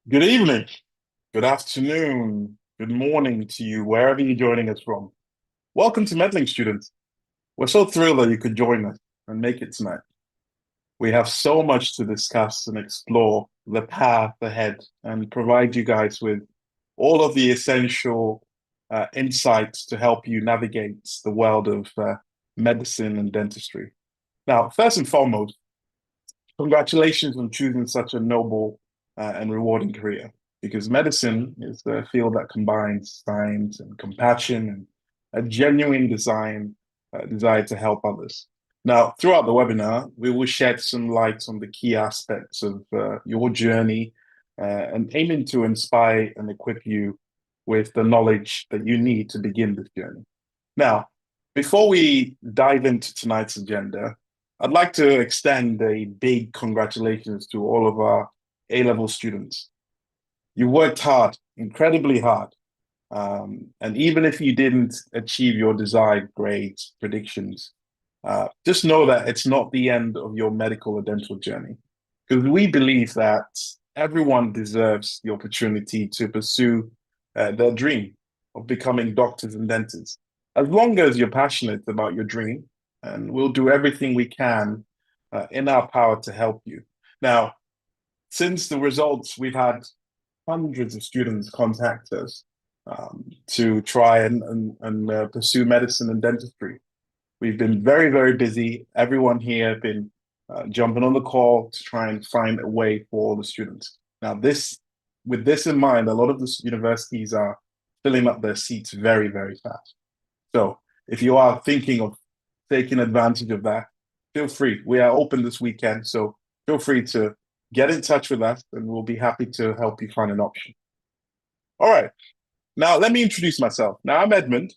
Good evening, good afternoon, good morning to you, wherever you're joining us from. Welcome to Medlink Students. We're so thrilled that you could join us and make it tonight. We have so much to discuss and explore the path ahead and provide you guys with all of the essential insights to help you navigate the world of medicine and dentistry. Now, first and foremost, congratulations on choosing such a noble and rewarding career because medicine is a field that combines science and compassion and a genuine desire to help others. Now, throughout the webinar, we will shed some light on the key aspects of your journey and aiming to inspire and equip you with the knowledge that you need to begin this journey. Now, before we dive into tonight's agenda, I'd like to extend a big congratulations to all of our A-level students. You worked hard, incredibly hard. And even if you didn't achieve your desired grades, predictions, just know that it's not the end of your medical or dental journey. Because we believe that everyone deserves the opportunity to pursue their dream of becoming doctors and dentists. As long as you're passionate about your dream, and we'll do everything we can in our power to help you. Now, since the results, we've had hundreds of students contact us to try and pursue medicine and dentistry. We've been very, very busy. Everyone here has been jumping on the call to try and find a way for all the students. Now, with this in mind, a lot of the universities are filling up their seats very, very fast. So if you are thinking of taking advantage of that, feel free. We are open this weekend, so feel free to get in touch with us and we'll be happy to help you find an option. All right. Now, let me introduce myself. Now, I'm Edmund.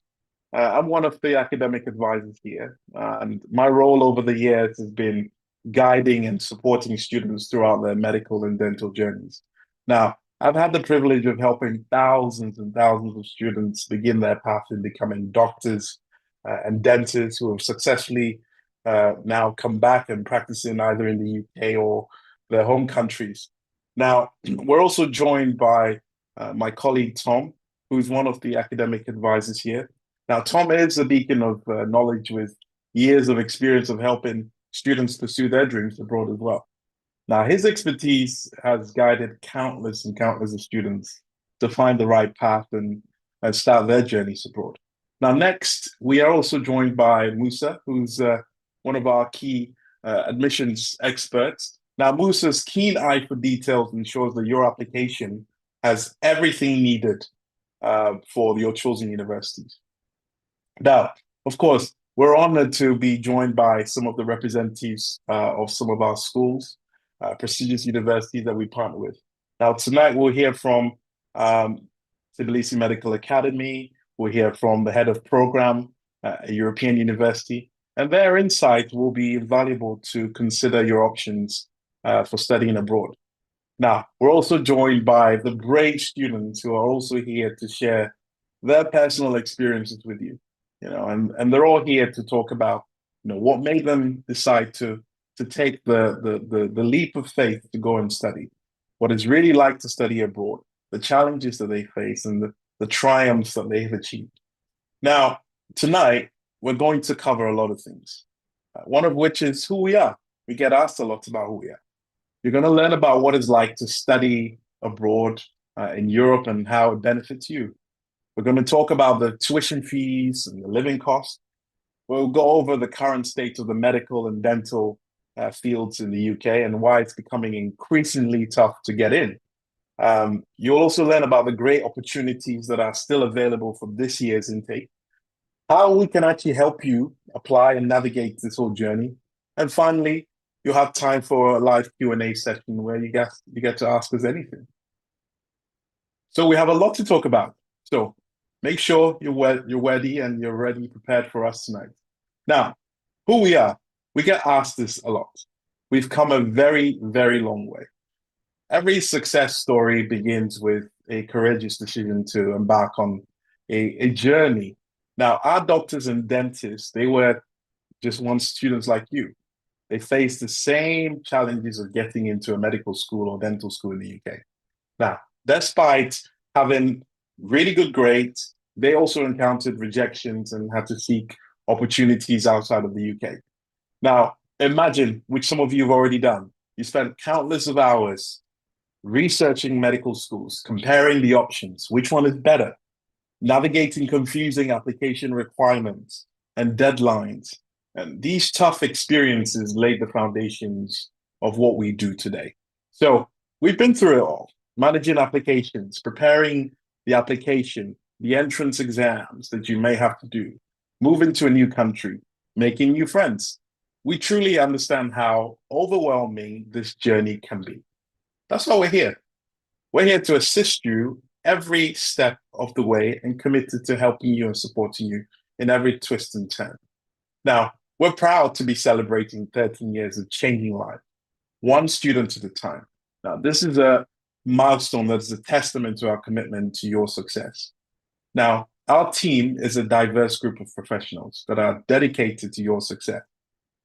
I'm one of the academic advisors here, and my role over the years has been guiding and supporting students throughout their medical and dental journeys. Now, I've had the privilege of helping thousands and thousands of students begin their path in becoming doctors and dentists who have successfully now come back and practicing either in the UK or their home countries. Now, we're also joined by my colleague Tom, who's one of the academic advisors here. Now, Tom is a beacon of knowledge with years of experience of helping students pursue their dreams abroad as well. Now, his expertise has guided countless and countless of students to find the right path and start their journeys abroad. Now, next, we are also joined by Musa, who's one of our key admissions experts. Now, Musa's keen eye for details ensures that your application has everything needed for your chosen universities. Now, of course, we're honored to be joined by some of the representatives of some of our schools, prestigious universities that we partner with. Now, tonight we'll hear from Tbilisi Medical Academy, we'll hear from the head of program at a European university, and their insight will be invaluable to consider your options for studying abroad. Now, we're also joined by the brave students who are also here to share their personal experiences with you, and they're all here to talk about, what made them decide to take the leap of faith to go and study, what it's really like to study abroad, the challenges that they face, and the triumphs that they have achieved. Now, tonight, we're going to cover a lot of things, one of which is who we are. We get asked a lot about who we are. You're going to learn about what it's like to study abroad in Europe and how it benefits you. We're going to talk about the tuition fees and the living costs. We'll go over the current state of the medical and dental fields in the UK and why it's becoming increasingly tough to get in. You'll also learn about the great opportunities that are still available for this year's intake, how we can actually help you apply and navigate this whole journey. And finally, you'll have time for a live Q&A session where you get to ask us anything. So we have a lot to talk about. So make sure you're ready and you're ready prepared for us tonight. Now, who we are, we get asked this a lot. We've come a very, very long way. Every success story begins with a courageous decision to embark on a journey. Now, our doctors and dentists, they were just once students like you. They face the same challenges of getting into a medical school or dental school in the UK. Now, despite having really good grades, they also encountered rejections and had to seek opportunities outside of the UK. Now, imagine, which some of you have already done, you spent countless of hours researching medical schools, comparing the options, which one is better, navigating confusing application requirements and deadlines. And these tough experiences laid the foundations of what we do today. So we've been through it all, managing applications, preparing the application, the entrance exams that you may have to do, moving to a new country, making new friends. We truly understand how overwhelming this journey can be. That's why we're here. We're here to assist you every step of the way and committed to helping you and supporting you in every twist and turn. Now, we're proud to be celebrating 13 years of changing lives, one student at a time. Now, this is a milestone that is a testament to our commitment to your success. Now, our team is a diverse group of professionals that are dedicated to your success.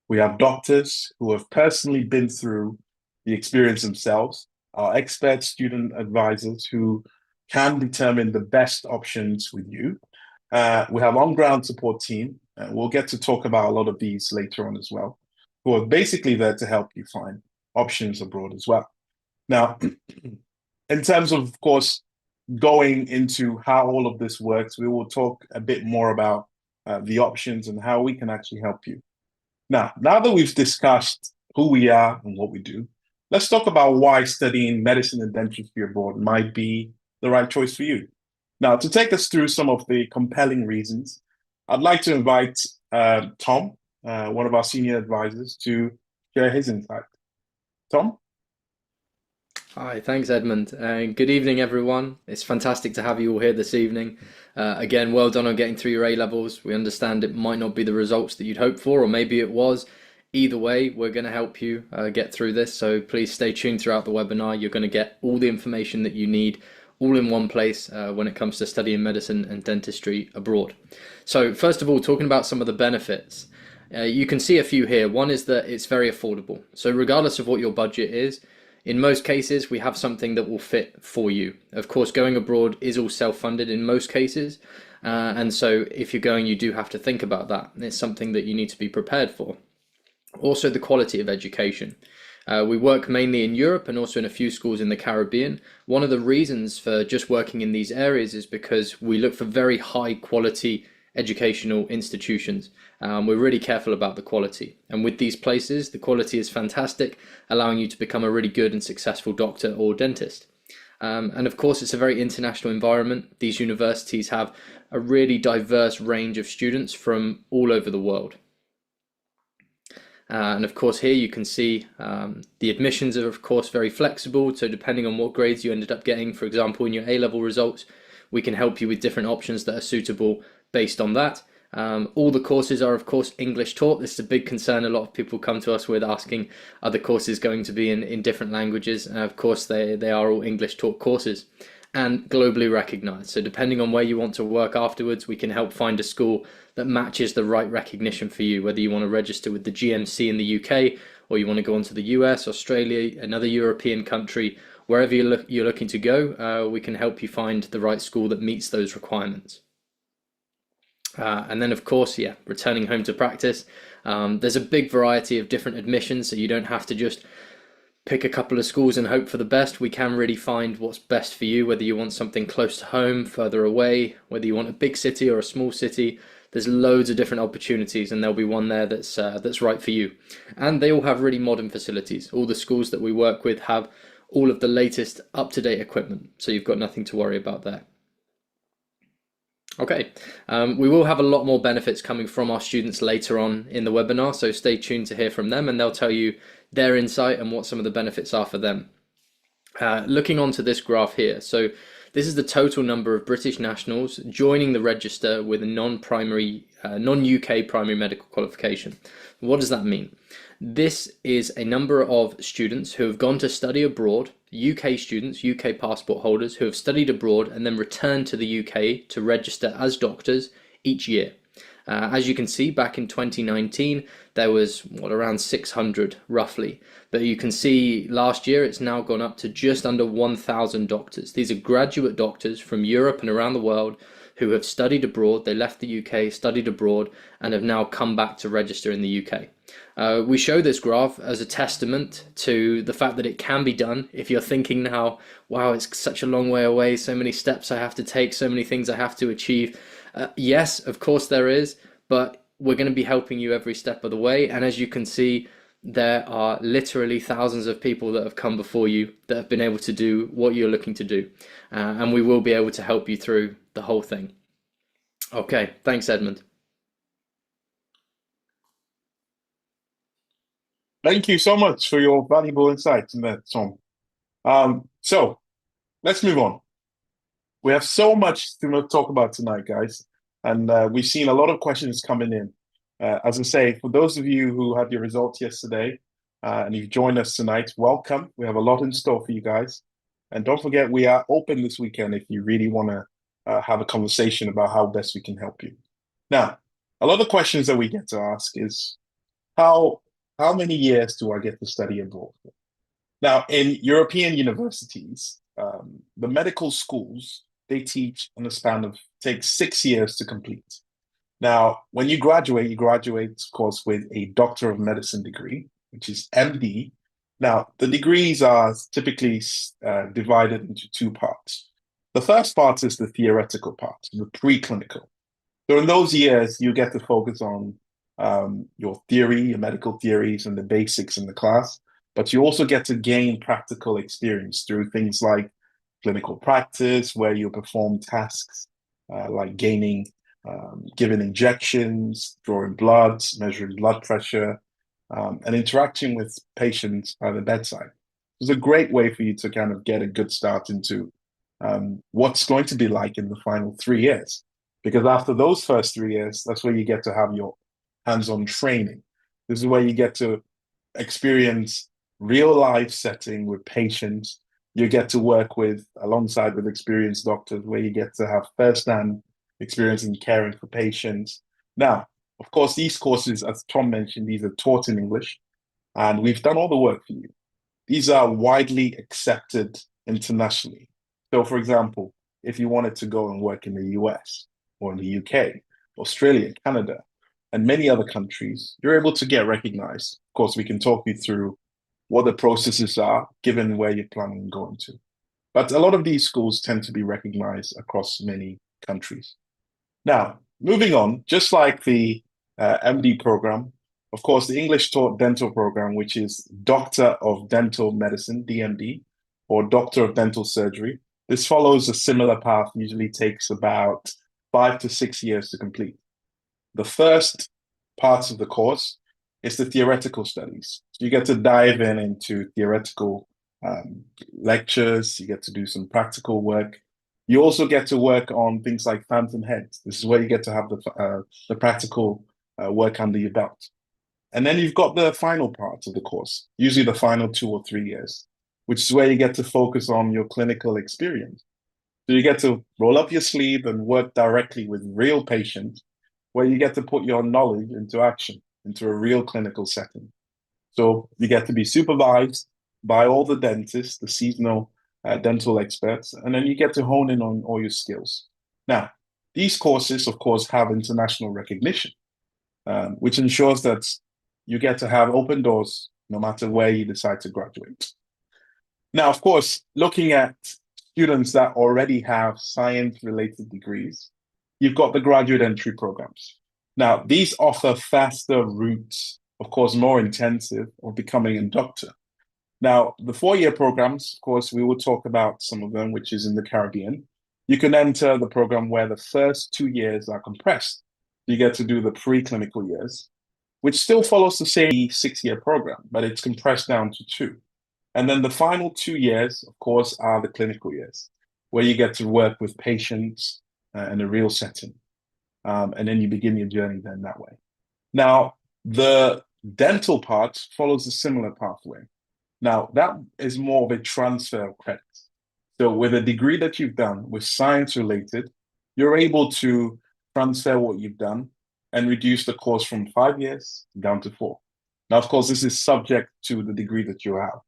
We have doctors who have personally been through the experience themselves, our expert student advisors who can determine the best options with you. We have on-ground support team, and we'll get to talk about a lot of these later on as well, who are basically there to help you find options abroad as well. Now, in terms of course, going into how all of this works, we will talk a bit more about the options and how we can actually help you. Now that we've discussed who we are and what we do, let's talk about why studying medicine and dentistry abroad might be the right choice for you. Now, to take us through some of the compelling reasons, I'd like to invite Tom, one of our senior advisors, to share his insight. Tom? Hi, thanks, Edmund. Good evening, everyone. It's fantastic to have you all here this evening. Again, well done on getting through your A-levels. We understand it might not be the results that you'd hoped for, or maybe it was. Either way, we're going to help you get through this, so please stay tuned throughout the webinar. You're going to get all the information that you need all in one place when it comes to studying medicine and dentistry abroad. So first of all, talking about some of the benefits. You can see a few here. One is that it's very affordable. So regardless of what your budget is, in most cases, we have something that will fit for you. Of course, going abroad is all self-funded in most cases. And so if you're going, you do have to think about that. It's something that you need to be prepared for. Also, the quality of education. We work mainly in Europe and also in a few schools in the Caribbean. One of the reasons for just working in these areas is because we look for very high quality educational institutions. We're really careful about the quality. And with these places, the quality is fantastic, allowing you to become a really good and successful doctor or dentist. And of course, it's a very international environment. These universities have a really diverse range of students from all over the world. And of course here you can see the admissions are of course very flexible, so depending on what grades you ended up getting, for example in your A-level results, we can help you with different options that are suitable based on that. All the courses are of course English taught. This is a big concern a lot of people come to us with, asking are the courses going to be in different languages, and of course they are all English taught courses and globally recognized. So depending on where you want to work afterwards, we can help find a school that matches the right recognition for you, whether you want to register with the GMC in the UK or you want to go on to the US, Australia, another European country. Wherever you're looking to go, we can help you find the right school that meets those requirements. And then of course, yeah, returning home to practice. There's a big variety of different admissions, so you don't have to just pick a couple of schools and hope for the best. We can really find what's best for you, whether you want something close to home, further away, whether you want a big city or a small city. There's loads of different opportunities, and there'll be one there that's right for you. And they all have really modern facilities. All the schools that we work with have all of the latest up-to-date equipment, so you've got nothing to worry about there. Okay, we will have a lot more benefits coming from our students later on in the webinar, so stay tuned to hear from them and they'll tell you their insight and what some of the benefits are for them. Looking onto this graph here, so this is the total number of British nationals joining the register with a non-UK primary medical qualification. What does that mean? This is a number of students who have gone to study abroad, UK students, UK passport holders who have studied abroad and then returned to the UK to register as doctors each year. As you can see, back in 2019, there was around 600 roughly. But you can see last year it's now gone up to just under 1,000 doctors. These are graduate doctors from Europe and around the world who have studied abroad. They left the UK, studied abroad, and have now come back to register in the UK. We show this graph as a testament to the fact that it can be done. If you're thinking now, wow, it's such a long way away, so many steps I have to take, so many things I have to achieve. Yes, of course there is, but we're going to be helping you every step of the way. And as you can see, there are literally thousands of people that have come before you that have been able to do what you're looking to do. And we will be able to help you through the whole thing. Okay, thanks, Edmund. Thank you so much for your valuable insights in that, Tom. So let's move on. We have so much to talk about tonight, guys, and we've seen a lot of questions coming in. As I say, for those of you who had your results yesterday and you've joined us tonight, welcome. We have a lot in store for you guys. And don't forget, we are open this weekend if you really want to have a conversation about how best we can help you. Now, a lot of questions that we get to ask is, how many years do I get to study abroad? Now, in European universities, the medical schools, they teach in a span of, takes 6 years to complete. Now, when you graduate, of course, with a Doctor of Medicine degree, which is MD. Now, the degrees are typically divided into two parts. The first part is the theoretical part, the preclinical. So in those years, you get to focus on your theory, your medical theories, and the basics in the class. But you also get to gain practical experience through things like clinical practice, where you perform tasks like giving injections, drawing blood, measuring blood pressure, and interacting with patients at the bedside. It's a great way for you to kind of get a good start into what's going to be like in the final 3 years. Because after those first 3 years, that's where you get to have your hands-on training. This is where you get to experience real life setting with patients. You get to work alongside with experienced doctors, where you get to have first-hand experience in caring for patients. Now, of course, these courses, as Tom mentioned, these are taught in English, and we've done all the work for you. These are widely accepted internationally. So, for example, if you wanted to go and work in the US or in the UK, Australia, Canada, and many other countries, you're able to get recognized. Of course, we can talk you through what the processes are, given where you're planning on going to. But a lot of these schools tend to be recognized across many countries. Now, moving on, just like the MD program, of course, the English taught dental program, which is Doctor of Dental Medicine, DMD, or Doctor of Dental Surgery. This follows a similar path, usually takes about 5 to 6 years to complete. The first parts of the course is the theoretical studies. So you get to dive into theoretical lectures, you get to do some practical work. You also get to work on things like phantom heads. This is where you get to have the practical work under your belt. And then you've got the final part of the course, usually the final 2 or 3 years, which is where you get to focus on your clinical experience. So you get to roll up your sleeve and work directly with real patients, where you get to put your knowledge into action, into a real clinical setting. So you get to be supervised by all the dentists, the seasonal dental experts, and then you get to hone in on all your skills. Now, these courses, of course, have international recognition, which ensures that you get to have open doors no matter where you decide to graduate. Now, of course, looking at students that already have science-related degrees, you've got the graduate entry programs. Now, these offer faster routes, of course, more intensive, of becoming a doctor. Now, the 4-year programs, of course, we will talk about some of them, which is in the Caribbean. You can enter the program where the first 2 years are compressed. You get to do the preclinical years, which still follows the same 6-year program, but it's compressed down to 2. And then the final 2 years, of course, are the clinical years, where you get to work with patients in a real setting. And then you begin your journey then that way. Now, the dental part follows a similar pathway. Now, that is more of a transfer of credits. So with a degree that you've done with science related, you're able to transfer what you've done and reduce the course from 5 years down to 4. Now, of course, this is subject to the degree that you have.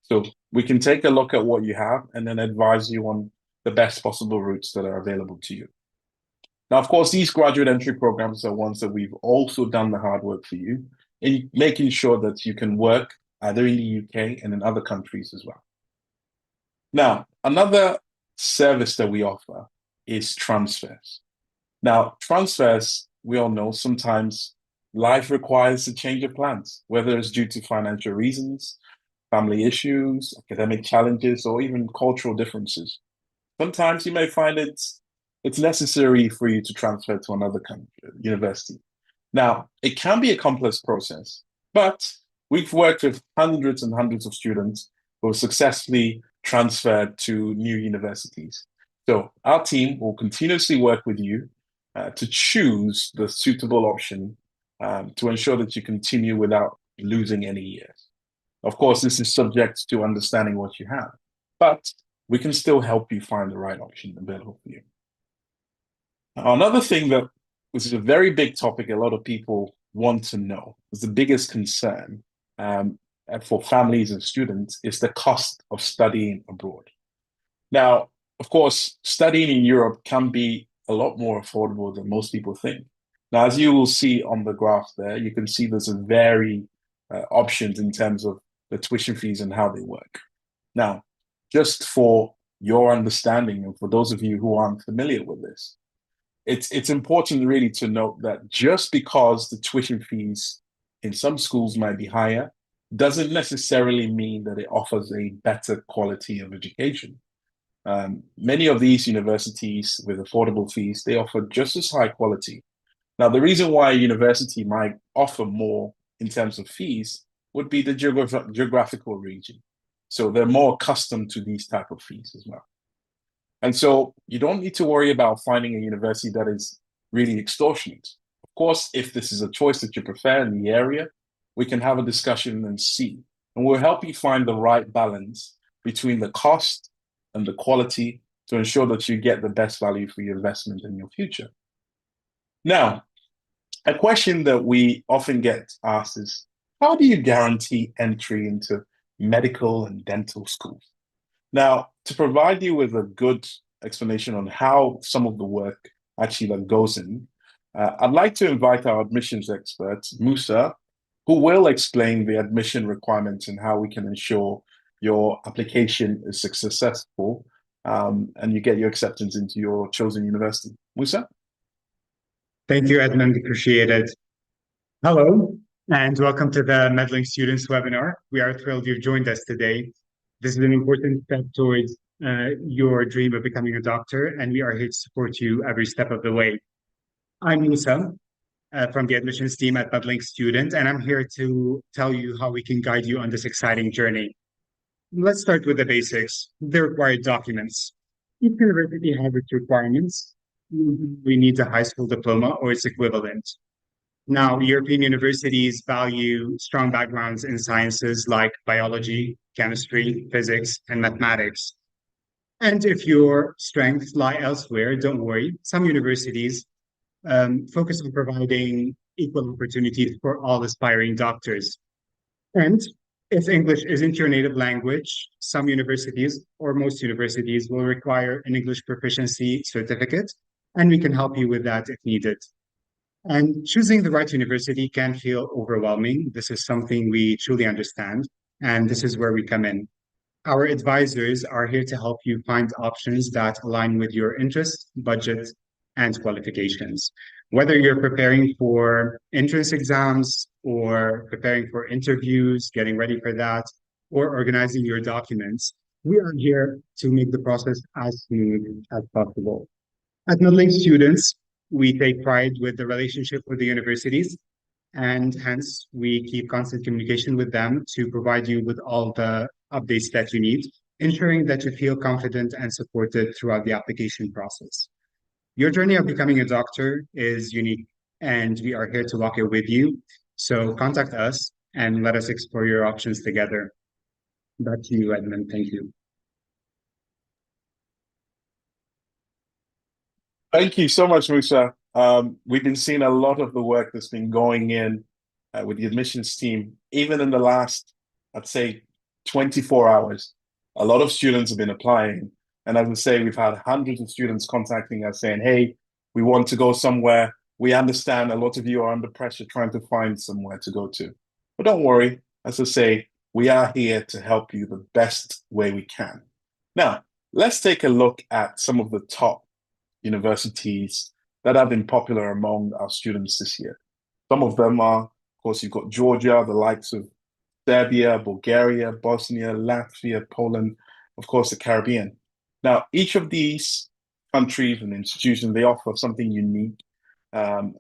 So we can take a look at what you have and then advise you on the best possible routes that are available to you. Now, of course, these graduate entry programs are ones that we've also done the hard work for you in making sure that you can work either in the UK and in other countries as well. Now, another service that we offer is transfers. Now, transfers, we all know sometimes life requires a change of plans, whether it's due to financial reasons, family issues, academic challenges, or even cultural differences. Sometimes you may find it's necessary for you to transfer to another country, university. Now, it can be a complex process, but we've worked with hundreds and hundreds of students who have successfully transferred to new universities. So our team will continuously work with you to choose the suitable option to ensure that you continue without losing any years. Of course, this is subject to understanding what you have, but we can still help you find the right option available for you. Another thing that is a very big topic a lot of people want to know, is the biggest concern for families and students, is the cost of studying abroad. Now, of course, studying in Europe can be a lot more affordable than most people think. Now, as you will see on the graph there, you can see there's a very options in terms of the tuition fees and how they work. Now, just for your understanding, and for those of you who aren't familiar with this, it's important really to note that just because the tuition fees in some schools might be higher, doesn't necessarily mean that it offers a better quality of education. Many of these universities with affordable fees, they offer just as high quality. Now, the reason why a university might offer more in terms of fees would be the geographical region. So they're more accustomed to these type of fees as well. And so you don't need to worry about finding a university that is really extortionate. Of course, if this is a choice that you prefer in the area, we can have a discussion and see. And we'll help you find the right balance between the cost and the quality to ensure that you get the best value for your investment in your future. Now, a question that we often get asked is, how do you guarantee entry into medical and dental schools? Now, to provide you with a good explanation on how some of the work actually that goes in, I'd like to invite our admissions expert, Mostar, who will explain the admission requirements and how we can ensure your application is successful and you get your acceptance into your chosen university. Mostar? Thank you, Edmund. Appreciate it. Hello, and welcome to the Medlink Students webinar. We are thrilled you've joined us today. This is an important step towards your dream of becoming a doctor, and we are here to support you every step of the way. I'm Musa from the admissions team at Medlink Student, and I'm here to tell you how we can guide you on this exciting journey. Let's start with the basics, the required documents. Each university has its requirements. We need a high school diploma or its equivalent. Now, European universities value strong backgrounds in sciences like biology, chemistry, physics, and mathematics. And if your strengths lie elsewhere, don't worry. Some universities focus on providing equal opportunities for all aspiring doctors. And if English isn't your native language, some universities or most universities will require an English proficiency certificate, and we can help you with that if needed. And choosing the right university can feel overwhelming. This is something we truly understand, and this is where we come in. Our advisors are here to help you find options that align with your interests, budget, and qualifications. Whether you're preparing for entrance exams or preparing for interviews, getting ready for that, or organizing your documents, we are here to make the process as smooth as possible. At Medlink Students, we take pride with the relationship with the universities, and hence we keep constant communication with them to provide you with all the updates that you need, ensuring that you feel confident and supported throughout the application process. Your journey of becoming a doctor is unique, and we are here to walk it with you. So contact us and let us explore your options together. Back to you, Edmund. Thank you. Thank you so much, Musa. We've been seeing a lot of the work that's been going in with the admissions team, even in the last, I'd say, 24 hours. A lot of students have been applying. And as I say, we've had hundreds of students contacting us saying, hey, we want to go somewhere. We understand a lot of you are under pressure trying to find somewhere to go to. But don't worry, as I say, we are here to help you the best way we can. Now, let's take a look at some of the top universities that have been popular among our students this year. Some of them are, of course, you've got Georgia, the likes of Serbia, Bulgaria, Bosnia, Latvia, Poland, of course, the Caribbean. Now, each of these countries and institutions, they offer something unique and,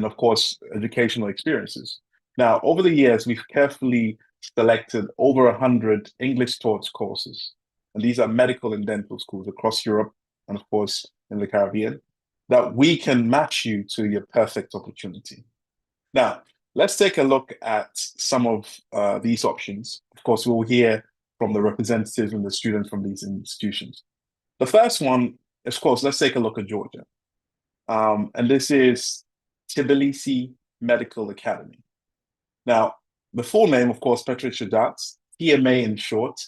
of course, educational experiences. Now, over the years, we've carefully selected over 100 English taught courses. And these are medical and dental schools across Europe and, of course, in the Caribbean, that we can match you to your perfect opportunity. Now, let's take a look at some of these options. Of course, we'll hear from the representatives and the students from these institutions. The first one, of course, let's take a look at Georgia. And this is Tbilisi Medical Academy. Now, the full name, of course, Petre Shadat, TMA in short.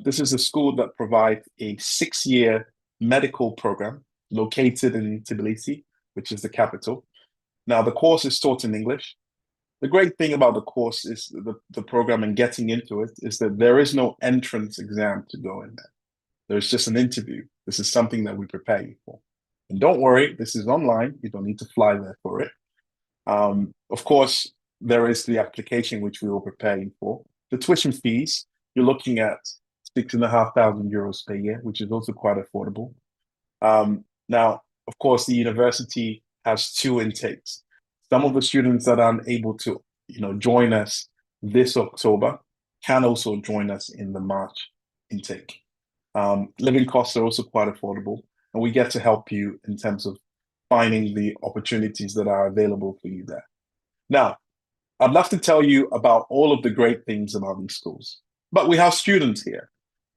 This is a school that provides a 6-year medical program located in Tbilisi, which is the capital. Now, the course is taught in English. The great thing about the course is the program and getting into it is that there is no entrance exam to go in there. There's just an interview. This is something that we prepare you for. And don't worry, this is online. You don't need to fly there for it. Of course, there is the application, which we will prepare you for. The tuition fees, you're looking at 6,500 euros per year, which is also quite affordable. Now, of course, the university has 2 intakes. Some of the students that are unable to, join us this October can also join us in the March intake. Living costs are also quite affordable, and we get to help you in terms of finding the opportunities that are available for you there. Now, I'd love to tell you about all of the great things about these schools, but we have students here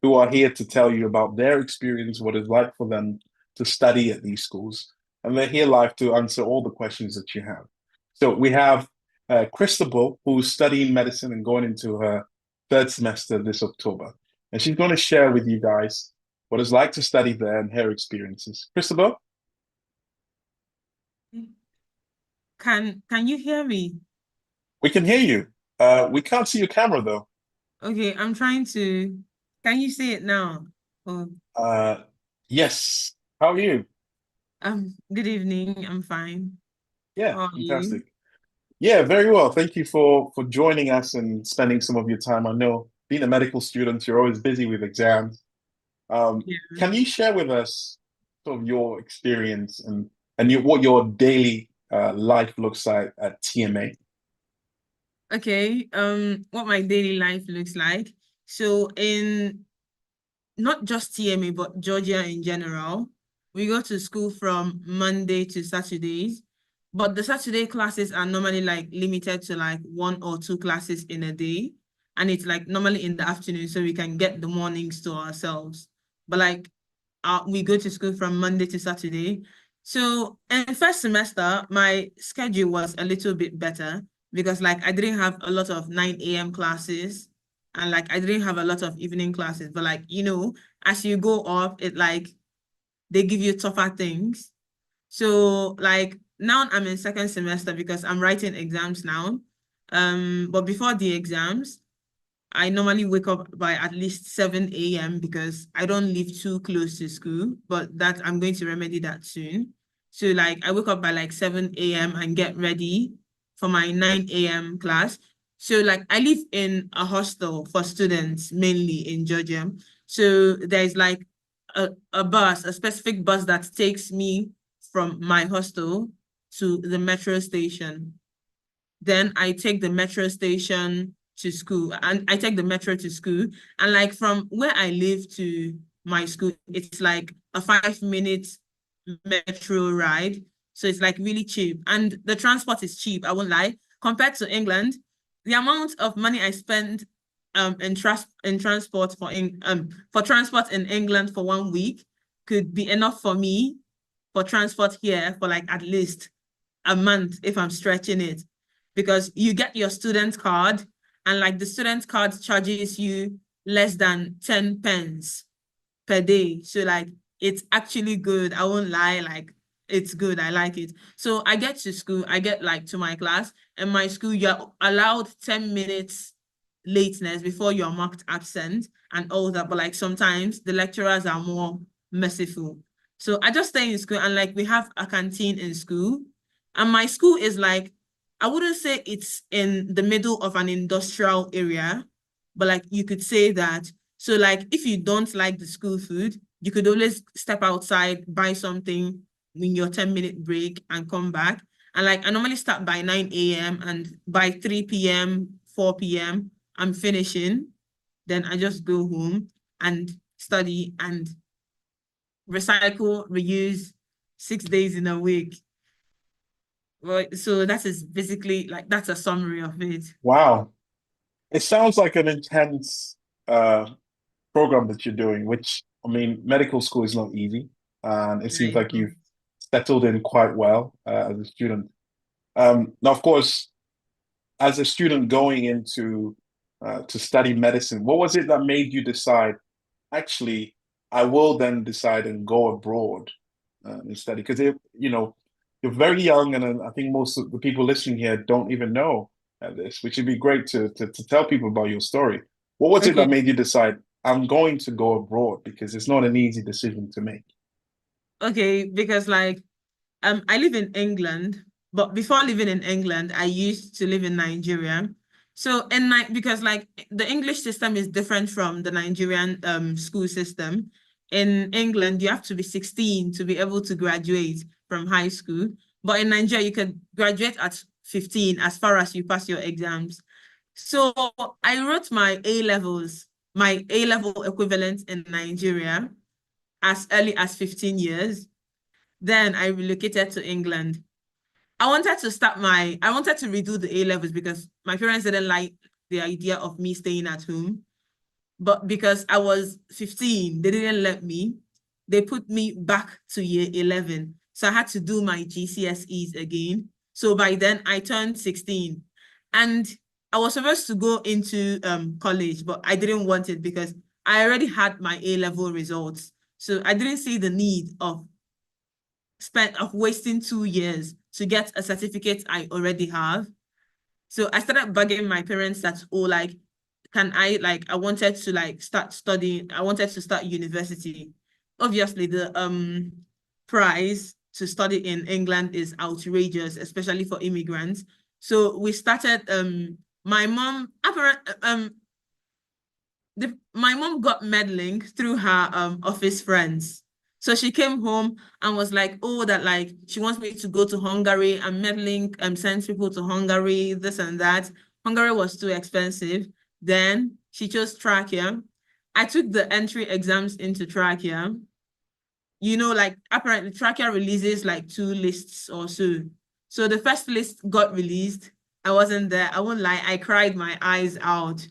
who are here to tell you about their experience, what it's like for them to study at these schools, and they're here live to answer all the questions that you have. So we have Cristobal, who's studying medicine and going into her 3rd semester this October. And she's going to share with you guys what it's like to study there and her experiences. Cristobal? Can you hear me? We can hear you. We can't see your camera, though. Okay, I'm trying to... Can you see it now? Oh. Yes. How are you? Good evening. I'm fine. Yeah, How are fantastic. you? Yeah, very well. Thank you for joining us and spending some of your time. I know being a medical student, you're always busy with exams. Yeah. Can you share with us sort of your experience and what your daily life looks like at TMA? Okay, what my daily life looks like. So in not just TMA, but Georgia in general, we go to school from Monday to Saturdays, but the Saturday classes are normally like limited to like 1 or 2 classes in a day. And it's like normally in the afternoon, so we can get the mornings to ourselves. But like we go to school from Monday to Saturday. So in 1st semester, my schedule was a little bit better because like I didn't have a lot of 9 a.m. classes and like I didn't have a lot of evening classes. But like, as you go up, it like they give you tougher things. So like now I'm in 2nd semester because I'm writing exams now. But before the exams, I normally wake up by at least 7 a.m. because I don't live too close to school, but that I'm going to remedy that soon. So like I wake up by like 7 a.m. and get ready for my 9 a.m. class. So like I live in a hostel for students, mainly in Georgia. So there's like a specific bus that takes me from my hostel to the metro station. Then I take the metro station to school, and I take the metro to school. And like from where I live to my school, it's like a 5-minute metro ride. So it's like really cheap. And the transport is cheap, I won't lie. Compared to England, the amount of money I spend in transport for transport in England for 1 week could be enough for me for transport here for like at least a month if I'm stretching it, because you get your student card and like the student card charges you less than 10 pence per day. So like it's actually good. I won't lie, like it's good. I like it. So I get to school, I get like to my class, and my school, you're allowed 10 minutes lateness before you're marked absent and all that. But like sometimes the lecturers are more merciful. So I just stay in school, and like we have a canteen in school. And my school is like, I wouldn't say it's in the middle of an industrial area, but like you could say that. So like if you don't like the school food, you could always step outside, buy something in your 10-minute break and come back. And like I normally start by 9 a.m. and by 3 p.m., 4 p.m., I'm finishing. Then I just go home and study and recycle, reuse 6 days in a week. Well, so that is basically like that's a summary of it. Wow. It sounds like an intense program that you're doing, which I mean, medical school is not easy. And it seems Right. like you've settled in quite well as a student. Now, of course, as a student going into to study medicine, what was it that made you decide, actually, I will then decide and go abroad and study? Because you're very young, and I think most of the people listening here don't even know this, which would be great to tell people about your story. What was it Okay. that made you decide, I'm going to go abroad? Because it's not an easy decision to make. Okay, because like I live in England, but before living in England, I used to live in Nigeria. So because like the English system is different from the Nigerian school system. In England, you have to be 16 to be able to graduate from high school. But in Nigeria, you can graduate at 15 as far as you pass your exams. So I wrote my A levels, my A level equivalent in Nigeria as early as 15 years. Then I relocated to England. I wanted to redo the A levels because my parents didn't like the idea of me staying at home. But because I was 15, they didn't let me. They put me back to year 11. So I had to do my GCSEs again. So by then I turned 16. And I was supposed to go into college, but I didn't want it because I already had my A-level results. So I didn't see the need of wasting 2 years to get a certificate I already have. So I started bugging my parents that, oh, like, I wanted to like start studying, I wanted to start university. Obviously, the price to study in England is outrageous, especially for immigrants. So we started, my mom got Medlink through her office friends. So she came home and was like, oh, that like she wants me to go to Hungary, and Medlink sends people to Hungary, this and that. Hungary was too expensive. Then she chose Trakia. I took the entry exams into Trakia. Like apparently Trakia releases like 2 lists or so. So the first list got released. I wasn't there. I won't lie. I cried my eyes out.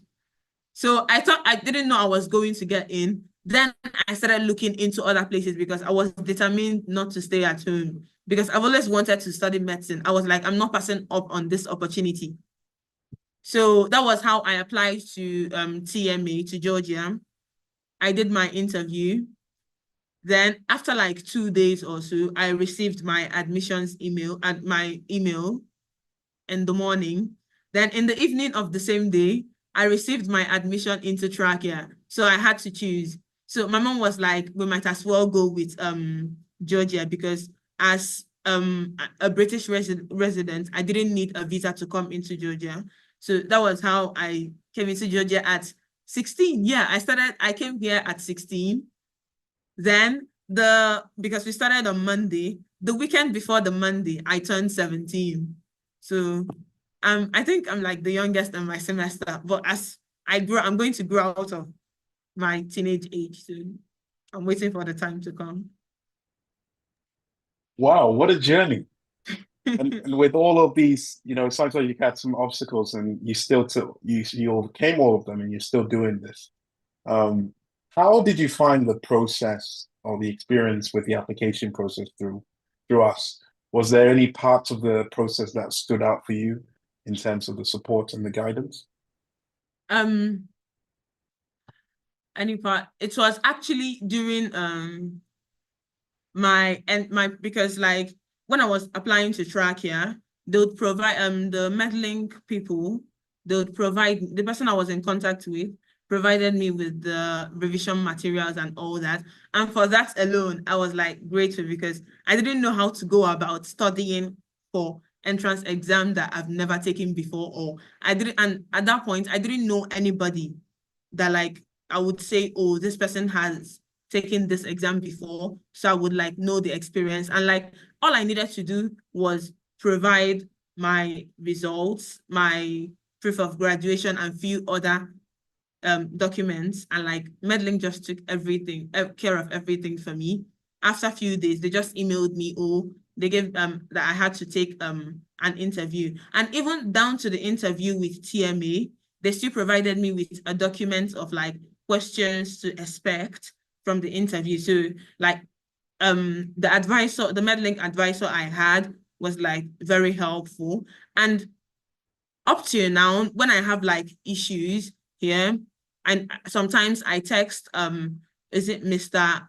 So I didn't know I was going to get in. Then I started looking into other places because I was determined not to stay at home because I've always wanted to study medicine. I was like, I'm not passing up on this opportunity. So that was how I applied to TMA, to Georgia. I did my interview. Then after like 2 days or so, I received my admissions email and my email in the morning. Then in the evening of the same day, I received my admission into Trakia. So I had to choose. So my mom was like, we might as well go with Georgia because as a British resident, I didn't need a visa to come into Georgia. So that was how I came into Georgia at 16. Yeah, I came here at 16. Then because we started on Monday, the weekend before the Monday, I turned 17. So I think I'm like the youngest in my semester, but as I grow, I'm going to grow out of my teenage age soon. I'm waiting for the time to come. Wow, what a journey. And with all of these, it sounds like you had some obstacles and you overcame all of them and you're still doing this. How did you find the process or the experience with the application process through us, was there any parts of the process that stood out for you in terms of the support and the guidance? Any part? It was actually during because like when I was applying to Trakia, they would provide the Medlink people, they would provide the person I was in contact with provided me with the revision materials and all that. And for that alone, I was like grateful because I didn't know how to go about studying for entrance exam that I've never taken before, or I didn't, and at that point, I didn't know anybody that like I would say, oh, this person has taken this exam before, so I would like know the experience. And like all I needed to do was provide my results, my proof of graduation, and few other documents, and like Medlink just took everything care of everything for me. After a few days, they just emailed me, oh, they gave that I had to take an interview. And even down to the interview with TMA, they still provided me with a document of like questions to expect from the interview. So like the Medlink advisor I had was like very helpful. And up to now, when I have like issues here, and sometimes I text Mr.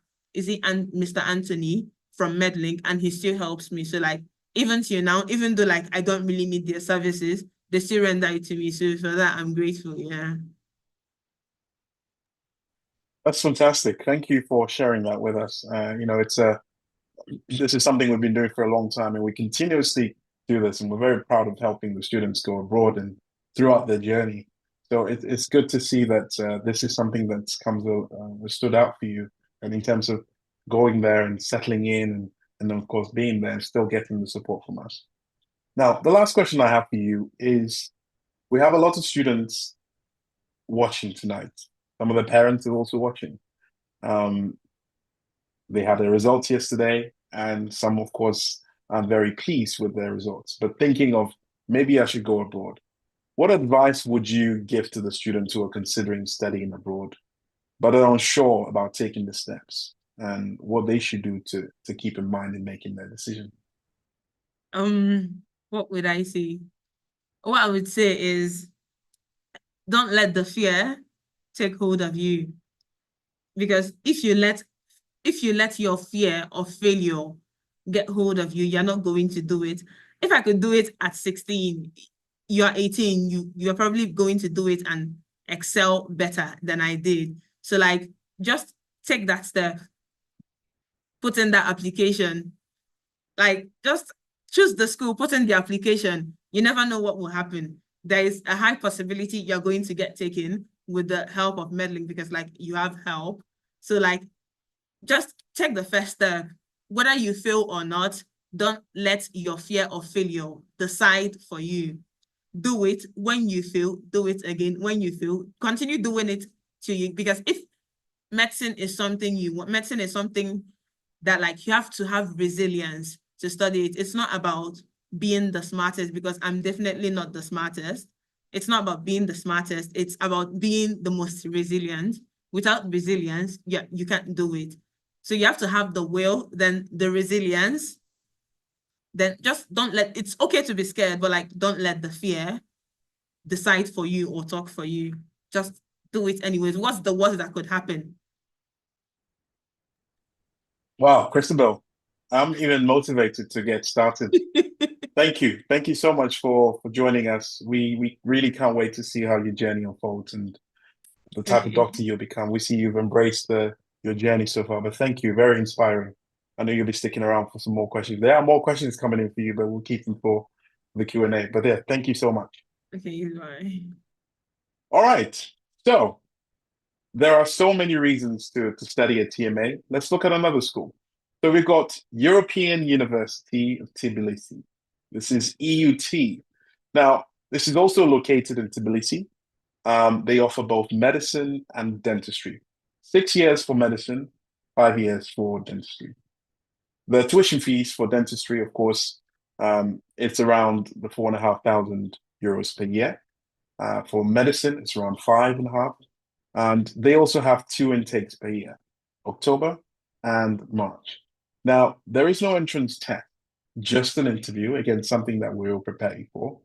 Anthony from Medlink, and he still helps me. So like even till now, even though like I don't really need their services, they still render it to me. So for that, I'm grateful. Yeah. That's fantastic. Thank you for sharing that with us. This is something we've been doing for a long time, and we continuously do this, and we're very proud of helping the students go abroad and throughout their journey. So it's good to see that this is something that's stood out for you, and in terms of going there and settling in, and of course being there and still getting the support from us. Now, the last question I have for you is: we have a lot of students watching tonight. Some of the parents are also watching. They had their results yesterday, and some, of course, aren't very pleased with their results, but thinking of maybe I should go abroad. What advice would you give to the students who are considering studying abroad, but are unsure about taking the steps, and what they should do to keep in mind in making their decision? What would I say? What I would say is don't let the fear take hold of you. Because if you let your fear of failure get hold of you, you're not going to do it. If I could do it at 16, you're 18, you're probably going to do it and excel better than I did. So like, just take that step, put in that application, like just choose the school, put in the application. You never know what will happen. There is a high possibility you're going to get taken with the help of Medlink, because like you have help. So like, just take the first step. Whether you fail or not, don't let your fear of failure decide for you. Do it. When you fail, do it again. When you fail, continue doing it to you. Because if medicine is something you want, medicine is something that like you have to have resilience to study it. It's not about being the smartest, because I'm definitely not the smartest. It's not about being the smartest. It's about being the most resilient. Without resilience, yeah, you can't do it. So you have to have the will, then the resilience. Then just don't let, it's okay to be scared, but like don't let the fear decide for you or talk for you. Just do it anyways. What's the worst that could happen? Wow, Christabel, I'm even motivated to get started. Thank you. Thank you so much for joining us. We really can't wait to see how your journey unfolds and the type of doctor you'll become. We see you've embraced your journey so far, but thank you. Very inspiring. I know you'll be sticking around for some more questions. There are more questions coming in for you, but we'll keep them for the Q&A. But yeah, thank you so much. Okay, bye. All right. So there are so many reasons to study at TMA. Let's look at another school. So we've got European University of Tbilisi. This is EUT. Now, this is also located in Tbilisi. They offer both medicine and dentistry. 6 years for medicine, 5 years for dentistry. The tuition fees for dentistry, of course, it's around the €4,500 per year. For medicine, it's around 5.5. And they also have 2 intakes per year, October and March. Now, there is no entrance test, just an interview, again, something that we're all preparing for.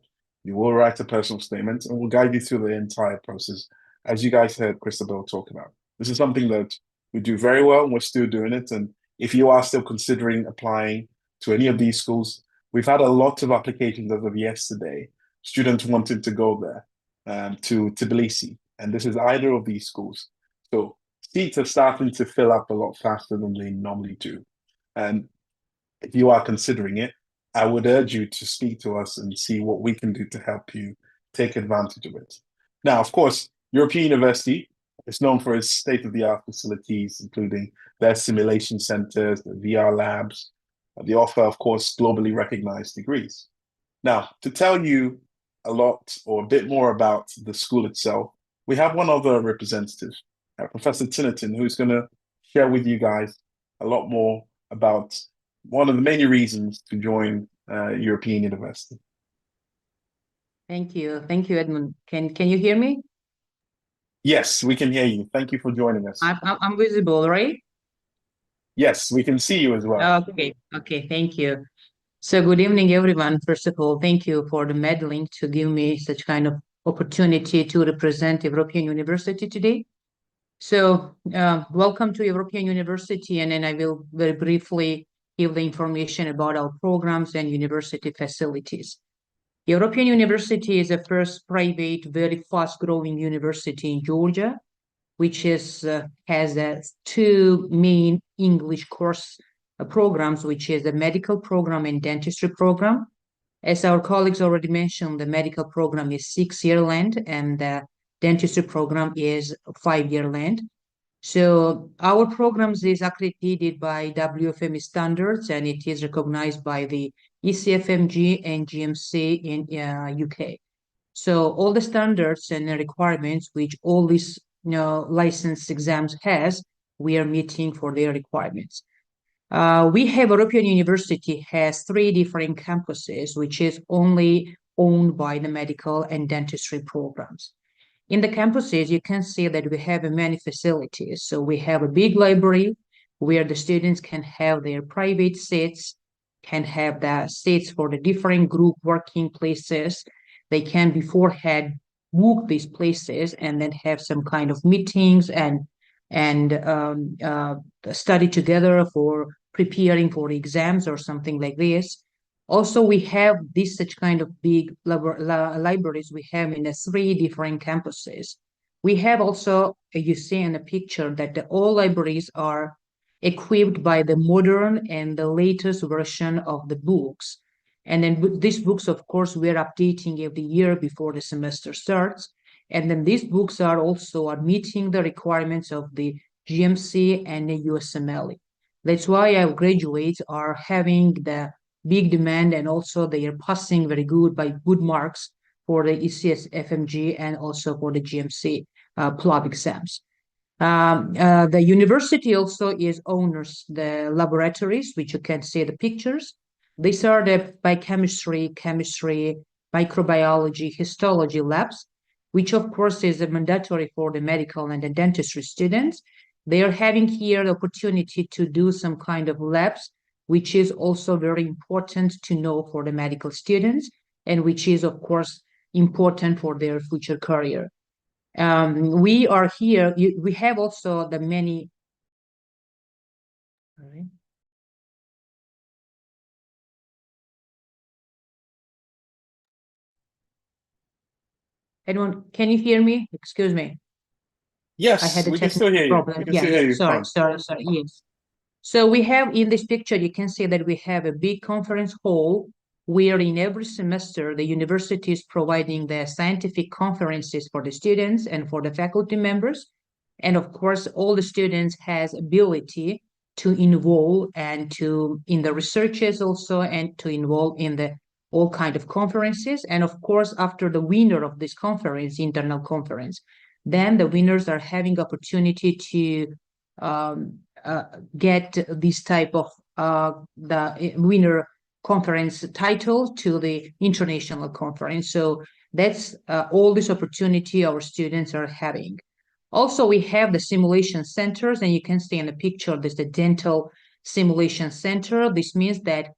You will write a personal statement and we'll guide you through the entire process, as you guys heard Christabel talk about. This is something that we do very well and we're still doing it. And if you are still considering applying to any of these schools, we've had a lot of applications as of yesterday, students wanting to go there to Tbilisi. And this is either of these schools. So seats are starting to fill up a lot faster than they normally do. And if you are considering it, I would urge you to speak to us and see what we can do to help you take advantage of it. Now, of course, European University is known for its state-of-the-art facilities, including their simulation centers, the VR labs. They offer, of course, globally recognized degrees. Now, to tell you a lot or a bit more about the school itself, we have one other representative, Professor Tinnerton, who's going to share with you guys a lot more about one of the many reasons to join European University. Thank you, Edmund. Can you hear me? Yes, we can hear you. Thank you for joining us. I'm visible, right? Yes, we can see you as well. Okay, thank you. So good evening, everyone. First of all, thank you for the Medlink to give me such kind of opportunity to represent European University today. So welcome to European University, and then I will very briefly give the information about our programs and university facilities. European University is the first private, very fast-growing university in Georgia, which has two main English course programs, which is the medical program and dentistry program. As our colleagues already mentioned, the medical program is 6-year length and the dentistry program is 5-year length. So our programs is accredited by WFM standards and it is recognized by the ECFMG and GMC in UK. So all the standards and the requirements which all these license exams has, we are meeting for their requirements. We have European University has 3 different campuses, which is only owned by the medical and dentistry programs. In the campuses, you can see that we have many facilities. So we have a big library where the students can have their private seats, can have the seats for the different group working places. They can beforehand book these places and then have some kind of meetings and study together for preparing for exams or something like this. Also, we have this such kind of big libraries we have in the 3 different campuses. We have also, you see in the picture, that all libraries are equipped by the modern and the latest version of the books. And then these books, of course, we're updating every year before the semester starts. And then these books are also meeting the requirements of the GMC and the USMLE. That's why our graduates are having the big demand and also they are passing very good by good marks for the ECS FMG and also for the GMC PLAB exams. The university also is owners the laboratories, which you can see the pictures. These are the biochemistry, chemistry, microbiology, histology labs, which of course is mandatory for the medical and the dentistry students. They are having here the opportunity to do some kind of labs, which is also very important to know for the medical students and which is, of course, important for their future career. We are here, we have also the many... All right. Anyone, can you hear me? Excuse me. Yes, I had a we can still hear you. problem. We can still hear you. Sorry. Yes. So we have in this picture, you can see that we have a big conference hall where in every semester, the university is providing the scientific conferences for the students and for the faculty members. And of course, all the students has ability to involve and to in the researches also and to involve in the all kind of conferences. And of course, after the winner of this conference, internal conference, then the winners are having opportunity to get this type of the winner conference title to the international conference. So that's all this opportunity our students are having. Also, we have the simulation centers, and you can see in the picture, there's the dental simulation center. This means that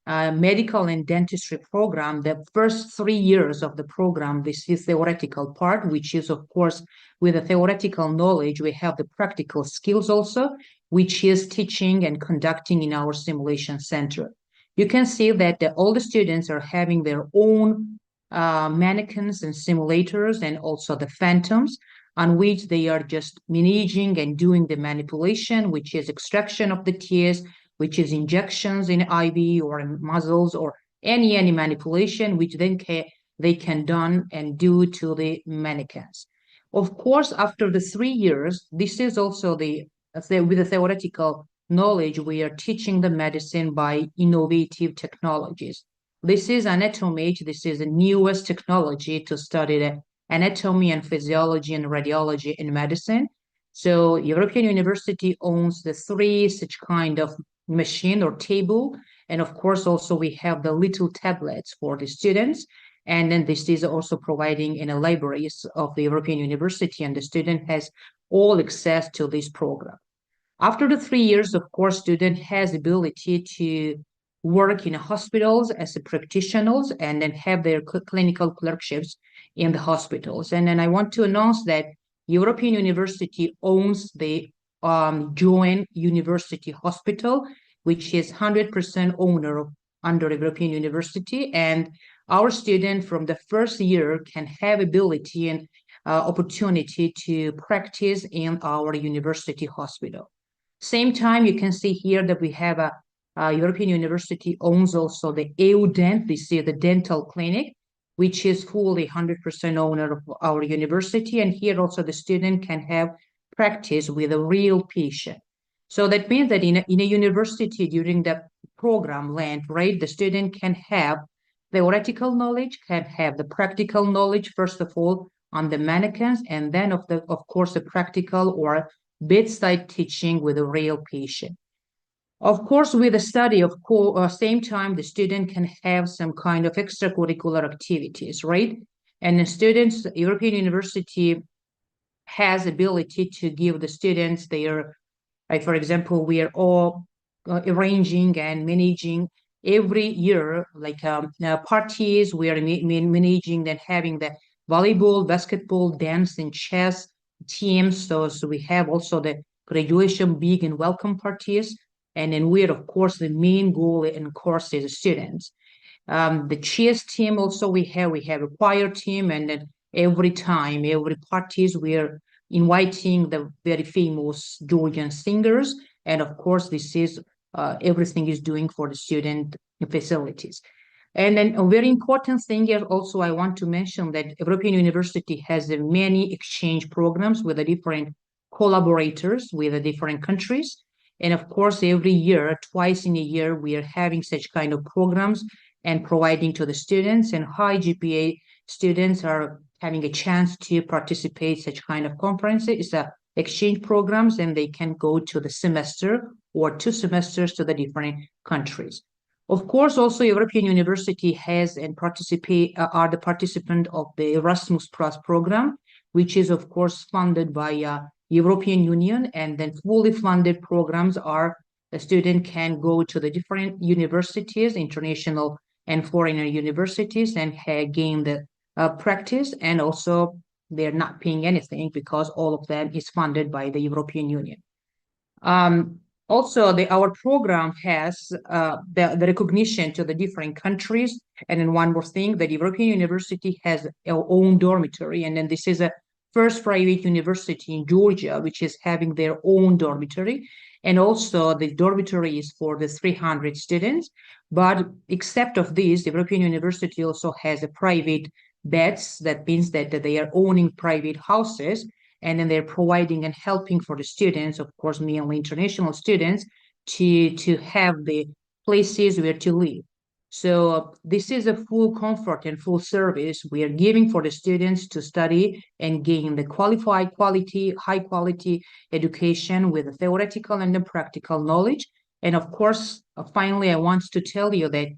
medical and dentistry program, the first 3 years of the program, this is theoretical part, which is, of course, with the theoretical knowledge, we have the practical skills also, which is teaching and conducting in our simulation center. You can see that all the students are having their own mannequins and simulators, and also the phantoms, on which they are just managing and doing the manipulation, which is extraction of the teeth, which is injections in IV or in muscles, or any manipulation, which then they can done and do to the mannequins. Of course, after the 3 years, this is also with the theoretical knowledge, we are teaching the medicine by innovative technologies. This is anatomy. This is the newest technology to study the anatomy and physiology and radiology in medicine. So European University owns the 3 such kind of machine or table. And of course, also we have the little tablets for the students. And then this is also providing in the libraries of the European University, and the student has all access to this program. After the 3 years, of course, student has ability to work in hospitals as a practitioners, and then have their clinical clerkships in the hospitals. And then I want to announce that European University owns the Joint University Hospital, which is 100% owner under European University. And our student from the first year can have ability and opportunity to practice in our university hospital. Same time, you can see here that we have a European University owns also the EUDent, this is the dental clinic, which is fully 100% owner of our university. And here also the student can have practice with a real patient. So that means that in a university during the program length, right, the student can have theoretical knowledge, can have the practical knowledge, first of all, on the mannequins, and then of course, the practical or bedside teaching with a real patient. Of course, with the study, same time, the student can have some kind of extracurricular activities, right? And the students, European University has ability to give the students their, like, for example, we are all arranging and managing every year, like parties, we are managing and having the volleyball, basketball, dance, and chess teams. So we have also the graduation big and welcome parties. And then we're, of course, the main goal in course is students. The chess team also we have a choir team, and then every parties we're inviting the very famous Georgian singers. And of course, this is everything is doing for the student facilities. And then a very important thing here also I want to mention that European University has many exchange programs with the different collaborators with the different countries. And of course, every year, twice in a year, we are having such kind of programs and providing to the students, and high GPA students are having a chance to participate in such kind of conferences. It's exchange programs, and they can go to the semester or 2 semesters to the different countries. Of course, also European University has and are the participant of the Erasmus Plus program, which is of course funded by European Union, and then fully funded programs are the student can go to the different universities, international and foreign universities, and gain the practice, and also they're not paying anything because all of them is funded by the European Union. Also, our program has the recognition to the different countries. And then one more thing, the European University has our own dormitory, and then this is a first private university in Georgia, which is having their own dormitory. And also the dormitory is for the 300 students. But except of this, the European University also has a private beds. That means that they are owning private houses, and then they're providing and helping for the students, of course, mainly international students, to have the places where to live. So this is a full comfort and full service we are giving for the students to study and gain the high quality education with the theoretical and the practical knowledge. And of course, finally, I want to tell you that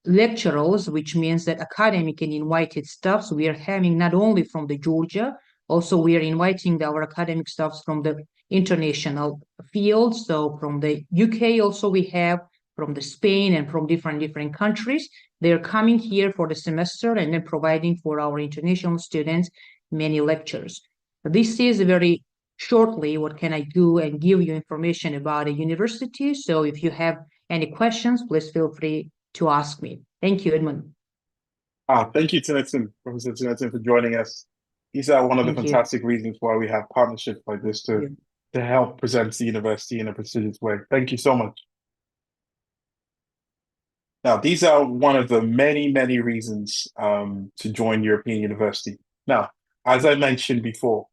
lecturers, which means that academic and invited staffs, we are having not only from the Georgia, Also, we are inviting our academic staffs from the international field. So from the UK, also we have from the Spain and from different countries. They're coming here for the semester and then providing for our international students many lectures. This is very shortly what can I do and give you information about a university. So if you have any questions, please feel free to ask me. Thank you, Edmund. Thank you, Tinnitin, Professor Tinnitin, for joining us. These are one of the Thank you. fantastic reasons why we have partnerships like this to help present the university in a prestigious way. Thank you so much. Now, these are one of the many reasons to join European University. Now, as I mentioned before,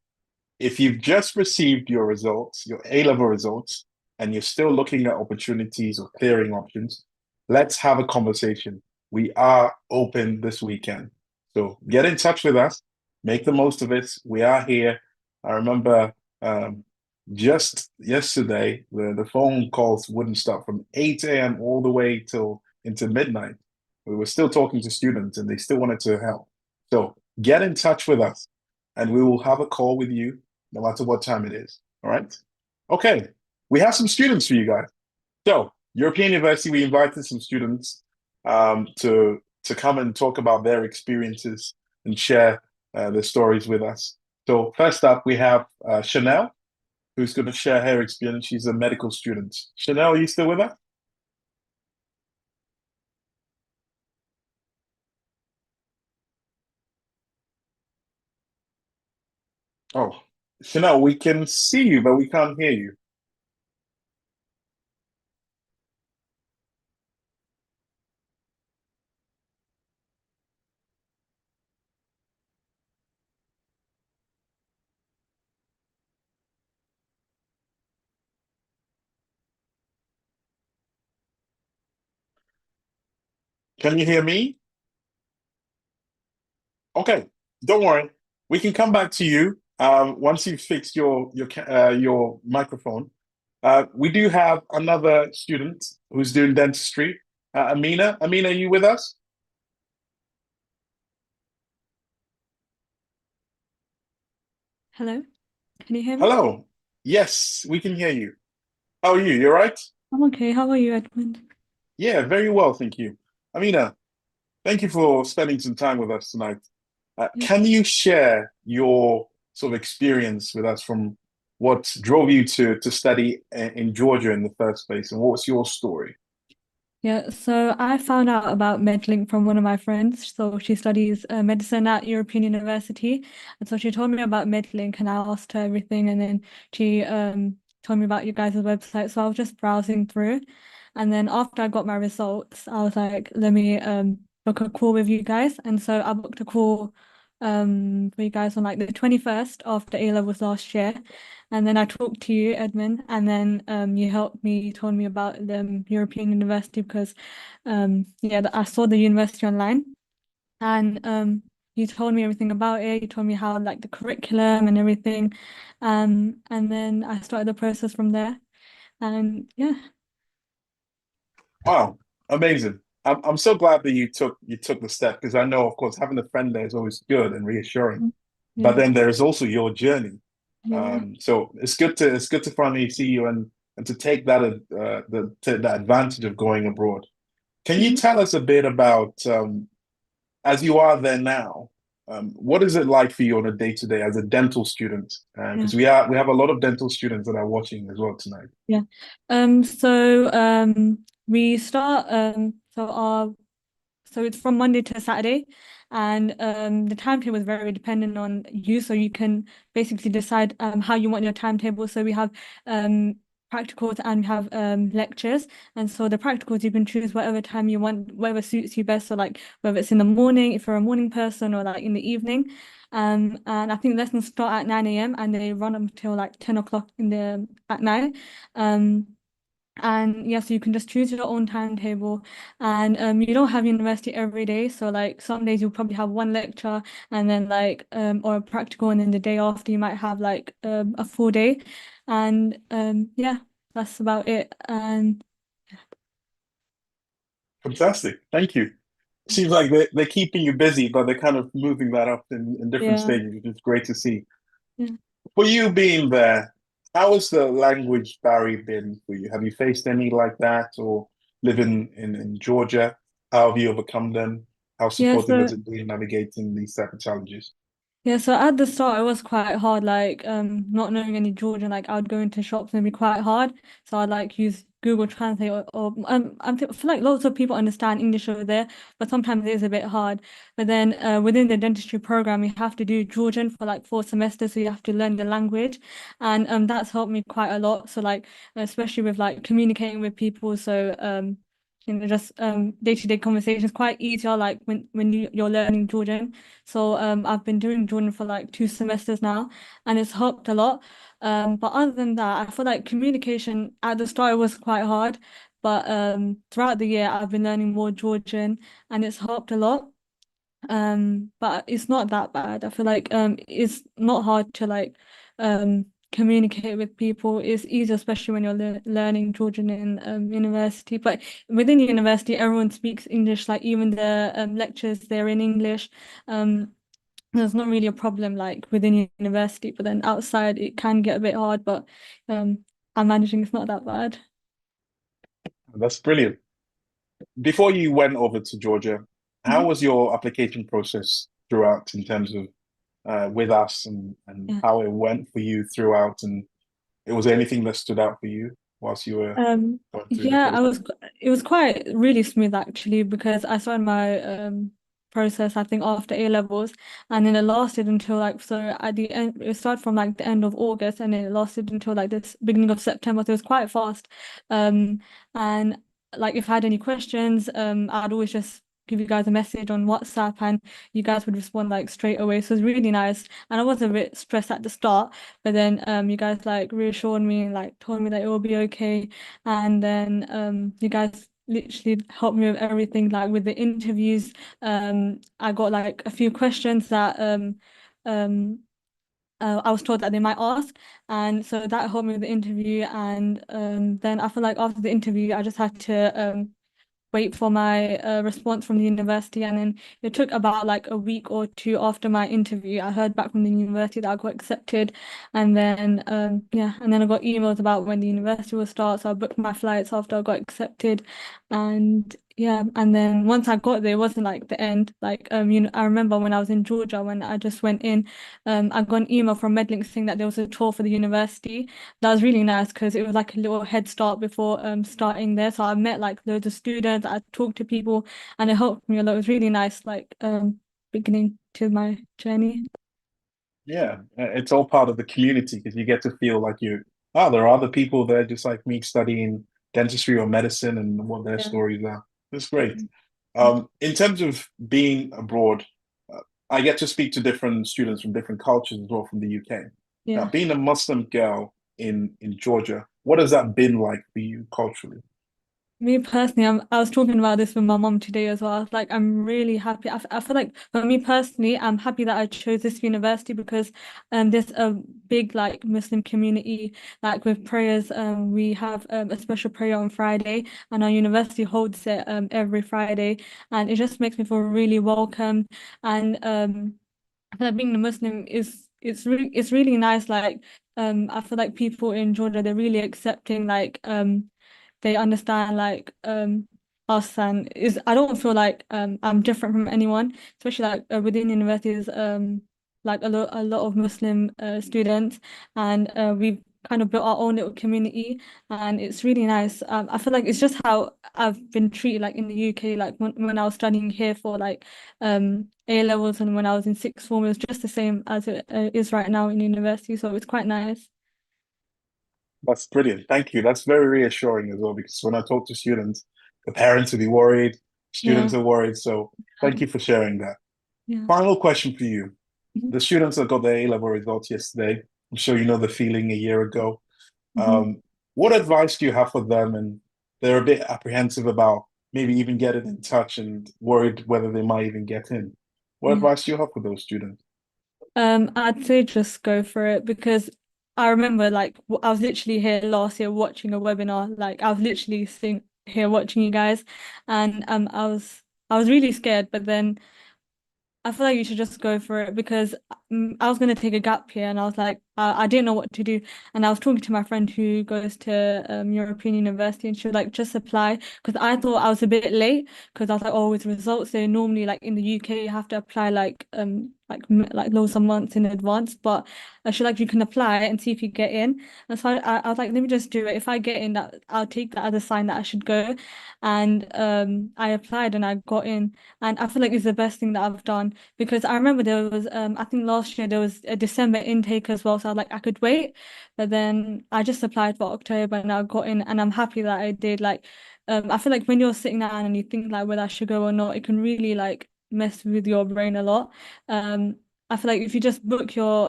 if you've just received your results, your A-level results, and you're still looking at opportunities or clearing options, let's have a conversation. We are open this weekend. So get in touch with us, make the most of it. We are here. I remember just yesterday, the phone calls wouldn't stop from 8 a.m. all the way till into midnight. We were still talking to students and they still wanted to help. So get in touch with us and we will have a call with you no matter what time it is. All right? Okay. We have some students for you guys. So European University, we invited some students to come and talk about their experiences and share their stories with us. So first up, we have Chanel, who's going to share her experience. She's a medical student. Chanel, are you still with us? Oh, Chanel, we can see you, but we can't hear you. Can you hear me? Okay, don't worry. We can come back to you once you've fixed your microphone. We do have another student who's doing dentistry. Amina, are you with us? Hello, can you hear me? Hello. Yes, we can hear you. How are you? You all right? I'm okay. How are you, Edmund? Yeah, very well, thank you. Amina, thank you for spending some time with us tonight. Yeah. Can you share your sort of experience with us from what drove you to study in Georgia in the first place, and what's your story? Yeah, so I found out about Medlink from one of my friends. So she studies medicine at European University. And so she told me about Medlink and I asked her everything. And then she told me about you guys' website. So I was just browsing through. And then after I got my results, I was like, let me book a call with you guys. And so I booked a call for you guys on like the 21st after A-levels last year. And then I talked to you, Edmund, and then you helped me, you told me about the European University because yeah, I saw the university online and you told me everything about it. You told me how like the curriculum and everything. And then I started the process from there. And yeah. Wow, amazing. I'm so glad that you took the step because I know, of course, having a friend there is always good and reassuring. But Yeah. then there is also your journey. Yeah. So it's good to finally see you and to take that the advantage of going abroad. Can you tell us a bit about as you are there now? What is it like for you on a day-to-day as a dental student? Because we have a lot of dental students that are watching as well tonight. Yeah. We start so it's from Monday to Saturday, and the timetable is very dependent on you. So you can basically decide how you want your timetable. So we have practicals and we have lectures. And so the practicals you can choose whatever time you want, whatever suits you best. So like whether it's in the morning, if you're a morning person, or like in the evening. And I think lessons start at 9 a.m. and they run until like 10 o'clock at night. And yes, you can just choose your own timetable, and you don't have university every day. So like some days you'll probably have one lecture and then like or a practical, and then the day after you might have like a full day, and yeah, that's about it. And Fantastic, thank you. Seems like they're keeping you busy, but they're kind of moving that up in different yeah, stages, which is great to see. Yeah. For you being there, how has the language barrier been for you? Have you faced any like that, or living in Georgia? How have you overcome them? How Yeah, supportive has so it been navigating these type of challenges? Yeah, so at the start it was quite hard, like not knowing any Georgian, like I would go into shops and it'd be quite hard. So I'd like use Google Translate or I feel like lots of people understand English over there, but sometimes it is a bit hard. But then within the dentistry program you have to do Georgian for like 4 semesters, so you have to learn the language. And that's helped me quite a lot. So like especially with like communicating with people, so just day-to-day conversations quite easier like when you're learning Georgian. So I've been doing Jordan for like 2 semesters now, and it's helped a lot. But other than that, I feel like communication at the start was quite hard, but throughout the year I've been learning more Georgian, and it's helped a lot. But it's not that bad. I feel like it's not hard to like communicate with people. It's easier, especially when you're learning Georgian in university. But within university, everyone speaks English. Like even the lectures, they're in English. Um, there's not really a problem like within university, but then outside it can get a bit hard. But I'm managing. It's not that bad. That's brilliant. Before you went over to Georgia, how Mhm. was your application process throughout in terms of with us and Yeah. how it went for you throughout? And was there anything that stood out for you whilst you were Um, going through the yeah, process? it was quite really smooth actually because I started my process I think after A levels, and then it lasted until like, so at the end it started from like the end of August and it lasted until like this beginning of September, so it was quite fast. And like if I had any questions, I'd always just give you guys a message on WhatsApp and you guys would respond like straight away. So it was really nice. And I was a bit stressed at the start, but then you guys like reassured me and like told me that it will be okay. And then you guys literally helped me with everything, like with the interviews. I got like a few questions that um I was told that they might ask, and so that helped me with the interview. And then I feel like after the interview I just had to wait for my response from the university, and then it took about like a week or two after my interview. I heard back from the university that I got accepted, and then yeah, and then I got emails about when the university will start. So I booked my flights after I got accepted, and yeah, and then once I got there, it wasn't like the end. Like I remember when I was in Georgia when I just went in, I got an email from Medlink saying that there was a tour for the university. That was really nice because it was like a little head start before starting there. So I met like loads of students, I talked to people, and it helped me a lot. It was really nice, like beginning to my journey. Yeah, it's all part of the community because you get to feel like there are other people there just like me studying dentistry or medicine and what their Yeah. stories are. That's great. In terms of being abroad, uh, I get to speak to different students from different cultures as well from the UK. Now, Yeah. being a Muslim girl in Georgia, what has that been like for you culturally? Me personally, I was talking about this with my mom today as well. I was like, I'm really happy. I feel like for me personally, I'm happy that I chose this university because there's a big like Muslim community. Like with prayers, we have a special prayer on Friday, and our university holds it every Friday, and it just makes me feel really welcome. And I feel like being a Muslim is it's really nice. Like I feel like people in Georgia, they're really accepting. Like they understand like us, and is I don't feel like I'm different from anyone, especially like within universities, like a lot of Muslim students, and we've kind of built our own little community, and it's really nice. I feel like it's just how I've been treated like in the UK, like when I was studying here for like A levels, and when I was in sixth form it was just the same as it is right now in university, so it's quite nice. That's brilliant. Thank you. That's very reassuring as well because when I talk to students, the parents will be worried, Yeah. students are worried. So thank you for sharing that. Yeah. Final question for you. Mhm. The students that got their A-level results yesterday, I'm sure you know the feeling a year ago. Mhm. What advice do you have for them? And they're a bit apprehensive about maybe even getting in touch and worried whether they might even get in. What Yeah. advice do you have for those students? I'd say just go for it because I remember like I was literally here last year watching a webinar. Like I was literally sitting here watching you guys, and I was really scared. But then I feel like you should just go for it because I was going to take a gap year and I was like, I didn't know what to do. And I was talking to my friend who goes to European University and she was like, just apply. Because I thought I was a bit late because I was like, oh, with results, they normally like in the UK, you have to apply like loads of months in advance. But she like, you can apply and see if you get in. And so I was like, let me just do it. If I get in, that I'll take that as a sign that I should go. And I applied and I got in. And I feel like it's the best thing that I've done because I remember there was I think last year there was a December intake as well, so I was like I could wait, but then I just applied for October and I got in, and I'm happy that I did. Like I feel like when you're sitting down and you think like whether I should go or not, it can really like mess with your brain a lot. I feel like if you just book your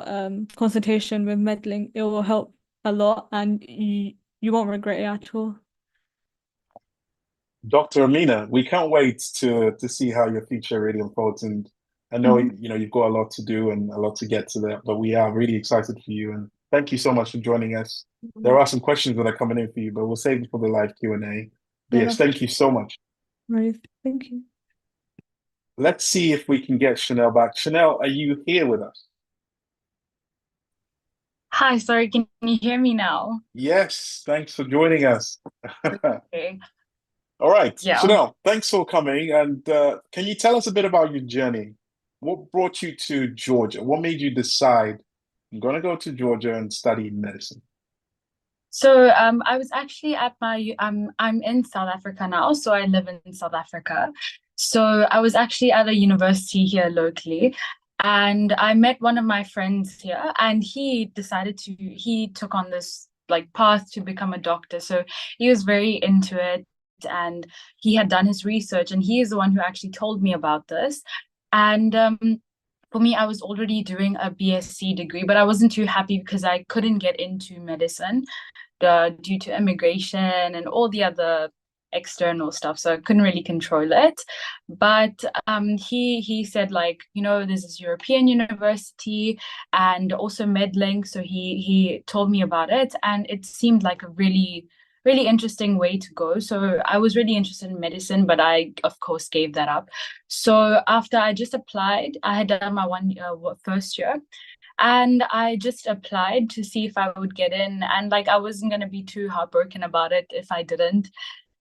consultation with Medlink, it will help a lot, and you won't regret it at all. Dr. Amina, we can't wait to see how your future really unfolds. And I know you've got a lot to do and a lot to get to there, but we are really excited for you. And thank you so much for joining us. There are some questions that are coming in for you, but we'll save it for the live Q&A. But Yeah, yes, thank you so much. right. Thank you. Let's see if we can get Chanel back. Chanel, are you here with us? Hi, sorry, can you hear me now? Yes, thanks for joining us. Okay. All right, Yeah. Chanel, thanks for coming. And can you tell us a bit about your journey? What brought you to Georgia? What made you decide I'm going to go to Georgia and study medicine? So I was actually at my I'm in South Africa now, so I live in South Africa. So I was actually at a university here locally, and I met one of my friends here, and he took on this like path to become a doctor. So he was very into it, and he had done his research, and he is the one who actually told me about this. And for me, I was already doing a BSc degree, but I wasn't too happy because I couldn't get into medicine due to immigration and all the other external stuff. So I couldn't really control it. But he said like, there's this European university and also Medlink. So he told me about it, and it seemed like a really really interesting way to go. So I was really interested in medicine, but I of course gave that up. So after I just applied, I had done my first year, and I just applied to see if I would get in, and like I wasn't going to be too heartbroken about it if I didn't.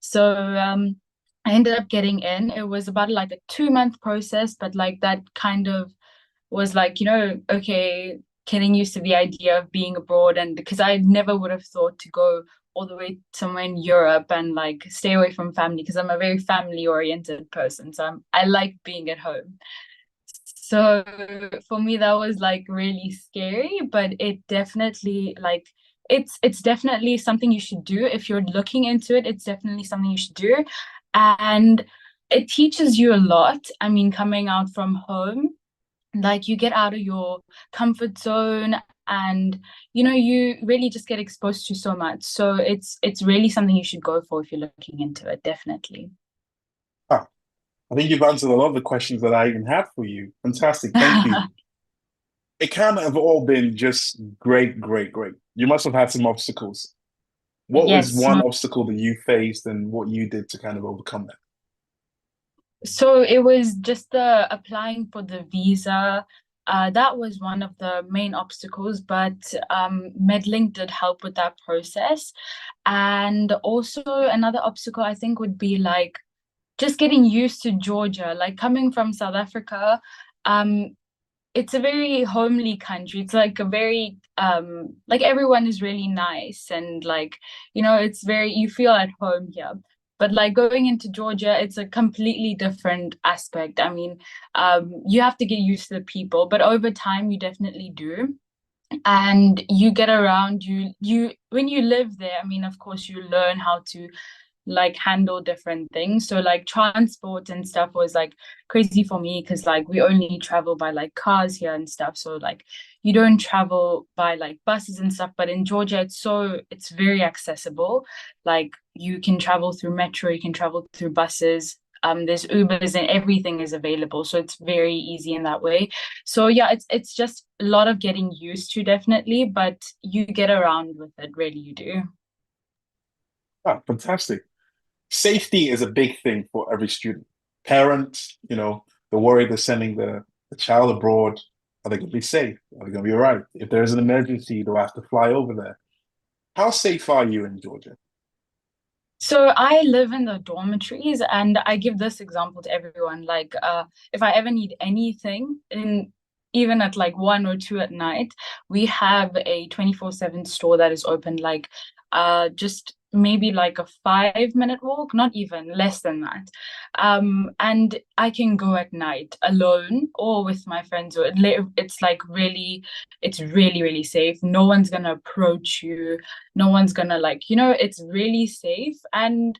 So I ended up getting in. It was about like a 2-month process, but like that kind of was like, okay, getting used to the idea of being abroad. And because I never would have thought to go all the way somewhere in Europe and like stay away from family, because I'm a very family oriented person, so I like being at home. So for me that was like really scary, but it definitely like it's definitely something you should do if you're looking into it. It's definitely something you should do, and it teaches you a lot. I mean, coming out from home, like you get out of your comfort zone, and you really just get exposed to so much. So it's really something you should go for if you're looking into it, definitely. I think you've answered a lot of the questions that I even had for you. Fantastic. Thank you. It can't have all been just great, great, great. You must have had some obstacles. What was Yes. one obstacle that you faced and what you did to kind of overcome that? So it was just the applying for the visa. That was one of the main obstacles, but Medlink did help with that process. And also another obstacle I think would be like just getting used to Georgia. Like coming from South Africa, it's a very homely country. It's like a very like everyone is really nice, and like it's very, you feel at home here. But like going into Georgia, it's a completely different aspect. I mean, you have to get used to the people, but over time you definitely do. And you get around, you when you live there, I mean, of course you learn how to like handle different things. So like transport and stuff was like crazy for me, because like we only travel by like cars here and stuff. So like you don't travel by like buses and stuff. But in Georgia, it's very accessible. Like you can travel through metro, you can travel through buses. There's Ubers and everything is available. So it's very easy in that way. So yeah, it's just a lot of getting used to, definitely, but you get around with it, really you do. Ah, fantastic. Safety is a big thing for every student. Parents, they're worried they're sending the child abroad, are they going to be safe? Are they going to be all right? If there's an emergency, they'll have to fly over there. How safe are you in Georgia? So I live in the dormitories, and I give this example to everyone. Like, if I ever need anything, even at like 1 or 2 at night, we have a 24/7 store that is open. Like, just maybe like a 5-minute walk, not even less than that. And I can go at night alone or with my friends. Or it's like it's really, really safe. No one's gonna approach you. No one's gonna it's really safe. And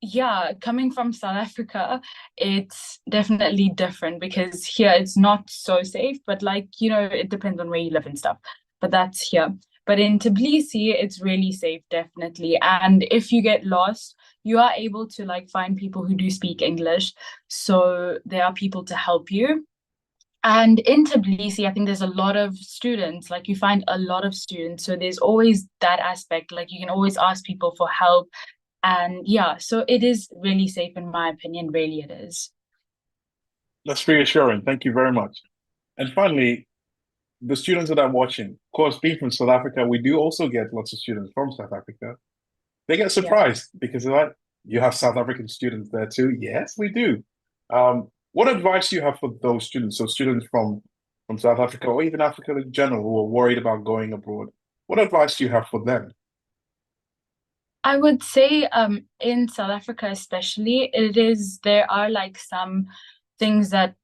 yeah, coming from South Africa, it's definitely different because here it's not so safe, but it depends on where you live and stuff. But that's here. But in Tbilisi, it's really safe, definitely. And if you get lost, you are able to find people who do speak English. So there are people to help you. And in Tbilisi, I think there's a lot of students, you find a lot of students. So there's always that aspect, you can always ask people for help. And yeah, so it is really safe in my opinion, really it is. That's reassuring. Thank you very much. And finally, the students that are watching, of course, being from South Africa, we do also get lots of students from South Africa. They get surprised because they're like, you have South African students there too? Yes, we do. What advice do you have for those students? So students from South Africa or even Africa in general who are worried about going abroad. What advice do you have for them? I would say in South Africa especially, there are some things that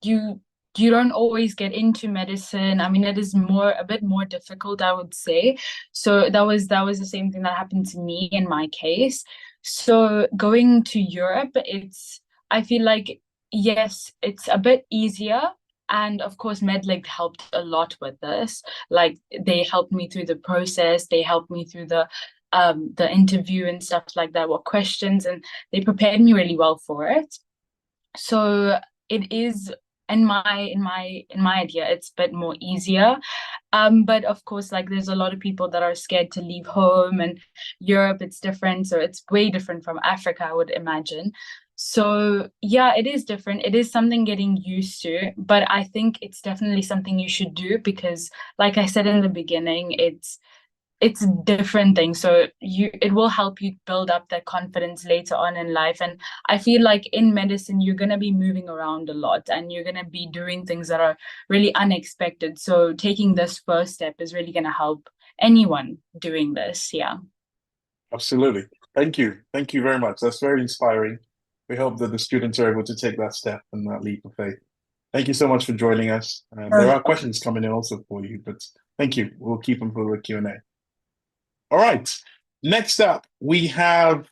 you don't always get into medicine. I mean, it is a bit more difficult, I would say. So that was the same thing that happened to me in my case. So going to Europe, I feel like, yes, it's a bit easier. And of course, Medlink helped a lot with this. They helped me through the process. They helped me through the interview and stuff like that, what questions, and they prepared me really well for it. So it is, in my idea, it's a bit more easier. But of course, there's a lot of people that are scared to leave home, and Europe, it's different. So it's way different from Africa, I would imagine. So yeah, it is different. It is something getting used to, but I think it's definitely something you should do because, like I said in the beginning, it's different things. So it will help you build up that confidence later on in life. And I feel like in medicine, you're going to be moving around a lot and you're going to be doing things that are really unexpected. So taking this first step is really going to help anyone doing this. Yeah. Absolutely. Thank you. Thank you very much. That's very inspiring. We hope that the students are able to take that step and that leap of faith. Thank you so much for joining us. There are questions coming in also for you, but thank you. We'll keep them for the Q&A. All right. Next up, we have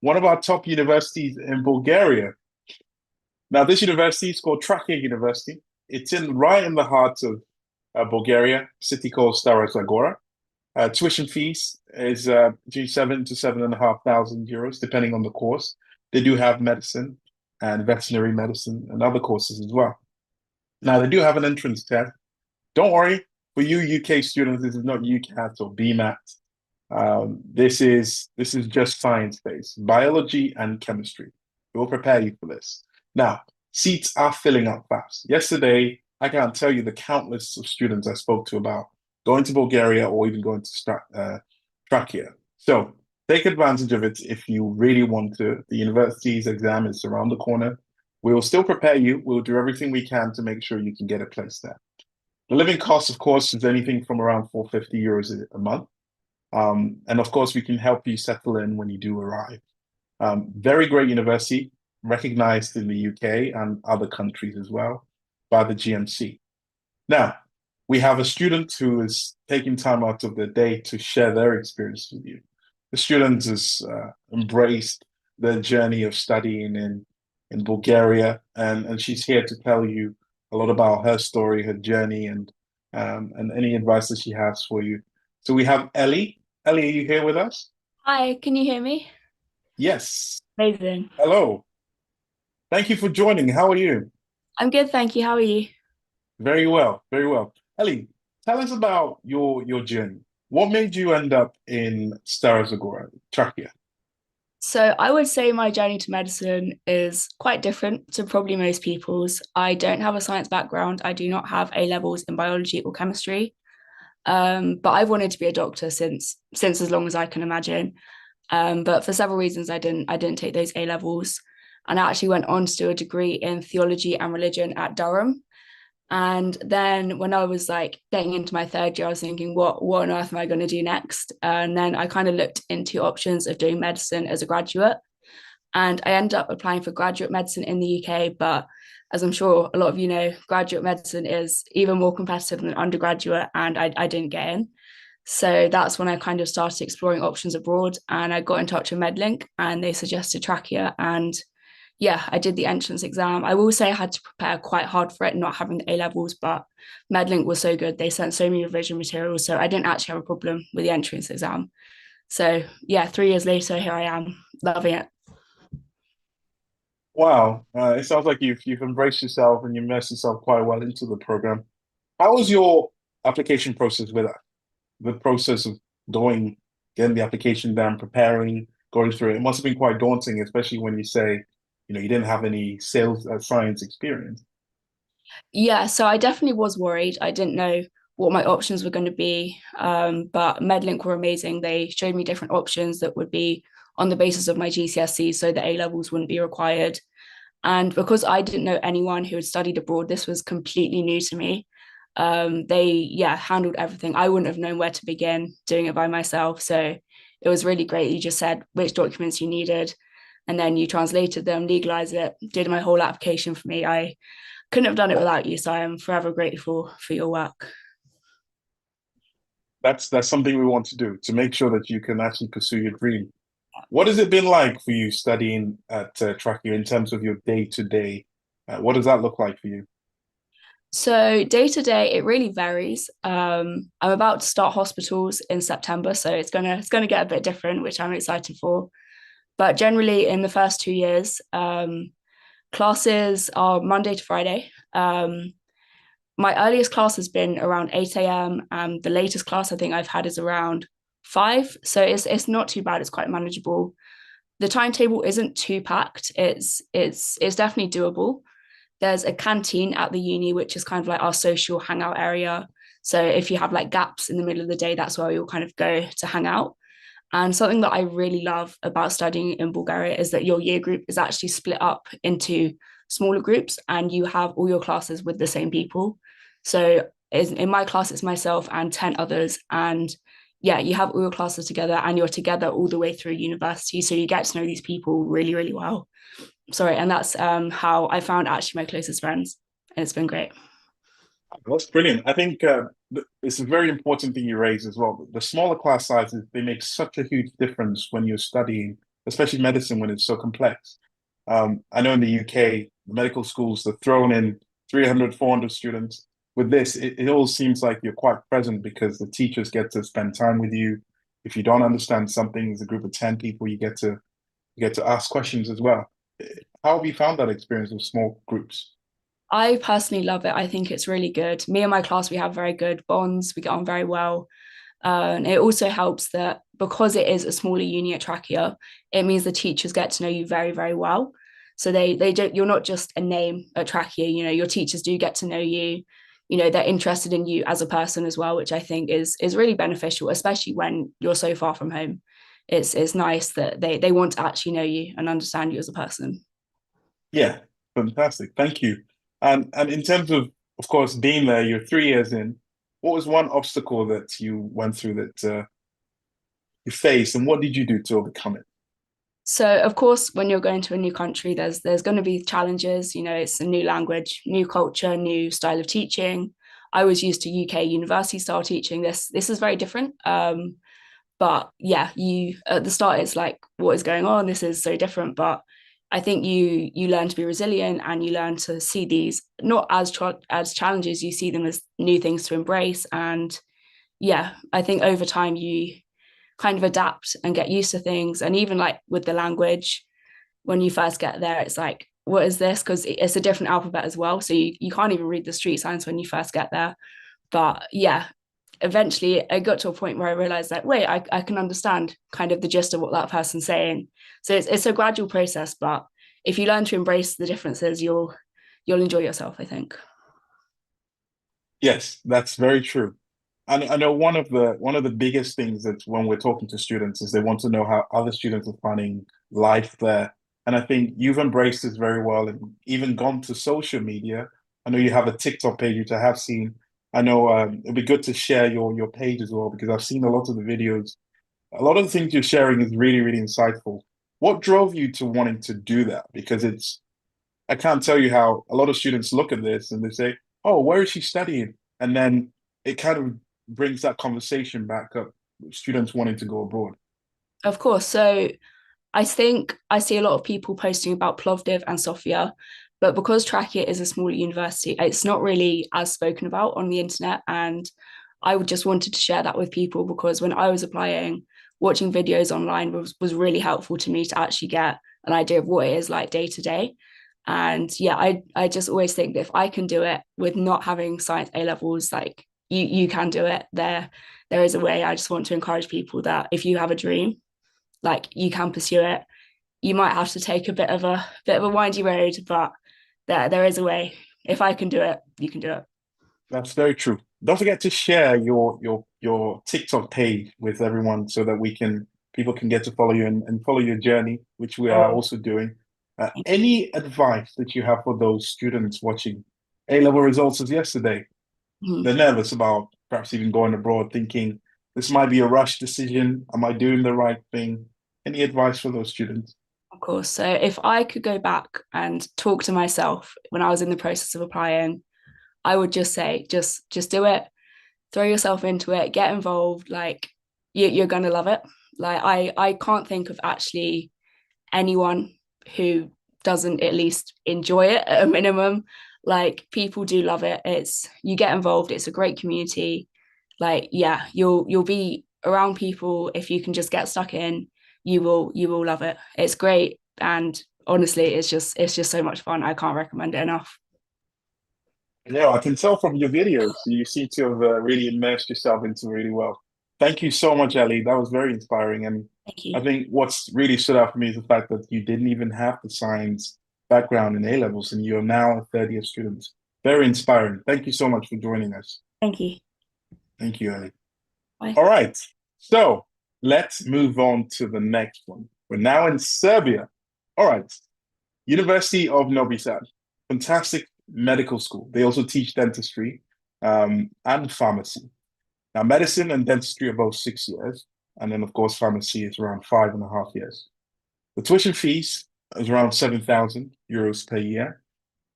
one of our top universities in Bulgaria. Now, this university is called Trakia University. It's right in the heart of Bulgaria, a city called Stara Zagora. Tuition fees is between 7,000 to 7,500 euros, depending on the course. They do have medicine and veterinary medicine and other courses as well. Now, they do have an entrance test. Don't worry, for you UK students, this is not UCAT or BMAT. This is just science-based, biology and chemistry. It will prepare you for this. Now, seats are filling up fast. Yesterday, I can't tell you the countless of students I spoke to about going to Bulgaria or even going to Trakia. So take advantage of it if you really want to. The university's exam is around the corner. We will still prepare you. We'll do everything we can to make sure you can get a place there. The living cost, of course, is anything from around 450 euros a month. And of course, we can help you settle in when you do arrive. Very great university, recognized in the UK and other countries as well by the GMC. Now, we have a student who is taking time out of their day to share their experience with you. The student has embraced the journey of studying in Bulgaria, and she's here to tell you a lot about her story, her journey, and any advice that she has for you. So we have Ellie. Ellie, are you here with us? Hi, can you hear me? Yes. Amazing. Hello. Thank you for joining. How are you? I'm good, thank you. How are you? Very well, very well. Ellie, tell us about your journey. What made you end up in Stara Zagora, Trakia? So I would say my journey to medicine is quite different to probably most people's. I don't have a science background. I do not have A levels in biology or chemistry. But I've wanted to be a doctor since as long as I can imagine. But for several reasons, I didn't take those A levels, and I actually went on to do a degree in theology and religion at Durham. And then when I was like getting into my third year, I was thinking, what on earth am I going to do next? And then I kind of looked into options of doing medicine as a graduate. And I ended up applying for graduate medicine in the UK. But as I'm sure a lot of you know, graduate medicine is even more competitive than undergraduate, and I didn't get in. So that's when I kind of started exploring options abroad, and I got in touch with Medlink and they suggested Trakia. And yeah, I did the entrance exam. I will say I had to prepare quite hard for it, not having the A levels, but Medlink was so good. They sent so many revision materials. So I didn't actually have a problem with the entrance exam. So yeah, 3 years later, here I am, loving it. Wow, it sounds like you've embraced yourself and you immersed yourself quite well into the program. How was your application process with that? The process of getting the application down, preparing, going through it? It must have been quite daunting, especially when you say, you didn't have any sales science experience. Yeah, so I definitely was worried. I didn't know what my options were going to be. But Medlink were amazing. They showed me different options that would be on the basis of my GCSE, so the A levels wouldn't be required. And because I didn't know anyone who had studied abroad, this was completely new to me. They handled everything. I wouldn't have known where to begin doing it by myself. So it was really great. You just said which documents you needed, and then you translated them, legalized it, did my whole application for me. I couldn't have done it without you. So I am forever grateful for your work. That's something we want to do to make sure that you can actually pursue your dream. What has it been like for you studying at Trakia in terms of your day-to-day? What does that look like for you? So day to day, it really varies. I'm about to start hospitals in September, so it's gonna get a bit different, which I'm excited for. But generally, in the first 2 years, classes are Monday to Friday. My earliest class has been around 8 a.m. The latest class I think I've had is around 5. So it's not too bad. It's quite manageable. The timetable isn't too packed. It's definitely doable. There's a canteen at the uni, which is kind of like our social hangout area. So if you have like gaps in the middle of the day, that's where you'll kind of go to hang out. And something that I really love about studying in Bulgaria is that your year group is actually split up into smaller groups and you have all your classes with the same people. So in my class, it's myself and 10 others. And yeah, you have all your classes together and you're together all the way through university. So you get to know these people really, really well. Sorry, and that's how I found actually my closest friends. And it's been great. That's brilliant. I think it's a very important thing you raise as well. The smaller class sizes, they make such a huge difference when you're studying, especially medicine when it's so complex. I know in the UK, the medical schools, they're thrown in 300, 400 students. With this, it all seems like you're quite present because the teachers get to spend time with you. If you don't understand something, as a group of 10 people, you get to ask questions as well. How have you found that experience of small groups? I personally love it. I think it's really good. Me and my class, we have very good bonds. We get on very well. And it also helps that because it is a smaller uni at Trakia, it means the teachers get to know you very, very well. So they don't, you're not just a name at Trakia, your teachers do get to know you. They're interested in you as a person as well, which I think is really beneficial, especially when you're so far from home. It's nice that they want to actually know you and understand you as a person. Yeah, fantastic. Thank you. And in terms of course, being there, you're 3 years in. What was one obstacle that you went through that you faced, and what did you do to overcome it? So, of course, when you're going to a new country, there's going to be challenges. It's a new language, new culture, new style of teaching. I was used to UK university style teaching. This is very different. But yeah, you at the start, it's like, what is going on? This is so different. But I think you learn to be resilient and you learn to see these not as challenges, you see them as new things to embrace. And yeah, I think over time you kind of adapt and get used to things. And even like with the language, when you first get there, it's like, what is this? Because it's a different alphabet as well. So you can't even read the street signs when you first get there. But yeah, eventually I got to a point where I realized that, wait, I can understand kind of the gist of what that person's saying. So it's a gradual process, but if you learn to embrace the differences, you'll enjoy yourself, I think. Yes, that's very true. I know one of the biggest things that when we're talking to students is they want to know how other students are finding life there. And I think you've embraced this very well and even gone to social media. I know you have a TikTok page, which I have seen. I know it'd be good to share your page as well because I've seen a lot of the videos. A lot of the things you're sharing is really, really insightful. What drove you to wanting to do that? Because I can't tell you how a lot of students look at this and they say, "Oh, where is she studying?" And then it kind of brings that conversation back up, students wanting to go abroad. Of course. So I think I see a lot of people posting about Plovdiv and Sofia, but because Trakia is a smaller university, it's not really as spoken about on the internet. And I would just wanted to share that with people because when I was applying, watching videos online was really helpful to me to actually get an idea of what it is like day to day. And yeah, I just always think that if I can do it with not having science A levels, like you can do it. There is a way. I just want to encourage people that if you have a dream, like you can pursue it. You might have to take a bit of a windy road, but there is a way. If I can do it, you can do it. That's very true. Don't forget to share your TikTok page with everyone so that people can get to follow you and follow your journey, which we are also doing. Any advice that you have for those students watching A-level results as yesterday? They're nervous about perhaps even going abroad, thinking this might be a rush decision. Am I doing the right thing? Any advice for those students? Of course. So if I could go back and talk to myself when I was in the process of applying, I would just say, just do it, throw yourself into it, get involved. Like you're gonna love it. Like I can't think of actually anyone who doesn't at least enjoy it at a minimum. Like people do love it. You get involved. It's a great community. Like yeah, you'll be around people. If you can just get stuck in, you will love it. It's great, and honestly, it's just so much fun. I can't recommend it enough. Yeah, I can tell from your videos, you seem to have really immersed yourself into it really well. Thank you so much, Ellie. That was very inspiring. And Thank you. I think what's really stood out for me is the fact that you didn't even have the science background in A-levels and you're now a third year student. Very inspiring. Thank you so much for joining us. Thank you. Thank you, Ellie. Bye. All right. So let's move on to the next one. We're now in Serbia. All right. University of Novi Sad. Fantastic medical school. They also teach dentistry and pharmacy. Now, medicine and dentistry are both 6 years. And then, of course, pharmacy is around 5.5 years. The tuition fees is around 7,000 euros per year.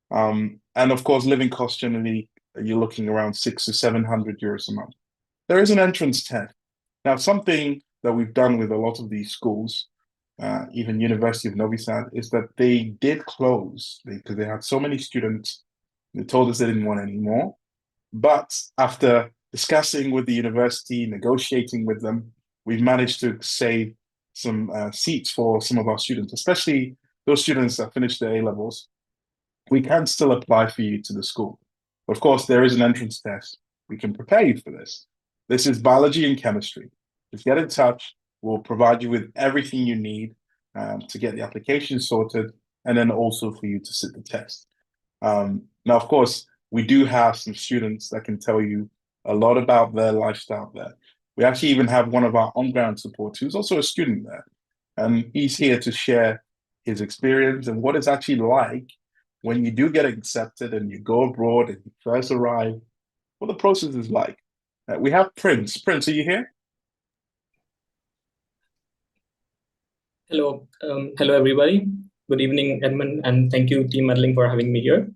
And of course, living costs generally, you're looking around 600 to 700 euros a month. There is an entrance test. Now, something that we've done with a lot of these schools, even University of Novi Sad, is that they did close because they had so many students. They told us they didn't want any more. But after discussing with the university, negotiating with them, we've managed to save some seats for some of our students, especially those students that finished their A-levels. We can still apply for you to the school. But of course, there is an entrance test. We can prepare you for this. This is biology and chemistry. Just get in touch. We'll provide you with everything you need to get the application sorted and then also for you to sit the test. Now, of course, we do have some students that can tell you a lot about their lifestyle there. We actually even have one of our on-ground supports who's also a student there. And he's here to share his experience and what it's actually like when you do get accepted and you go abroad and you first arrive, what the process is like. We have Prince. Prince, are you here? Hello, hello everybody. Good evening, Edmund, and thank you, Team Medlink, for having me here.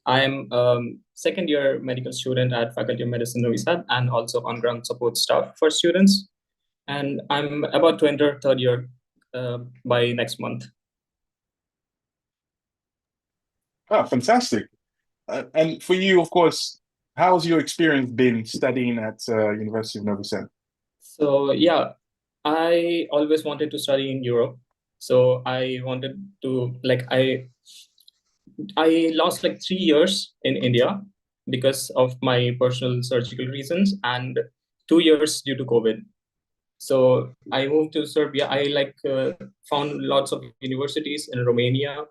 I am second year medical student at Faculty of Medicine, Novi Sad, and also on-ground support staff for students. And I'm about to enter third year by next month. Oh, fantastic. And for you, of course, how's your experience been studying at University of Novi Sad? So yeah, I always wanted to study in Europe. So I wanted to, like, I lost like 3 years in India because of my personal surgical reasons. And 2 years due to COVID. So I moved to Serbia. I found lots of universities in Romania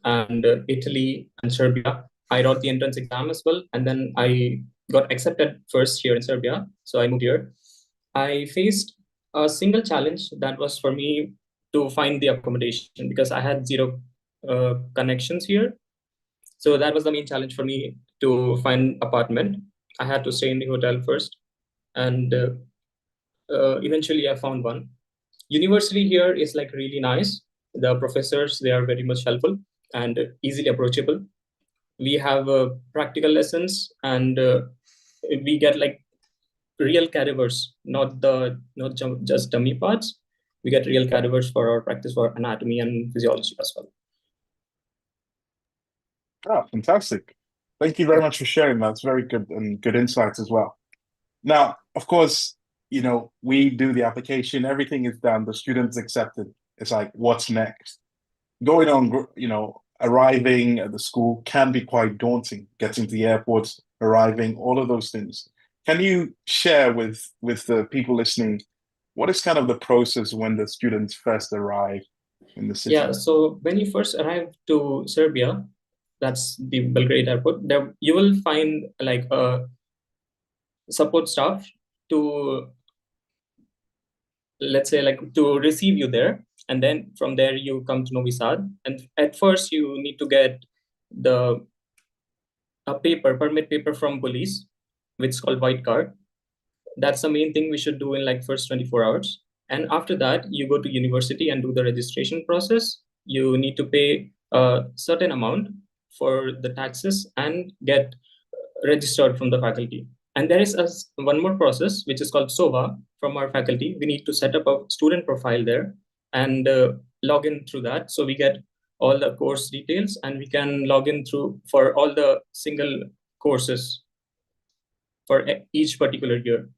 and Italy and Serbia. I wrote the entrance exam as well, and then I got accepted first here in Serbia. So I moved here. I faced a single challenge that was for me to find the accommodation because I had zero connections here. So that was the main challenge for me to find apartment. I had to stay in the hotel first, and eventually I found one. University here is like really nice. The professors, they are very much helpful and easily approachable. We have practical lessons, and we get like real cadavers, not just dummy parts. We get real cadavers for our practice for anatomy and physiology as well. Ah, fantastic. Thank you very much for sharing that. It's very good and good insights as well. Now, of course, we do the application, everything is done, the student's accepted. It's like, what's next? Going on, arriving at the school can be quite daunting, getting to the airport, arriving, all of those things. Can you share with the people listening, what is kind of the process when the students first arrive in the city? Yeah, so when you first arrive to Serbia, that's the Belgrade airport, there you will find like a support staff to, let's say, like to receive you there. And then from there you come to Novi Sad. And at first you need to get a permit paper from police, which is called white card. That's the main thing we should do in like first 24 hours. And after that, you go to university and do the registration process. You need to pay a certain amount for the taxes and get registered from the faculty. And there is one more process, which is called SOVA from our faculty. We need to set up a student profile there and log in through that. So we get all the course details and we can log in through for all the single courses for each particular year.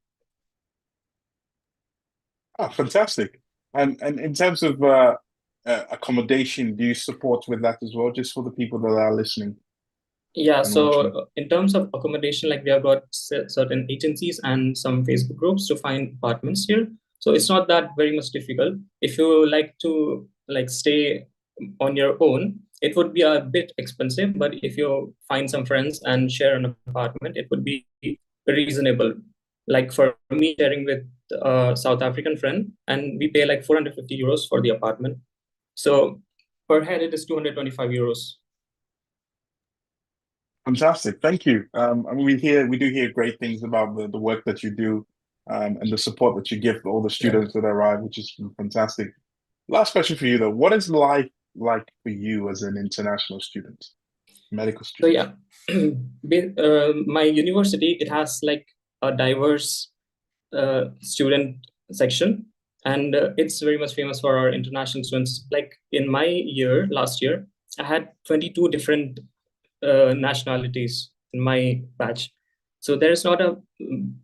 Oh, fantastic. And in terms of accommodation, do you support with that as well, just for the people that are listening? Yeah, so in terms of accommodation, like we have got certain agencies and some Facebook groups to find apartments here. So it's not that very much difficult. If you like to stay on your own, it would be a bit expensive, but if you find some friends and share an apartment, it would be reasonable. Like for me, sharing with a South African friend, and we pay like 450 euros for the apartment. So per head, it is 225 euros. Fantastic, thank you. I mean, we do hear great things about the work that you do and the support that you give to all the students that arrive, which is fantastic. Last question for you though, what is life like for you as an international student, medical student? So yeah, my university, it has like a diverse student section, and it's very much famous for our international students. Like in my year, last year, I had 22 different nationalities in my batch. So there's not a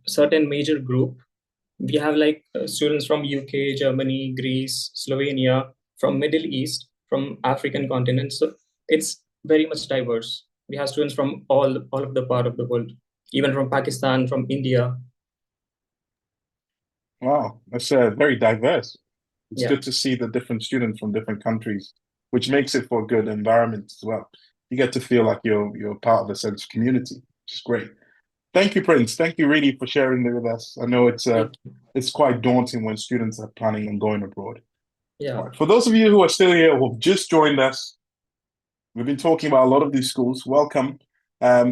certain major group. We have like students from UK, Germany, Greece, Slovenia, from Middle East, from African continent. So it's very much diverse. We have students from all of the part of the world, even from Pakistan, from India. Wow, that's very diverse. It's good to see the different students from different countries, which makes it for a good environment as well. You get to feel like you're part of a sense of community, which is great. Thank you, Prince. Thank you really for sharing with us. I know it's quite daunting when students are planning on going abroad. Yeah. Right. For those of you who are still here, who have just joined us, we've been talking about a lot of these schools. Welcome. As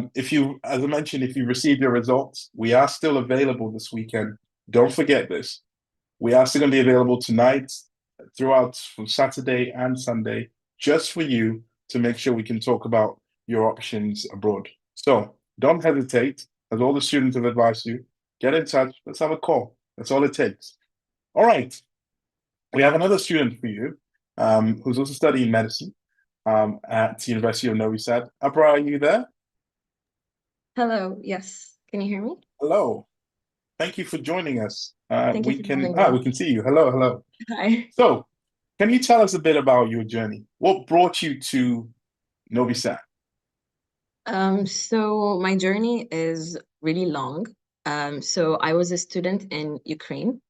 I mentioned, if you received your results, we are still available this weekend. Don't forget this. We are still going to be available tonight, throughout from Saturday and Sunday, just for you to make sure we can talk about your options abroad. So don't hesitate, as all the students have advised you, get in touch. Let's have a call. That's all it takes. All right. We have another student for you who's also studying medicine at the University of Novi Sad. Abra, are you there? Hello, yes. Can you hear me? Hello. Thank you for joining us. Thank you we for can having me. we can see you. Hello. Hi. So, can you tell us a bit about your journey? What brought you to Novi Sad? So my journey is really long. So I was a student in Ukraine.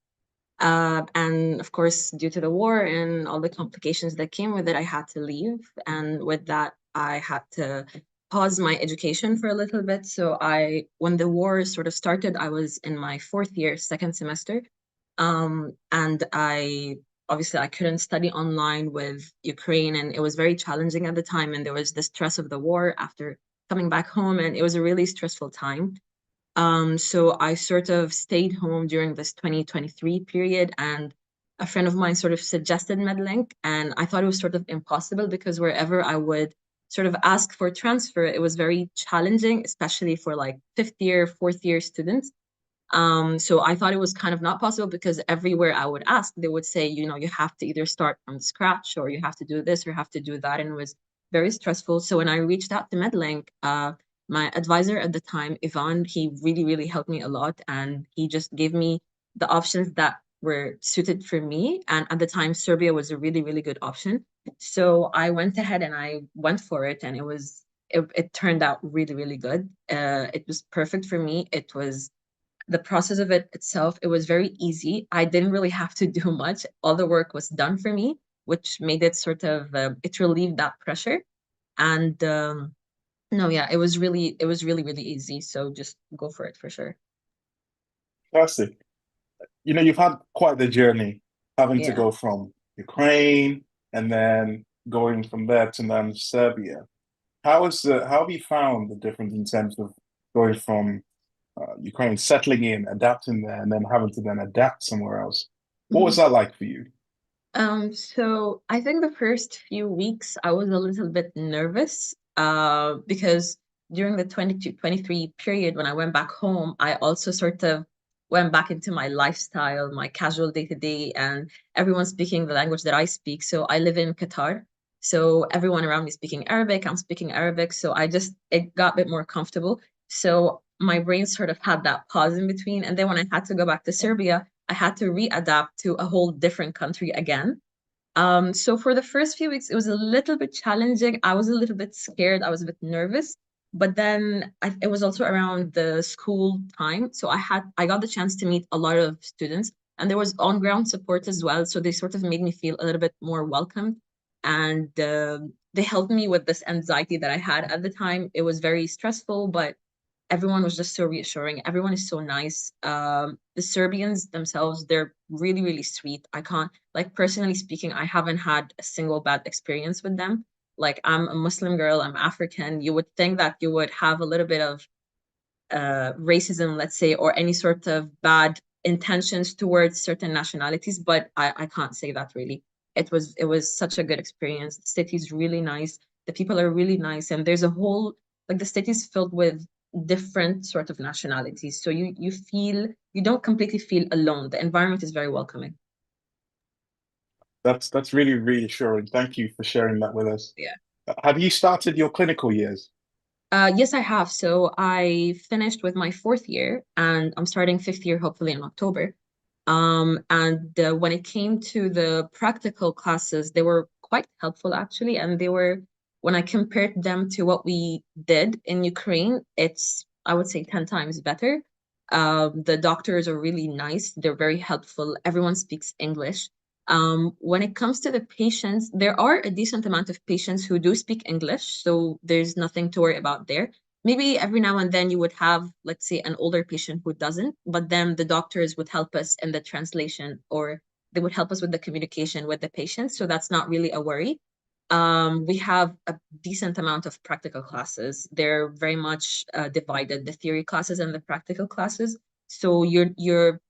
And of course, due to the war and all the complications that came with it, I had to leave. And with that, I had to pause my education for a little bit. So when the war sort of started, I was in my fourth year, second semester. And obviously I couldn't study online with Ukraine, and it was very challenging at the time. And there was the stress of the war after coming back home, and it was a really stressful time. So I sort of stayed home during this 2023 period, and a friend of mine sort of suggested Medlink, and I thought it was sort of impossible because wherever I would sort of ask for transfer, it was very challenging, especially for like fifth year, fourth year students. So I thought it was kind of not possible because everywhere I would ask, they would say, you know, you have to either start from scratch or you have to do this or you have to do that. And it was very stressful. So when I reached out to Medlink, my advisor at the time, Ivan, he really, really helped me a lot. And he just gave me the options that were suited for me. And at the time, Serbia was a really, really good option. So I went ahead and I went for it, and it turned out really, really good. It was perfect for me. It was the process of it itself, it was very easy. I didn't really have to do much. All the work was done for me, which made it sort of, it relieved that pressure. And no, yeah, it was really, really easy. So just go for it for sure. Fantastic. You know, you've had quite the journey having to Yeah. go from Ukraine and then going from there to then Serbia. How have you found the difference in terms of going from Ukraine, settling in, adapting there, and then having to then adapt somewhere else? What was that like for you? So I think the first few weeks I was a little bit nervous because during the 22-23 period when I went back home, I also sort of went back into my lifestyle, my casual day-to-day, and everyone's speaking the language that I speak. So I live in Qatar. So everyone around me speaking Arabic, I'm speaking Arabic. So it got a bit more comfortable. So my brain sort of had that pause in between. And then when I had to go back to Serbia, I had to readapt to a whole different country again. So for the first few weeks, it was a little bit challenging. I was a little bit scared. I was a bit nervous, but then it was also around the school time. So I got the chance to meet a lot of students, and there was on-ground support as well. So they sort of made me feel a little bit more welcome, and they helped me with this anxiety that I had at the time. It was very stressful, but everyone was just so reassuring. Everyone is so nice. The Serbians themselves, they're really, really sweet. I can't, like, personally speaking, I haven't had a single bad experience with them. Like, I'm a Muslim girl, I'm African. You would think that you would have a little bit of racism, let's say, or any sort of bad intentions towards certain nationalities, but I can't say that really. It was such a good experience. The city is really nice. The people are really nice, and there's a whole, like, the city is filled with different sort of nationalities. So you don't completely feel alone. The environment is very welcoming. That's really reassuring. Thank you for sharing that with us. Yeah. Have you started your clinical years? Yes, I have. So I finished with my fourth year, and I'm starting fifth year hopefully in October. And when it came to the practical classes, they were quite helpful actually, and when I compared them to what we did in Ukraine, it's, I would say, 10 times better. The doctors are really nice. They're very helpful. Everyone speaks English. When it comes to the patients, there are a decent amount of patients who do speak English, so there's nothing to worry about there. Maybe every now and then you would have, let's say, an older patient who doesn't, but then the doctors would help us in the translation, or they would help us with the communication with the patient. So that's not really a worry. We have a decent amount of practical classes. They're very much divided, the theory classes and the practical classes. So you're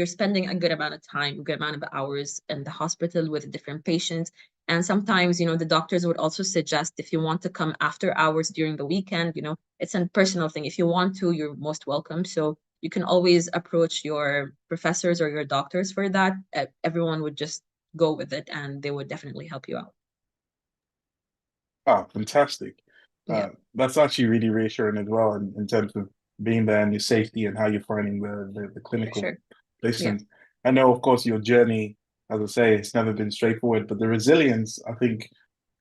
spending a good amount of time, a good amount of hours in the hospital with different patients. And sometimes, you know, the doctors would also suggest if you want to come after hours during the weekend, you know, it's a personal thing. If you want to, you're most welcome. So you can always approach your professors or your doctors for that. Everyone would just go with it, and they would definitely help you out. Oh, fantastic. Yeah. That's actually really reassuring as well in terms of being there and your safety and how you're finding the clinical Sure. placement. I know, of course, your journey, as I say, it's never been straightforward, but the resilience, I think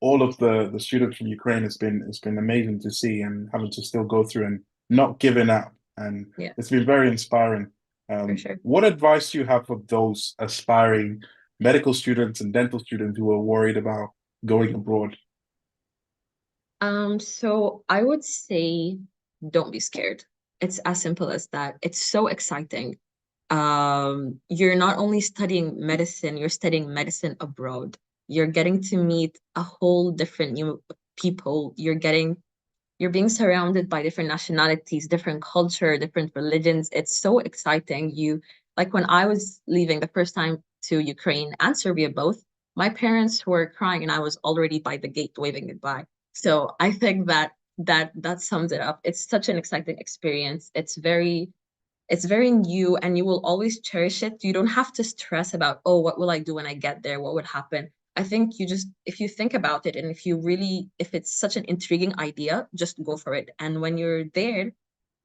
all of the students from Ukraine has been amazing to see, and having to still go through and not giving up and Yeah. it's been very inspiring. For sure. What advice do you have for those aspiring medical students and dental students who are worried about going abroad? So I would say don't be scared. It's as simple as that. It's so exciting. You're not only studying medicine, you're studying medicine abroad. You're getting to meet a whole different new people. You're being surrounded by different nationalities, different culture, different religions. It's so exciting. Like when I was leaving the first time to Ukraine and Serbia both, my parents were crying and I was already by the gate waving goodbye. So I think that sums it up. It's such an exciting experience. It's very new and you will always cherish it. You don't have to stress about, oh, what will I do when I get there? What would happen? I think if you think about it and if it's such an intriguing idea, just go for it. And when you're there,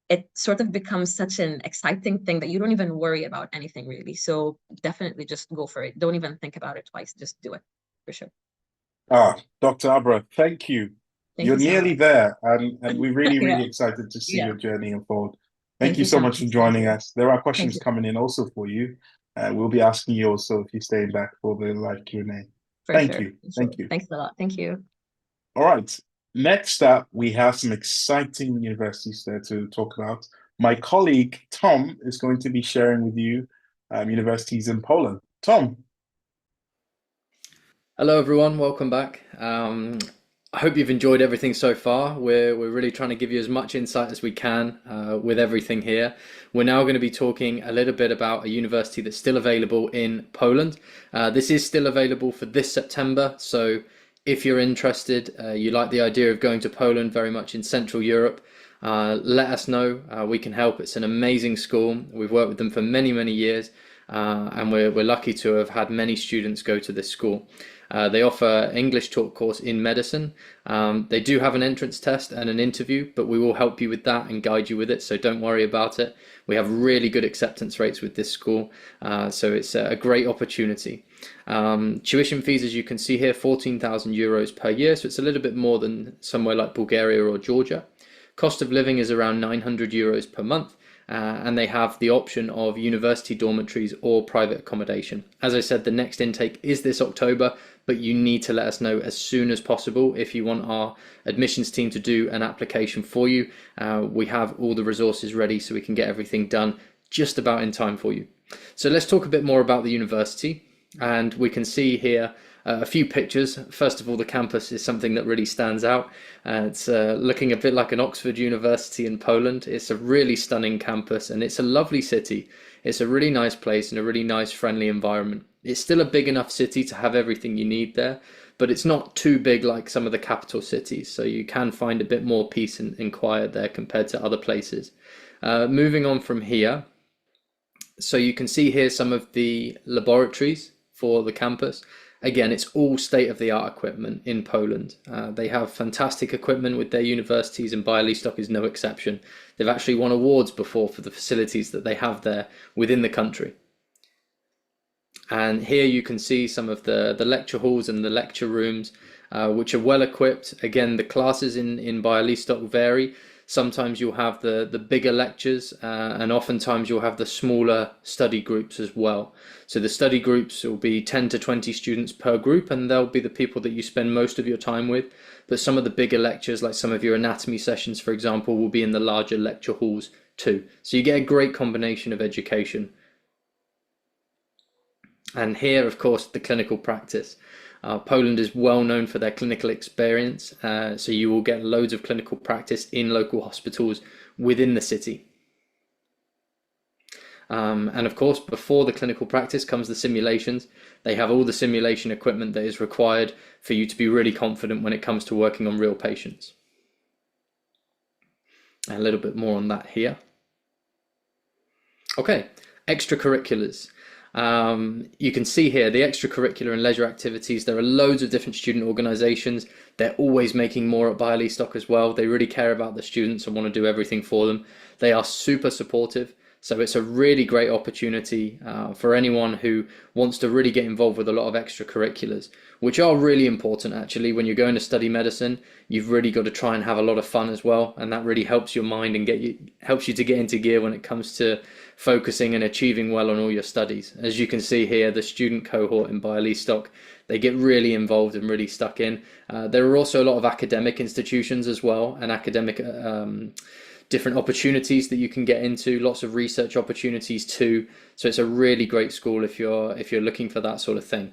it sort of becomes such an exciting thing that you don't even worry about anything really. So definitely just go for it. Don't even think about it twice. Just do it for sure. Dr. Abra, thank you. Thank You're you so nearly much. there, and we're really, Yeah. really excited to see Yeah. your journey unfold. Thank you so much for joining us. There are questions coming in also for you. We'll be asking you also if you're staying back for the live Q&A. Thank you. Thank you. Thanks a lot. Thank you. All right. Next up, we have some exciting universities there to talk about. My colleague, Tom, is going to be sharing with you universities in Poland. Tom. Hello, everyone. Welcome back. I hope you've enjoyed everything so far. We're really trying to give you as much insight as we can with everything here. We're now going to be talking a little bit about a university that's still available in Poland. This is still available for this September. So if you're interested, you like the idea of going to Poland, very much in Central Europe, let us know. We can help. It's an amazing school. We've worked with them for many, many years. And we're lucky to have had many students go to this school. They offer English taught course in medicine. They do have an entrance test and an interview, but we will help you with that and guide you with it, so don't worry about it. We have really good acceptance rates with this school, so it's a great opportunity. Tuition fees, as you can see here, 14,000 euros per year, so it's a little bit more than somewhere like Bulgaria or Georgia. Cost of living is around 900 euros per month. And they have the option of university dormitories or private accommodation. As I said, the next intake is this October, but you need to let us know as soon as possible if you want our admissions team to do an application for you. We have all the resources ready so we can get everything done just about in time for you. So let's talk a bit more about the university, and we can see here a few pictures. First of all, the campus is something that really stands out. It's looking a bit like an Oxford University in Poland. It's a really stunning campus and it's a lovely city. It's a really nice place and a really nice, friendly environment. It's still a big enough city to have everything you need there, but it's not too big like some of the capital cities. So you can find a bit more peace and quiet there compared to other places. Moving on from here. So you can see here some of the laboratories for the campus. Again, it's all state-of-the-art equipment in Poland. They have fantastic equipment with their universities, and Bialystok is no exception. They've actually won awards before for the facilities that they have there within the country. And here you can see some of the lecture halls and the lecture rooms, which are well equipped. Again, the classes in Bialystok vary. Sometimes you'll have the bigger lectures, and oftentimes you'll have the smaller study groups as well. So the study groups will be 10 to 20 students per group, and they'll be the people that you spend most of your time with. But some of the bigger lectures, like some of your anatomy sessions, for example, will be in the larger lecture halls too. So you get a great combination of education. And here, of course, the clinical practice. Poland is well known for their clinical experience, so you will get loads of clinical practice in local hospitals within the city. And of course, before the clinical practice comes the simulations. They have all the simulation equipment that is required for you to be really confident when it comes to working on real patients. A little bit more on that here. Okay, extracurriculars. You can see here the extracurricular and leisure activities. There are loads of different student organizations. They're always making more at Bialystok as well. They really care about the students and want to do everything for them. They are super supportive. So it's a really great opportunity for anyone who wants to really get involved with a lot of extracurriculars, which are really important actually. When you're going to study medicine, you've really got to try and have a lot of fun as well, and that really helps your mind and helps you to get into gear when it comes to focusing and achieving well on all your studies. As you can see here, the student cohort in Bialystok, they get really involved and really stuck in. There are also a lot of academic institutions as well, and academic different opportunities that you can get into, lots of research opportunities too. So it's a really great school if you're looking for that sort of thing.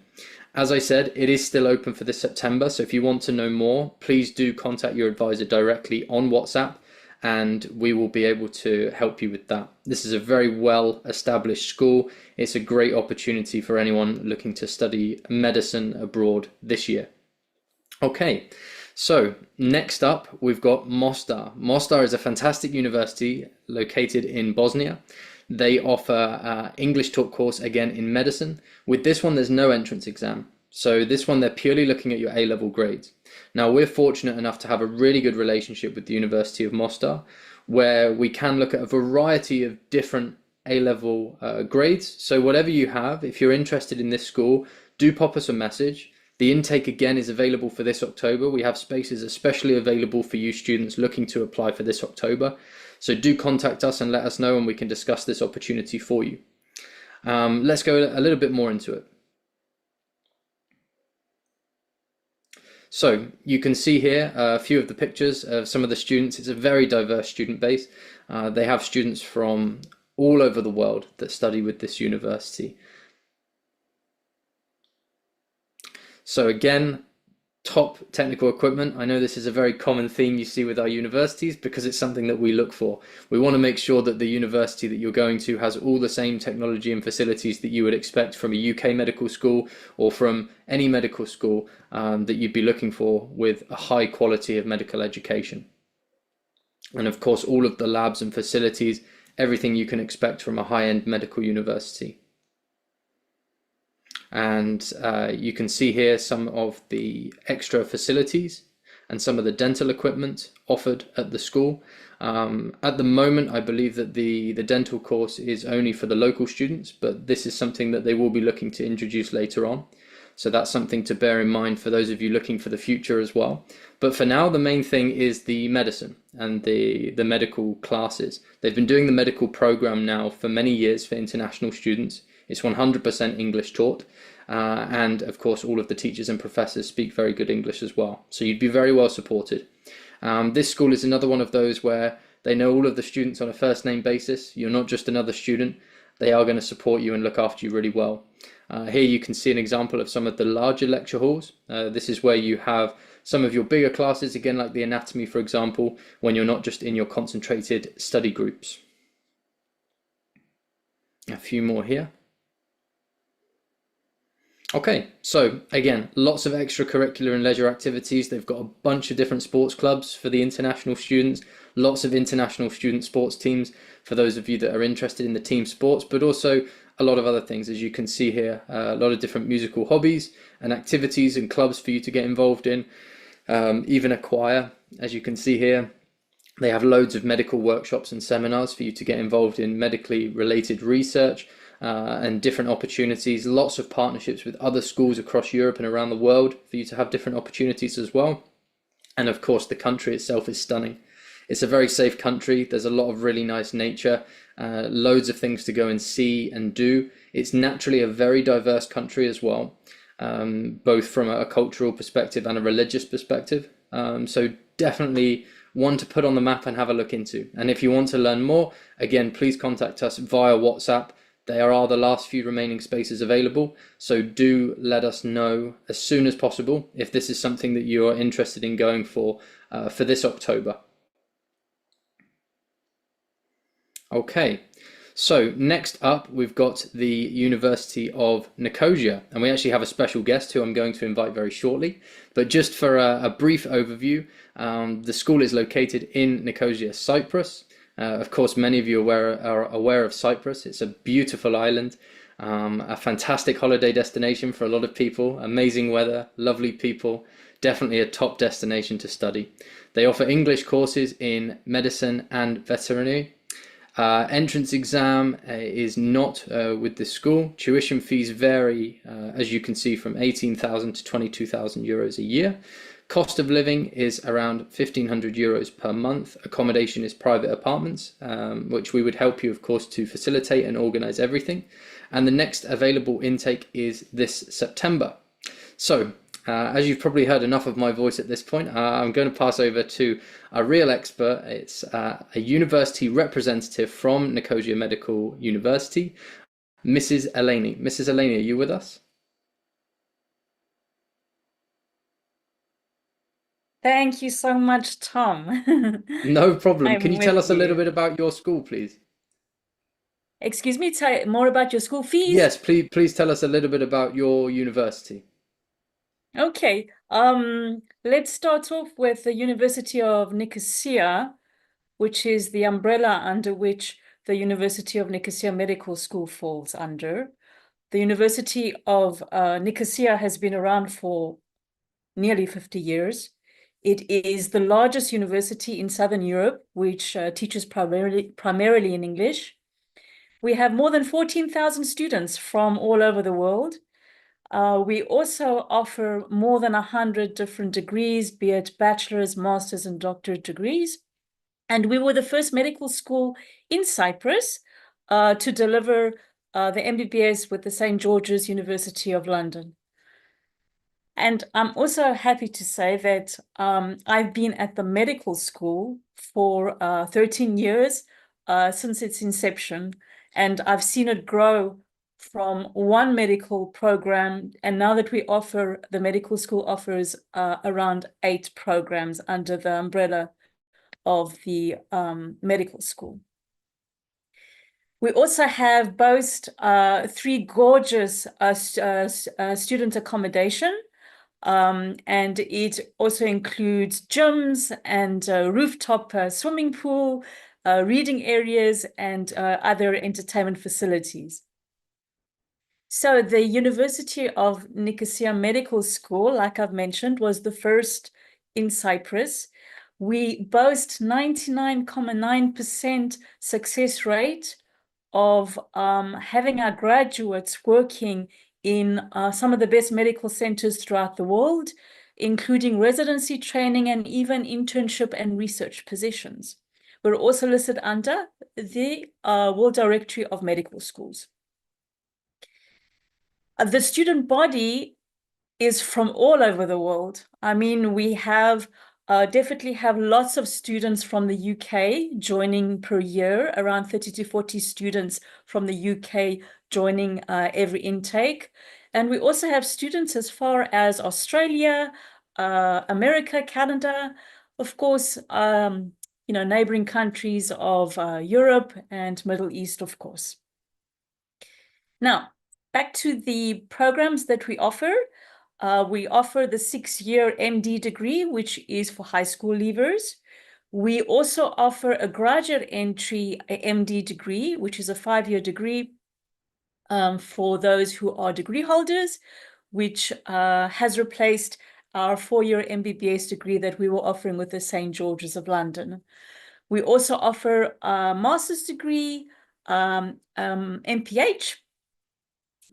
As I said, it is still open for this September, so if you want to know more, please do contact your advisor directly on WhatsApp, and we will be able to help you with that. This is a very well established school. It's a great opportunity for anyone looking to study medicine abroad this year. Okay, so next up we've got Mostar. Mostar is a fantastic university located in Bosnia. They offer English taught course again in medicine. With this one, there's no entrance exam. So this one, they're purely looking at your A-level grades. Now, we're fortunate enough to have a really good relationship with the University of Mostar, where we can look at a variety of different A-level grades. So whatever you have, if you're interested in this school, do pop us a message. The intake again is available for this October. We have spaces especially available for you students looking to apply for this October. So do contact us and let us know, and we can discuss this opportunity for you. Let's go a little bit more into it. So you can see here a few of the pictures of some of the students. It's a very diverse student base. They have students from all over the world that study with this university. So again, top technical equipment. I know this is a very common theme you see with our universities because it's something that we look for. We want to make sure that the university that you're going to has all the same technology and facilities that you would expect from a UK medical school or from any medical school that you'd be looking for with a high quality of medical education. And of course, all of the labs and facilities, everything you can expect from a high-end medical university. And you can see here some of the extra facilities and some of the dental equipment offered at the school. At the moment, I believe that the dental course is only for the local students, but this is something that they will be looking to introduce later on. So that's something to bear in mind for those of you looking for the future as well. But for now, the main thing is the medicine and the medical classes. They've been doing the medical program now for many years for international students. It's 100% English taught, and of course all of the teachers and professors speak very good English as well. So you'd be very well supported. This school is another one of those where they know all of the students on a first name basis. You're not just another student. They are going to support you and look after you really well. Here you can see an example of some of the larger lecture halls. This is where you have some of your bigger classes, again like the anatomy for example, when you're not just in your concentrated study groups. A few more here. Okay, so again, lots of extracurricular and leisure activities. They've got a bunch of different sports clubs for the international students, lots of international student sports teams for those of you that are interested in the team sports, but also a lot of other things, as you can see here, a lot of different musical hobbies and activities and clubs for you to get involved in, even a choir, as you can see here. They have loads of medical workshops and seminars for you to get involved in medically related research, and different opportunities, lots of partnerships with other schools across Europe and around the world for you to have different opportunities as well. And of course, the country itself is stunning. It's a very safe country. There's a lot of really nice nature, loads of things to go and see and do. It's naturally a very diverse country as well, both from a cultural perspective and a religious perspective. So definitely one to put on the map and have a look into. And if you want to learn more, again, please contact us via WhatsApp. There are the last few remaining spaces available, so do let us know as soon as possible if this is something that you are interested in going for this October. Okay, so next up we've got the University of Nicosia, and we actually have a special guest who I'm going to invite very shortly. But just for a brief overview, the school is located in Nicosia, Cyprus. Of course, many of you are aware of Cyprus. It's a beautiful island, a fantastic holiday destination for a lot of people, amazing weather, lovely people, definitely a top destination to study. They offer English courses in medicine and veterinary, Entrance exam is not with this school. Tuition fees vary, as you can see, from 18,000 to 22,000 euros a year. Cost of living is around 1,500 euros per month. Accommodation is private apartments, which we would help you, of course, to facilitate and organize everything. And the next available intake is this September. So, as you've probably heard enough of my voice at this point, I'm going to pass over to a real expert. It's a university representative from Nicosia Medical University, Mrs. Eleni. Mrs. Eleni, are you with us? Thank you so much, Tom. No problem. I'm Can you tell with us a little you. bit about your school, please? Excuse me, tell more about your school fees? Yes, please tell us a little bit about your university. Okay. Let's start off with the University of Nicosia, which is the umbrella under which the University of Nicosia Medical School falls under. The University of Nicosia has been around for nearly 50 years. It is the largest university in Southern Europe, which teaches primarily in English. We have more than 14,000 students from all over the world. We also offer more than 100 different degrees, be it bachelor's, master's, and doctorate degrees. And we were the first medical school in Cyprus to deliver the MBBS with the St. George's University of London. And I'm also happy to say that I've been at the medical school for 13 years since its inception, and I've seen it grow from one medical program, and now that we offer, the medical school offers around 8 programs under the umbrella of the medical school. We also have both 3 gorgeous student accommodation, and it also includes gyms and rooftop swimming pool, reading areas, and other entertainment facilities. So the University of Nicosia Medical School, like I've mentioned, was the first in Cyprus. We boast 99.9% success rate of having our graduates working in some of the best medical centers throughout the world, including residency training and even internship and research positions. We're also listed under the World Directory of Medical Schools. The student body is from all over the world. I mean, we have definitely have lots of students from the UK joining per year, around 30 to 40 students from the UK joining every intake. And we also have students as far as Australia, America, Canada, of course, neighboring countries of Europe and Middle East, of course. Now, back to the programs that we offer. We offer the 6-year MD degree, which is for high school leavers. We also offer a graduate entry MD degree, which is a 5-year degree for those who are degree holders, which has replaced our 4-year MBBS degree that we were offering with the St. George's of London. We also offer a master's degree, MPH,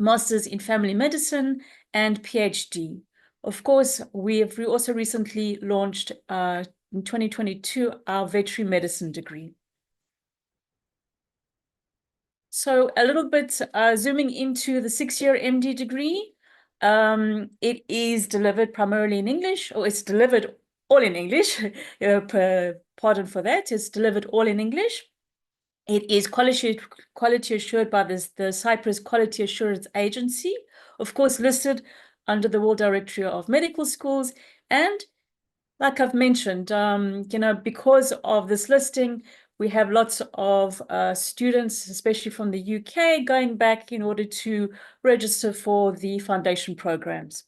Masters in Family Medicine, and PhD. Of course, we also recently launched in 2022 our veterinary medicine degree. So a little bit zooming into the 6-year MD degree, it is delivered primarily in English, or it's delivered all in English. Pardon for that, it's delivered all in English. It is quality assured by the Cyprus Quality Assurance Agency, of course, listed under the World Directory of Medical Schools. And like I've mentioned, because of this listing, we have lots of students, especially from the UK, going back in order to register for the foundation programs.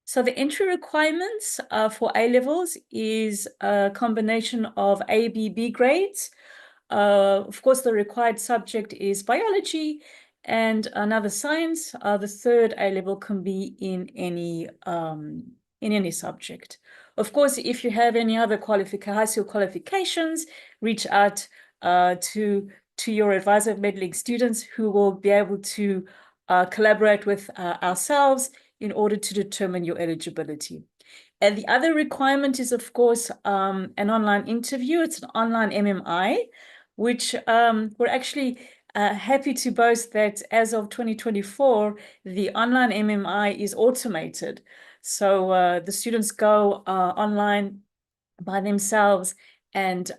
So the entry requirements for A-levels is a combination of A, B, B grades. Of course, the required subject is biology and another science. The third A-level can be in any subject. Of course, if you have any other high school qualifications, reach out to your advisor of Medlink Students, who will be able to collaborate with ourselves in order to determine your eligibility. And the other requirement is, of course, an online interview. It's an online MMI, which we're actually happy to boast that as of 2024, the online MMI is automated. So the students go online by themselves and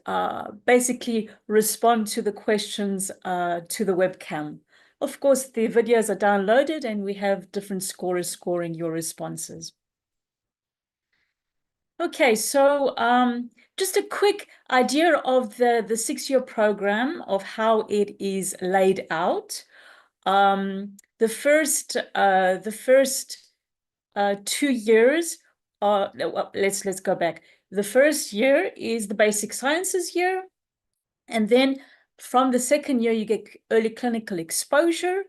basically respond to the questions to the webcam. Of course, the videos are downloaded and we have different scorers scoring your responses. Okay, so just a quick idea of the 6-year program, of how it is laid out. The first 2 years are, well, let's go back. The first year is the basic sciences year, and then from the second year you get early clinical exposure.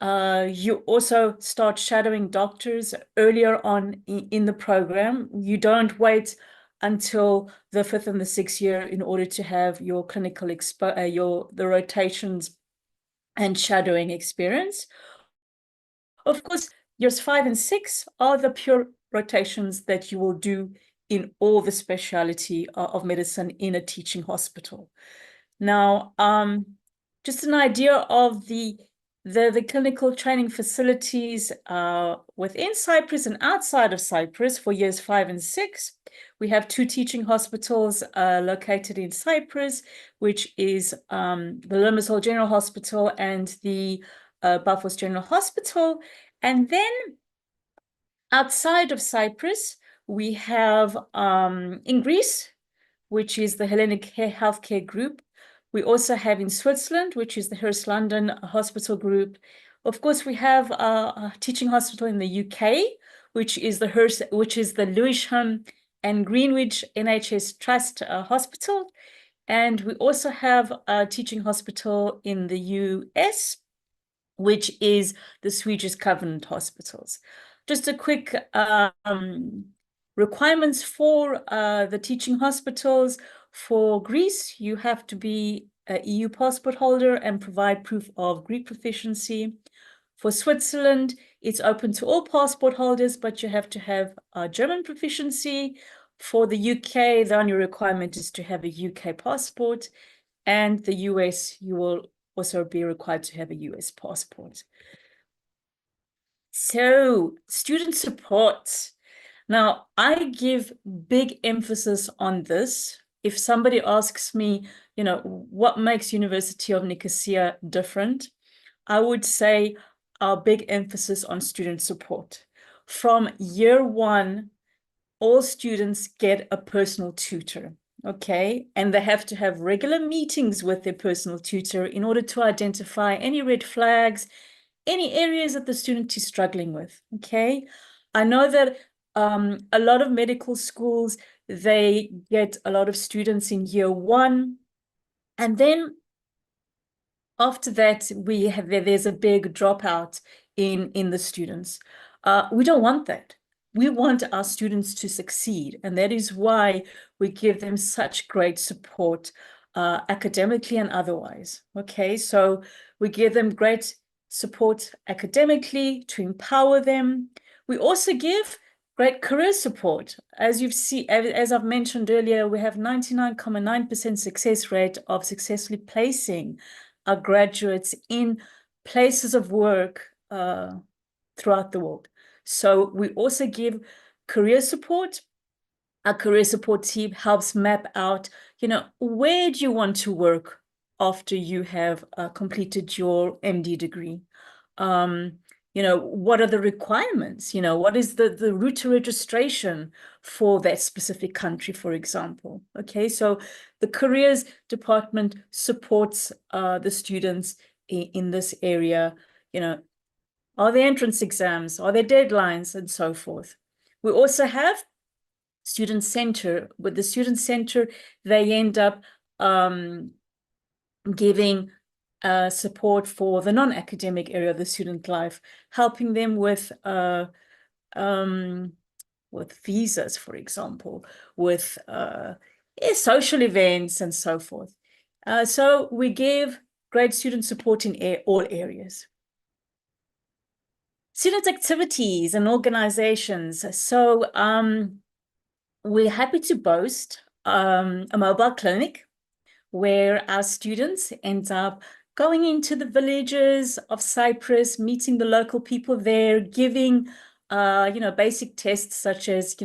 You also start shadowing doctors earlier on in the program. You don't wait until the 5th and the 6th year in order to have your clinical the rotations and shadowing experience. Of course, years 5 and 6 are the pure rotations that you will do in all the specialty of medicine in a teaching hospital. Now, just an idea of the clinical training facilities within Cyprus and outside of Cyprus for years 5 and 6. We have 2 teaching hospitals located in Cyprus, which is the Limassol General Hospital and the Bafos General Hospital. And then outside of Cyprus, we have in Greece, which is the Hellenic Healthcare Group. We also have in Switzerland, which is the Hearst London Hospital Group. Of course, we have a teaching hospital in the UK, which is the Lewisham and Greenwich NHS Trust Hospital. And we also have a teaching hospital in the US, which is the Swedish Covenant Hospitals. Just a quick requirements for the teaching hospitals. For Greece, you have to be an EU passport holder and provide proof of Greek proficiency. For Switzerland, it's open to all passport holders, but you have to have German proficiency. For the UK, the only requirement is to have a UK passport. And the US, you will also be required to have a US passport. So, student support. Now, I give big emphasis on this. If somebody asks me, what makes University of Nicosia different, I would say our big emphasis on student support. From year 1, all students get a personal tutor, okay? And they have to have regular meetings with their personal tutor in order to identify any red flags, any areas that the student is struggling with, okay? I know that a lot of medical schools, they get a lot of students in year 1, and then after that, there's a big dropout in the students. We don't want that. We want our students to succeed, and that is why we give them such great support academically and otherwise, okay? So we give them great support academically to empower them. We also give great career support. As I've mentioned earlier, we have 99.9% success rate of successfully placing our graduates in places of work throughout the world. So we also give career support. Our career support team helps map out, where do you want to work after you have completed your MD degree? What are the requirements? What is the route to registration for that specific country, for example? Okay, so the careers department supports the students in this area. Are there entrance exams? Are there deadlines? And so forth. We also have student center. With the student center, they end up giving support for the non-academic area of the student life, helping them with with visas, for example, with social events and so forth. So we give great student support in all areas. Student activities and organizations. So we're happy to boast a mobile clinic where our students end up going into the villages of Cyprus, meeting the local people there, giving basic tests such as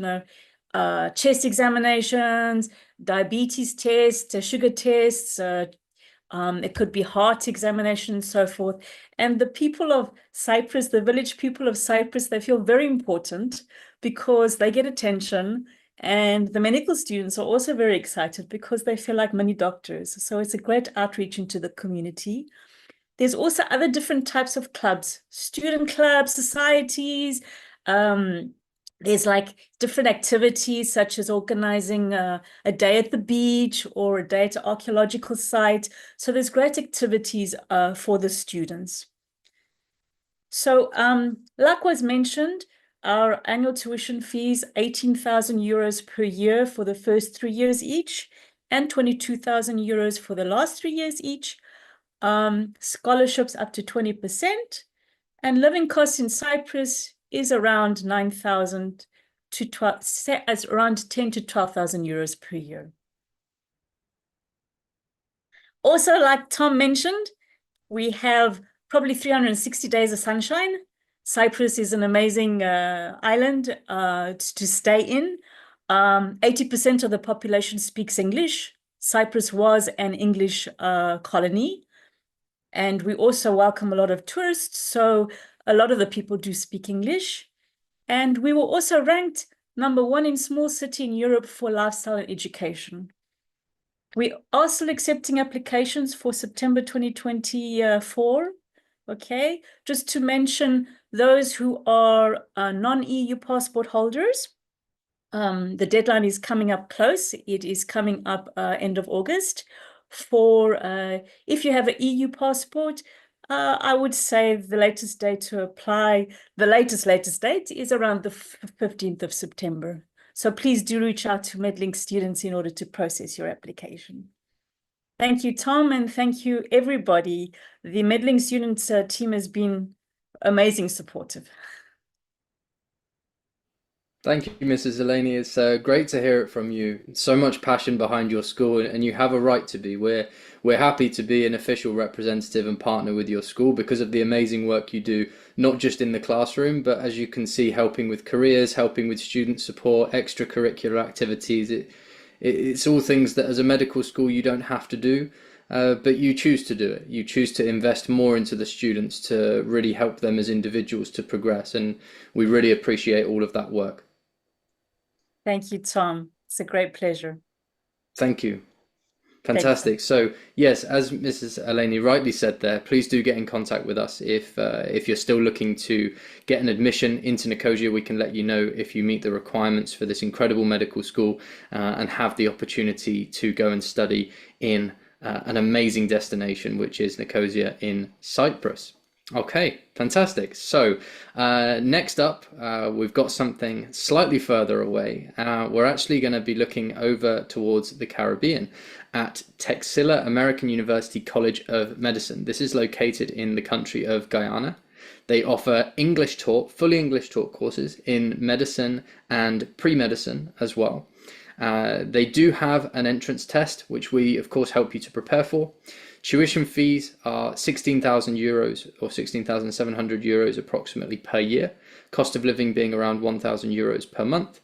chest examinations, diabetes tests, sugar tests, it could be heart examination and so forth. And the people of Cyprus, the village people of Cyprus, they feel very important because they get attention. And the medical students are also very excited because they feel like mini doctors. So it's a great outreach into the community. There's also other different types of clubs, student clubs, societies. There's like different activities such as organizing a day at the beach or a day at an archaeological site. So there's great activities for the students. So like was mentioned, our annual tuition fees, 18,000 euros per year for the first 3 years each, and 22,000 euros for the last 3 years each. Scholarships up to 20%, and living costs in Cyprus is around 9,000 to 12, as around 10 to 12,000 euros per year. Also, like Tom mentioned, we have probably 360 days of sunshine. Cyprus is an amazing island to stay in. 80% of the population speaks English. Cyprus was an English colony. And we also welcome a lot of tourists. So a lot of the people do speak English. And we were also ranked #1 in small city in Europe for lifestyle and education. We are still accepting applications for September 2024. Okay, just to mention those who are non-EU passport holders, the deadline is coming up close. It is coming up end of August. For if you have an EU passport, I would say the latest date to apply, the latest date is around the 15th of September. So please do reach out to Medlink Students in order to process your application. Thank you, Tom, and thank you, everybody. The Medlink Students team has been amazing supportive. Thank you, Mrs. Eleni. It's great to hear it from you. So much passion behind your school, and you have a right to be. We're happy to be an official representative and partner with your school because of the amazing work you do, not just in the classroom, but as you can see, helping with careers, helping with student support, extracurricular activities. It's all things that as a medical school you don't have to do, but you choose to do it. You choose to invest more into the students to really help them as individuals to progress, and we really appreciate all of that work. Thank you, Tom. It's a great pleasure. Thank you. Fantastic. So yes, as Mrs. Eleni rightly said there, please do get in contact with us if you're still looking to get an admission into Nicosia. We can let you know if you meet the requirements for this incredible medical school and have the opportunity to go and study in an amazing destination, which is Nicosia in Cyprus. Okay, fantastic. So next up, we've got something slightly further away. We're actually going to be looking over towards the Caribbean at Texila American University College of Medicine. This is located in the country of Guyana. They offer English taught, fully English taught courses in medicine and pre-medicine as well. They do have an entrance test, which we of course help you to prepare for. Tuition fees are 16,000 euros or 16,700 euros approximately per year. Cost of living being around 1,000 euros per month.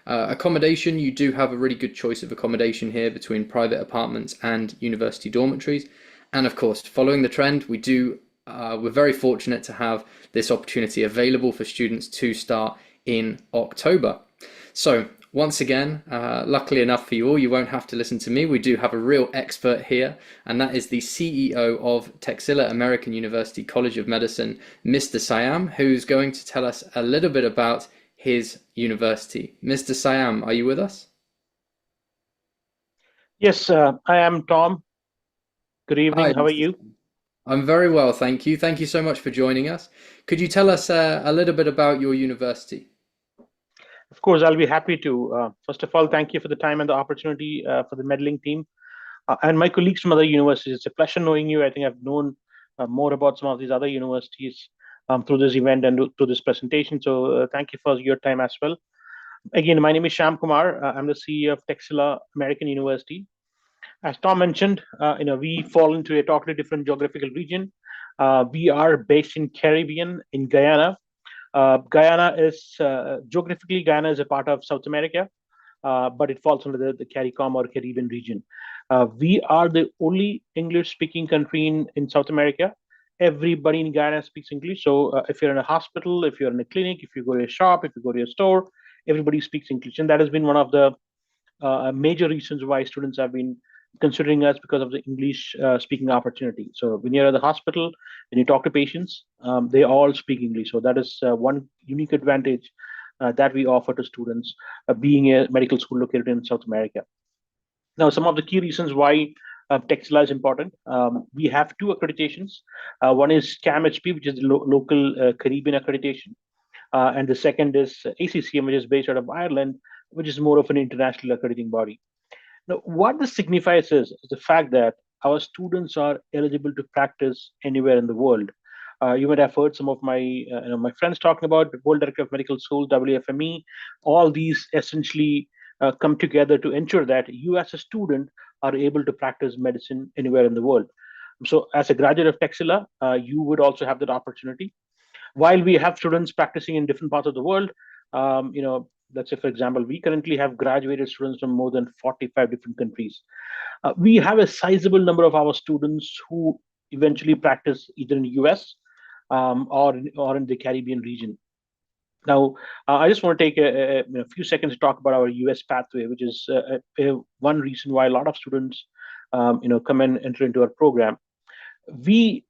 Accommodation, you do have a really good choice of accommodation here between private apartments and university dormitories. And of course, following the trend, we're very fortunate to have this opportunity available for students to start in October. So once again, luckily enough for you all, you won't have to listen to me. We do have a real expert here, and that is the CEO of Texila American University College of Medicine, Mr. Siam, who's going to tell us a little bit about his university. Mr. Siam, are you with us? Yes, I am Tom. Good evening. Hi. How are you? I'm very well, thank you. Thank you so much for joining us. Could you tell us a little bit about your university? Of course, I'll be happy to. First of all, thank you for the time and the opportunity for the Medlink team and my colleagues from other universities. It's a pleasure knowing you. I think I've known more about some of these other universities through this event and through this presentation. So thank you for your time as well. Again, my name is Sham Kumar. I'm the CEO of Texila American University. As Tom mentioned, we fall into a totally different geographical region. We are based in Caribbean, in Guyana. Guyana is geographically, Guyana is a part of South America, but it falls under the CARICOM or Caribbean region. We are the only English-speaking country in South America. Everybody in Guyana speaks English. So if you're in a hospital, if you're in a clinic, if you go to a shop, if you go to a store, everybody speaks English. And that has been one of the major reasons why students have been considering us, because of the English speaking opportunity. So when you're at the hospital, when you talk to patients, they all speak English. So that is one unique advantage that we offer to students being a medical school located in South America. Now, some of the key reasons why Texila is important. We have two accreditations. One is CAMHP, which is the local Caribbean accreditation. And the second is ACCM, which is based out of Ireland, which is more of an international accrediting body. Now, what this signifies is the fact that our students are eligible to practice anywhere in the world. You might have heard some of my my friends talking about the World Director of Medical School, WFME. All these essentially come together to ensure that you as a student are able to practice medicine anywhere in the world. So as a graduate of Texila, you would also have that opportunity. While we have students practicing in different parts of the world, let's say, for example, we currently have graduated students from more than 45 different countries. We have a sizable number of our students who eventually practice either in the US or in the Caribbean region. Now, I just want to take a few seconds to talk about our US pathway, which is one reason why a lot of students come and enter into our program. We,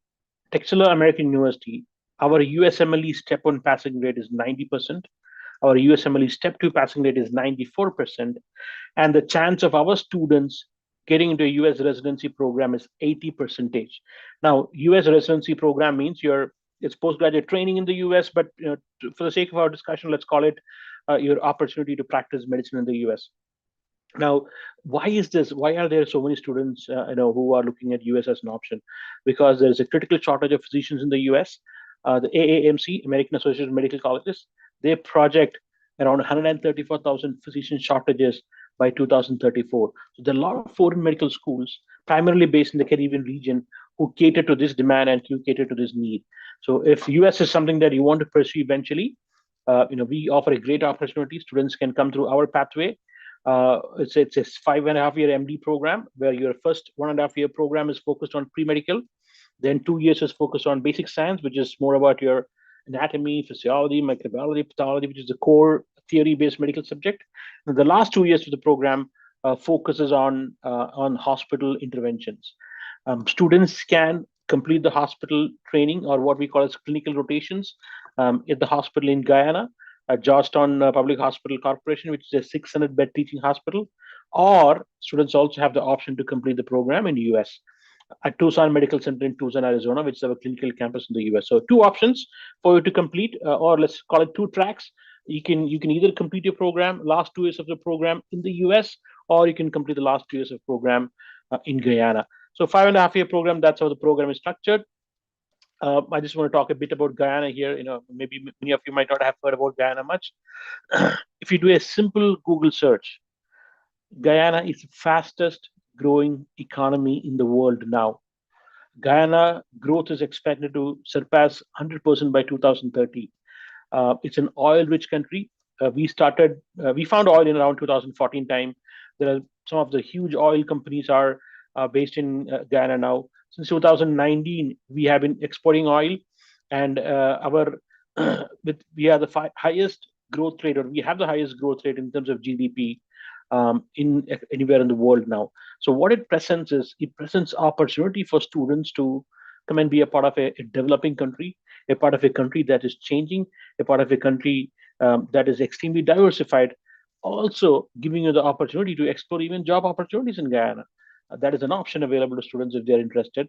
Texila American University, our USMLE Step 1 passing rate is 90%. Our USMLE Step 2 passing rate is 94%. And the chance of our students getting into a US residency program is 80%. Now, US residency program means it's postgraduate training in the US, but for the sake of our discussion, let's call it your opportunity to practice medicine in the US. Now, why is this? Why are there so many students who are looking at US as an option? Because there's a critical shortage of physicians in the US. The AAMC, American Association of Medical Colleges, they project around 134,000 physician shortages by 2034. So there are a lot of foreign medical schools, primarily based in the Caribbean region, who cater to this demand and who cater to this need. So if US is something that you want to pursue eventually, we offer a great opportunity. Students can come through our pathway. It's a 5.5-year MD program where your first 1.5-year program is focused on pre-medical. Then 2 years is focused on basic science, which is more about your anatomy, physiology, microbiology, pathology, which is the core theory-based medical subject. And the last 2 years of the program focuses on hospital interventions. Students can complete the hospital training, or what we call as clinical rotations, at the hospital in Guyana, Georgetown Public Hospital Corporation, which is a 600-bed teaching hospital, or students also have the option to complete the program in the US at Tucson Medical Center in Tucson, Arizona, which is our clinical campus in the US. So two options for you to complete, or let's call it two tracks. You can either complete your program, last 2 years of the program in the US, or you can complete the last 2 years of program in Guyana. So 5.5-year program, that's how the program is structured. I just want to talk a bit about Guyana here. Maybe many of you might not have heard about Guyana much. If you do a simple Google search, Guyana is the fastest growing economy in the world now. Guyana growth is expected to surpass 100% by 2030. It's an oil-rich country. We found oil in around 2014 time. There are some of the huge oil companies are based in Guyana now. Since 2019, we have been exporting oil, and we are the highest growth rate, or we have the highest growth rate in terms of GDP in anywhere in the world now. So what it presents is, it presents opportunity for students to come and be a part of a developing country, a part of a country that is changing, a part of a country that is extremely diversified, also giving you the opportunity to explore even job opportunities in Guyana. That is an option available to students if they're interested.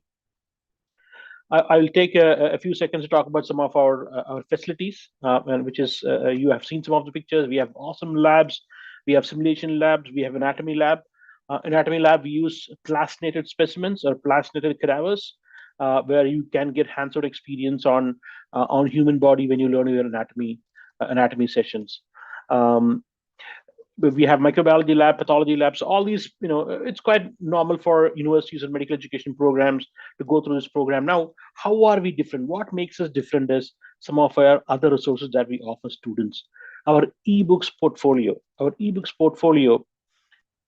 I'll take a few seconds to talk about some of our facilities, and which is you have seen some of the pictures. We have awesome labs. We have simulation labs. We have anatomy lab. Anatomy lab, we use plastinated specimens or plastinated cadavers, where you can get hands-on experience on human body when you learn your anatomy sessions. We have microbiology lab, pathology labs, all these, it's quite normal for universities and medical education programs to go through this program. Now, how are we different? What makes us different is some of our other resources that we offer students. Our ebooks portfolio. Our ebooks portfolio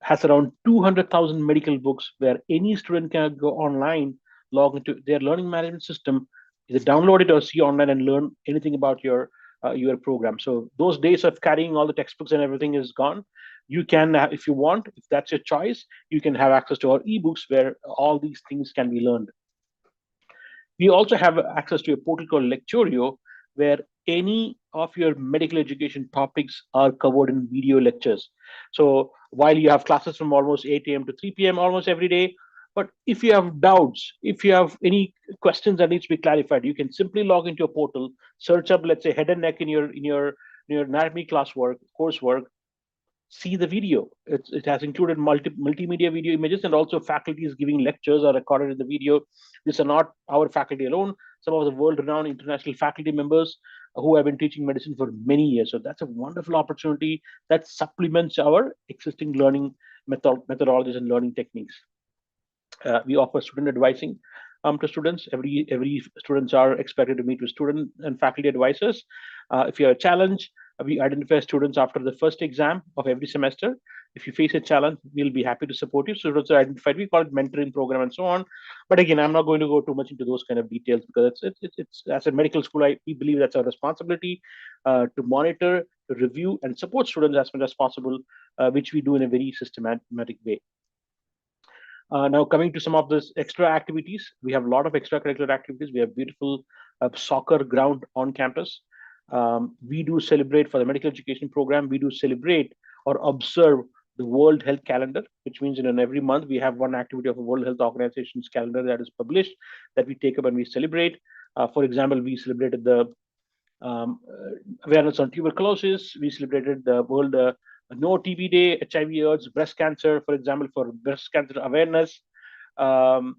has around 200,000 medical books where any student can go online, log into their learning management system, either download it or see online and learn anything about your program. So those days of carrying all the textbooks and everything is gone. You can, if you want, if that's your choice, you can have access to our ebooks where all these things can be learned. We also have access to a portal called Lecturio, where any of your medical education topics are covered in video lectures. So while you have classes from almost 8 a.m. to 3 p.m. almost every day, but if you have doubts, if you have any questions that needs to be clarified, you can simply log into a portal, search up, let's say, head and neck in your anatomy coursework, see the video. It has included multimedia video images, and also faculty is giving lectures are recorded in the video. These are not our faculty alone. Some of the world-renowned international faculty members who have been teaching medicine for many years. So that's a wonderful opportunity that supplements our existing learning methodologies and learning techniques. We offer student advising to students. Every students are expected to meet with student and faculty advisors. If you have a challenge, we identify students after the first exam of every semester. If you face a challenge, we'll be happy to support you. Students are identified. We call it mentoring program and so on. But again, I'm not going to go too much into those kind of details because it's as a medical school, we believe that's our responsibility to monitor, to review, and support students as much as possible, which we do in a very systematic way. Now, coming to some of these extra activities, we have a lot of extracurricular activities. We have beautiful soccer ground on campus. We do celebrate for the medical education program. We do celebrate or observe the World Health Calendar, which means in every month we have one activity of a World Health Organization's calendar that is published that we take up and we celebrate. For example, we celebrated the awareness on tuberculosis. We celebrated the World No TB Day, HIV AIDS, breast cancer, for example, for breast cancer awareness. We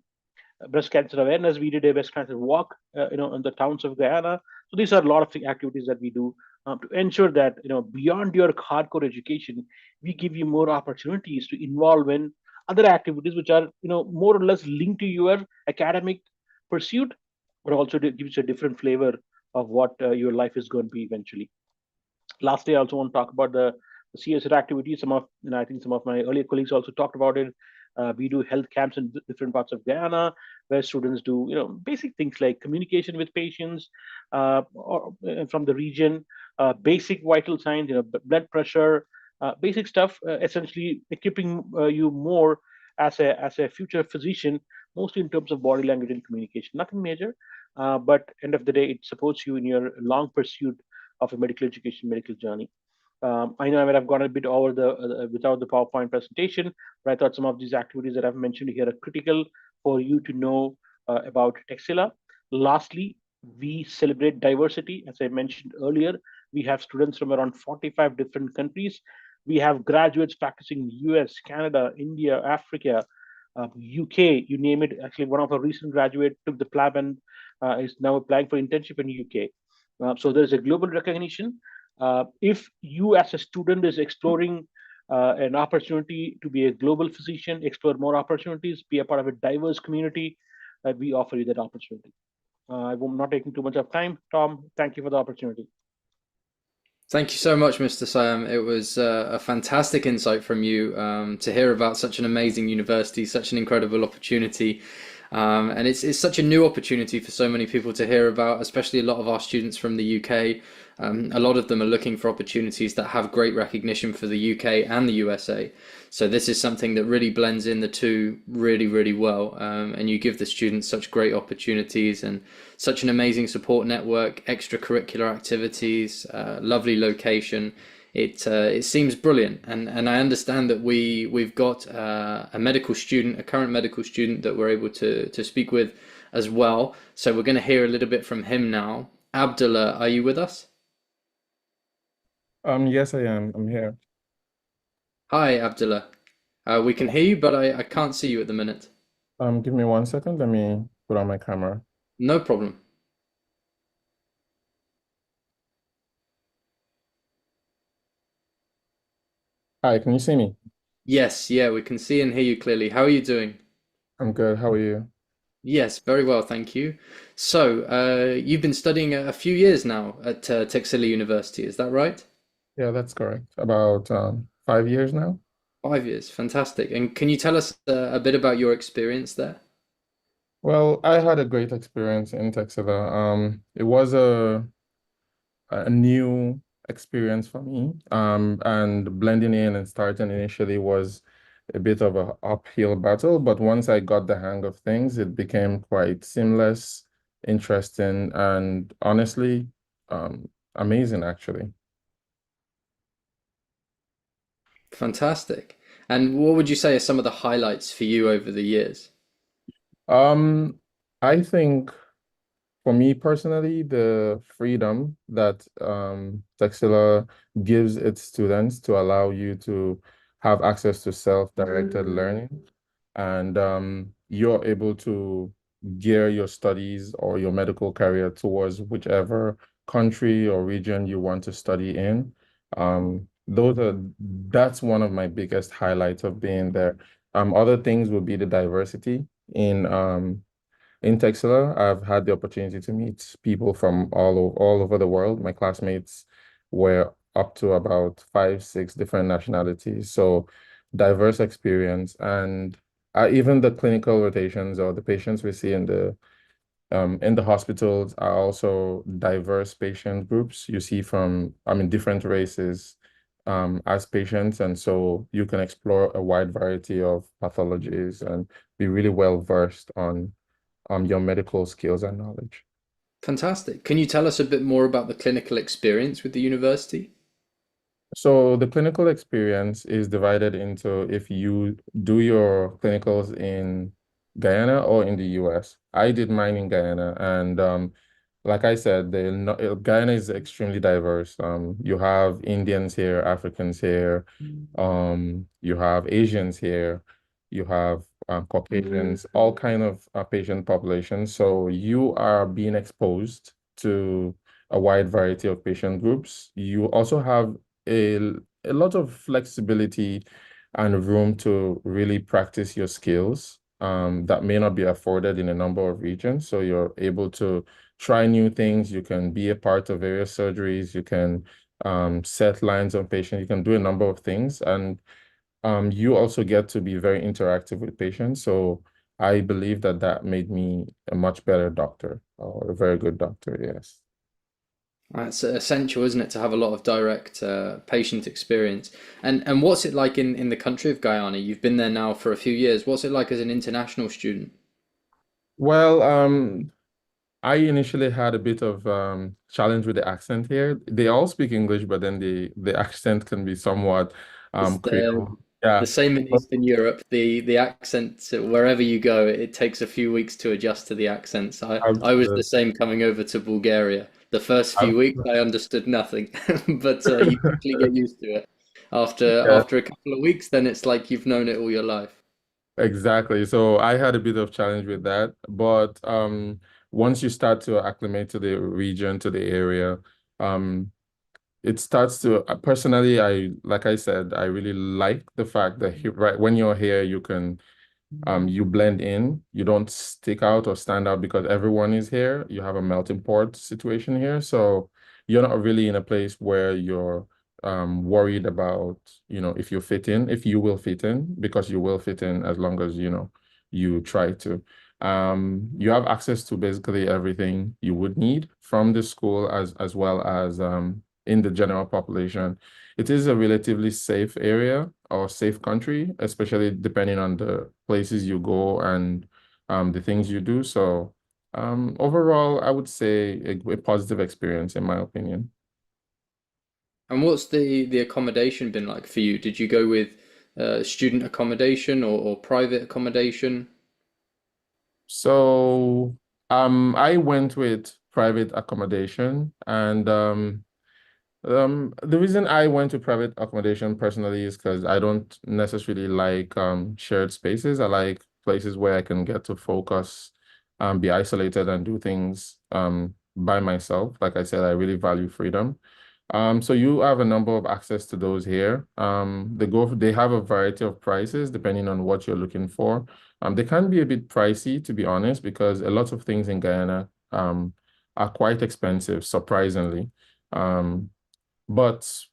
did a breast cancer walk, in the towns of Guyana. So these are a lot of activities that we do to ensure that, beyond your hardcore education, we give you more opportunities to involve in other activities which are, more or less linked to your academic pursuit, but also to give you a different flavor of what your life is going to be eventually. Lastly, I also want to talk about the CSR activities. I think some of my earlier colleagues also talked about it. We do health camps in different parts of Guyana, where students do, basic things like communication with patients or from the region, basic vital signs, blood pressure, basic stuff, essentially equipping you more as a future physician, mostly in terms of body language and communication. Nothing major, but end of the day, it supports you in your long pursuit of a medical education, medical journey. I know I might have gone a bit over without the PowerPoint presentation, but I thought some of these activities that I've mentioned here are critical for you to know about Texila. Lastly, we celebrate diversity. As I mentioned earlier, we have students from around 45 different countries. We have graduates practicing in the US, Canada, India, Africa, UK, you name it. Actually, one of our recent graduates took the PLAB and is now applying for internship in UK. So there's a global recognition. If you as a student is exploring an opportunity to be a global physician, explore more opportunities, be a part of a diverse community, we offer you that opportunity. I'm not taking too much of time. Tom, thank you for the opportunity. Thank you so much, Mr. Siam. It was a fantastic insight from you to hear about such an amazing university, such an incredible opportunity. And it's such a new opportunity for so many people to hear about, especially a lot of our students from the UK. A lot of them are looking for opportunities that have great recognition for the UK and the USA. So this is something that really blends in the two really, really well. And you give the students such great opportunities and such an amazing support network, extracurricular activities, lovely location. It seems brilliant, and I understand that we've got a current medical student that we're able to speak with as well. So we're going to hear a little bit from him now. Abdullah, are you with us? Yes, I am. I'm here. Hi, Abdullah. We can hear you, but I can't see you at the minute. Give me 1 second. Let me put on my camera. No problem. Hi, can you see me? Yes, yeah, we can see and hear you clearly. How are you doing? I'm good. How are you? Yes, very well, thank you. So, you've been studying a few years now at Texila University, is that right? Yeah, that's correct. About 5 years now. 5 years, fantastic. And can you tell us a bit about your experience there? Well, I had a great experience in Texila. It was a new experience for me. And blending in and starting initially was a bit of a uphill battle, but once I got the hang of things, it became quite seamless, interesting, and honestly, amazing actually. Fantastic. And what would you say are some of the highlights for you over the years? I think for me personally, the freedom that Texila gives its students to allow you to have access to self-directed learning, and you're able to gear your studies or your medical career towards whichever country or region you want to study in. That's one of my biggest highlights of being there. Other things would be the diversity in Texila. I've had the opportunity to meet people from all over the world. My classmates were up to about 5, 6 different nationalities. So diverse experience. And even the clinical rotations or the patients we see in the hospitals are also diverse patient groups. You see from, different races as patients. And so you can explore a wide variety of pathologies and be really well versed on your medical skills and knowledge. Fantastic. Can you tell us a bit more about the clinical experience with the university? So the clinical experience is divided into if you do your clinicals in Guyana or in the US. I did mine in Guyana, and like I said, Guyana is extremely diverse. You have Indians here, Africans here, you have Asians here, you have Caucasians, all kind of patient populations. So you are being exposed to a wide variety of patient groups. You also have a, a lot of flexibility and room to really practice your skills that may not be afforded in a number of regions. So you're able to try new things. You can be a part of various surgeries. You can set lines on patients. You can do a number of things. And you also get to be very interactive with patients. So I believe that that made me a much better doctor or a very good doctor, yes. That's essential, isn't it, to have a lot of direct patient experience. And what's it like in the country of Guyana? You've been there now for a few years. What's it like as an international student? Well, I initially had a bit of challenge with the accent here. They all speak English, but then the accent can be somewhat It's Creole. the Yeah. same in Eastern Europe. The accent, wherever you go, it takes a few weeks to adjust to the accents. I was the Absolutely. same coming over to Bulgaria. The first few weeks, I understood nothing, but you quickly get used to it. Yeah, After a couple of weeks, then it's like you've known it all your life. exactly. So I had a bit of challenge with that, but once you start to acclimate to the region, to the area, um, it starts to personally, like I said, I really like the fact that right when you're here, you blend in, you don't stick out or stand out because everyone is here. You have a melting pot situation here. So you're not really in a place where you're worried about, if you fit in, if you will fit in, because you will fit in as long as, you try to. You have access to basically everything you would need from the school as well as in the general population. It is a relatively safe area or safe country, especially depending on the places you go and the things you do. So overall, I would say a positive experience in my opinion. And what's the accommodation been like for you? Did you go with student accommodation or private accommodation? So I went with private accommodation, and the reason I went to private accommodation personally is because I don't necessarily like shared spaces. I like places where I can get to focus, be isolated, and do things by myself. Like I said, I really value freedom. So you have a number of access to those here. They have a variety of prices depending on what you're looking for. They can be a bit pricey, to be honest, because a lot of things in Guyana are quite expensive, surprisingly. But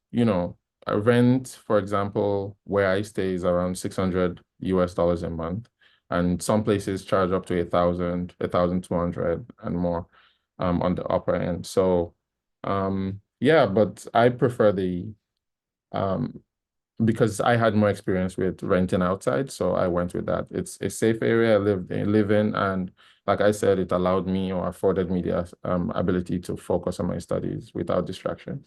a rent, for example, where I stay is around $600 a month, and some places charge up to 1,000, 1,200 and more on the upper end. So yeah, but I prefer the because I had more experience with renting outside, so I went with that. It's a safe area I live in, and like I said, it allowed me or afforded me the ability to focus on my studies without distractions.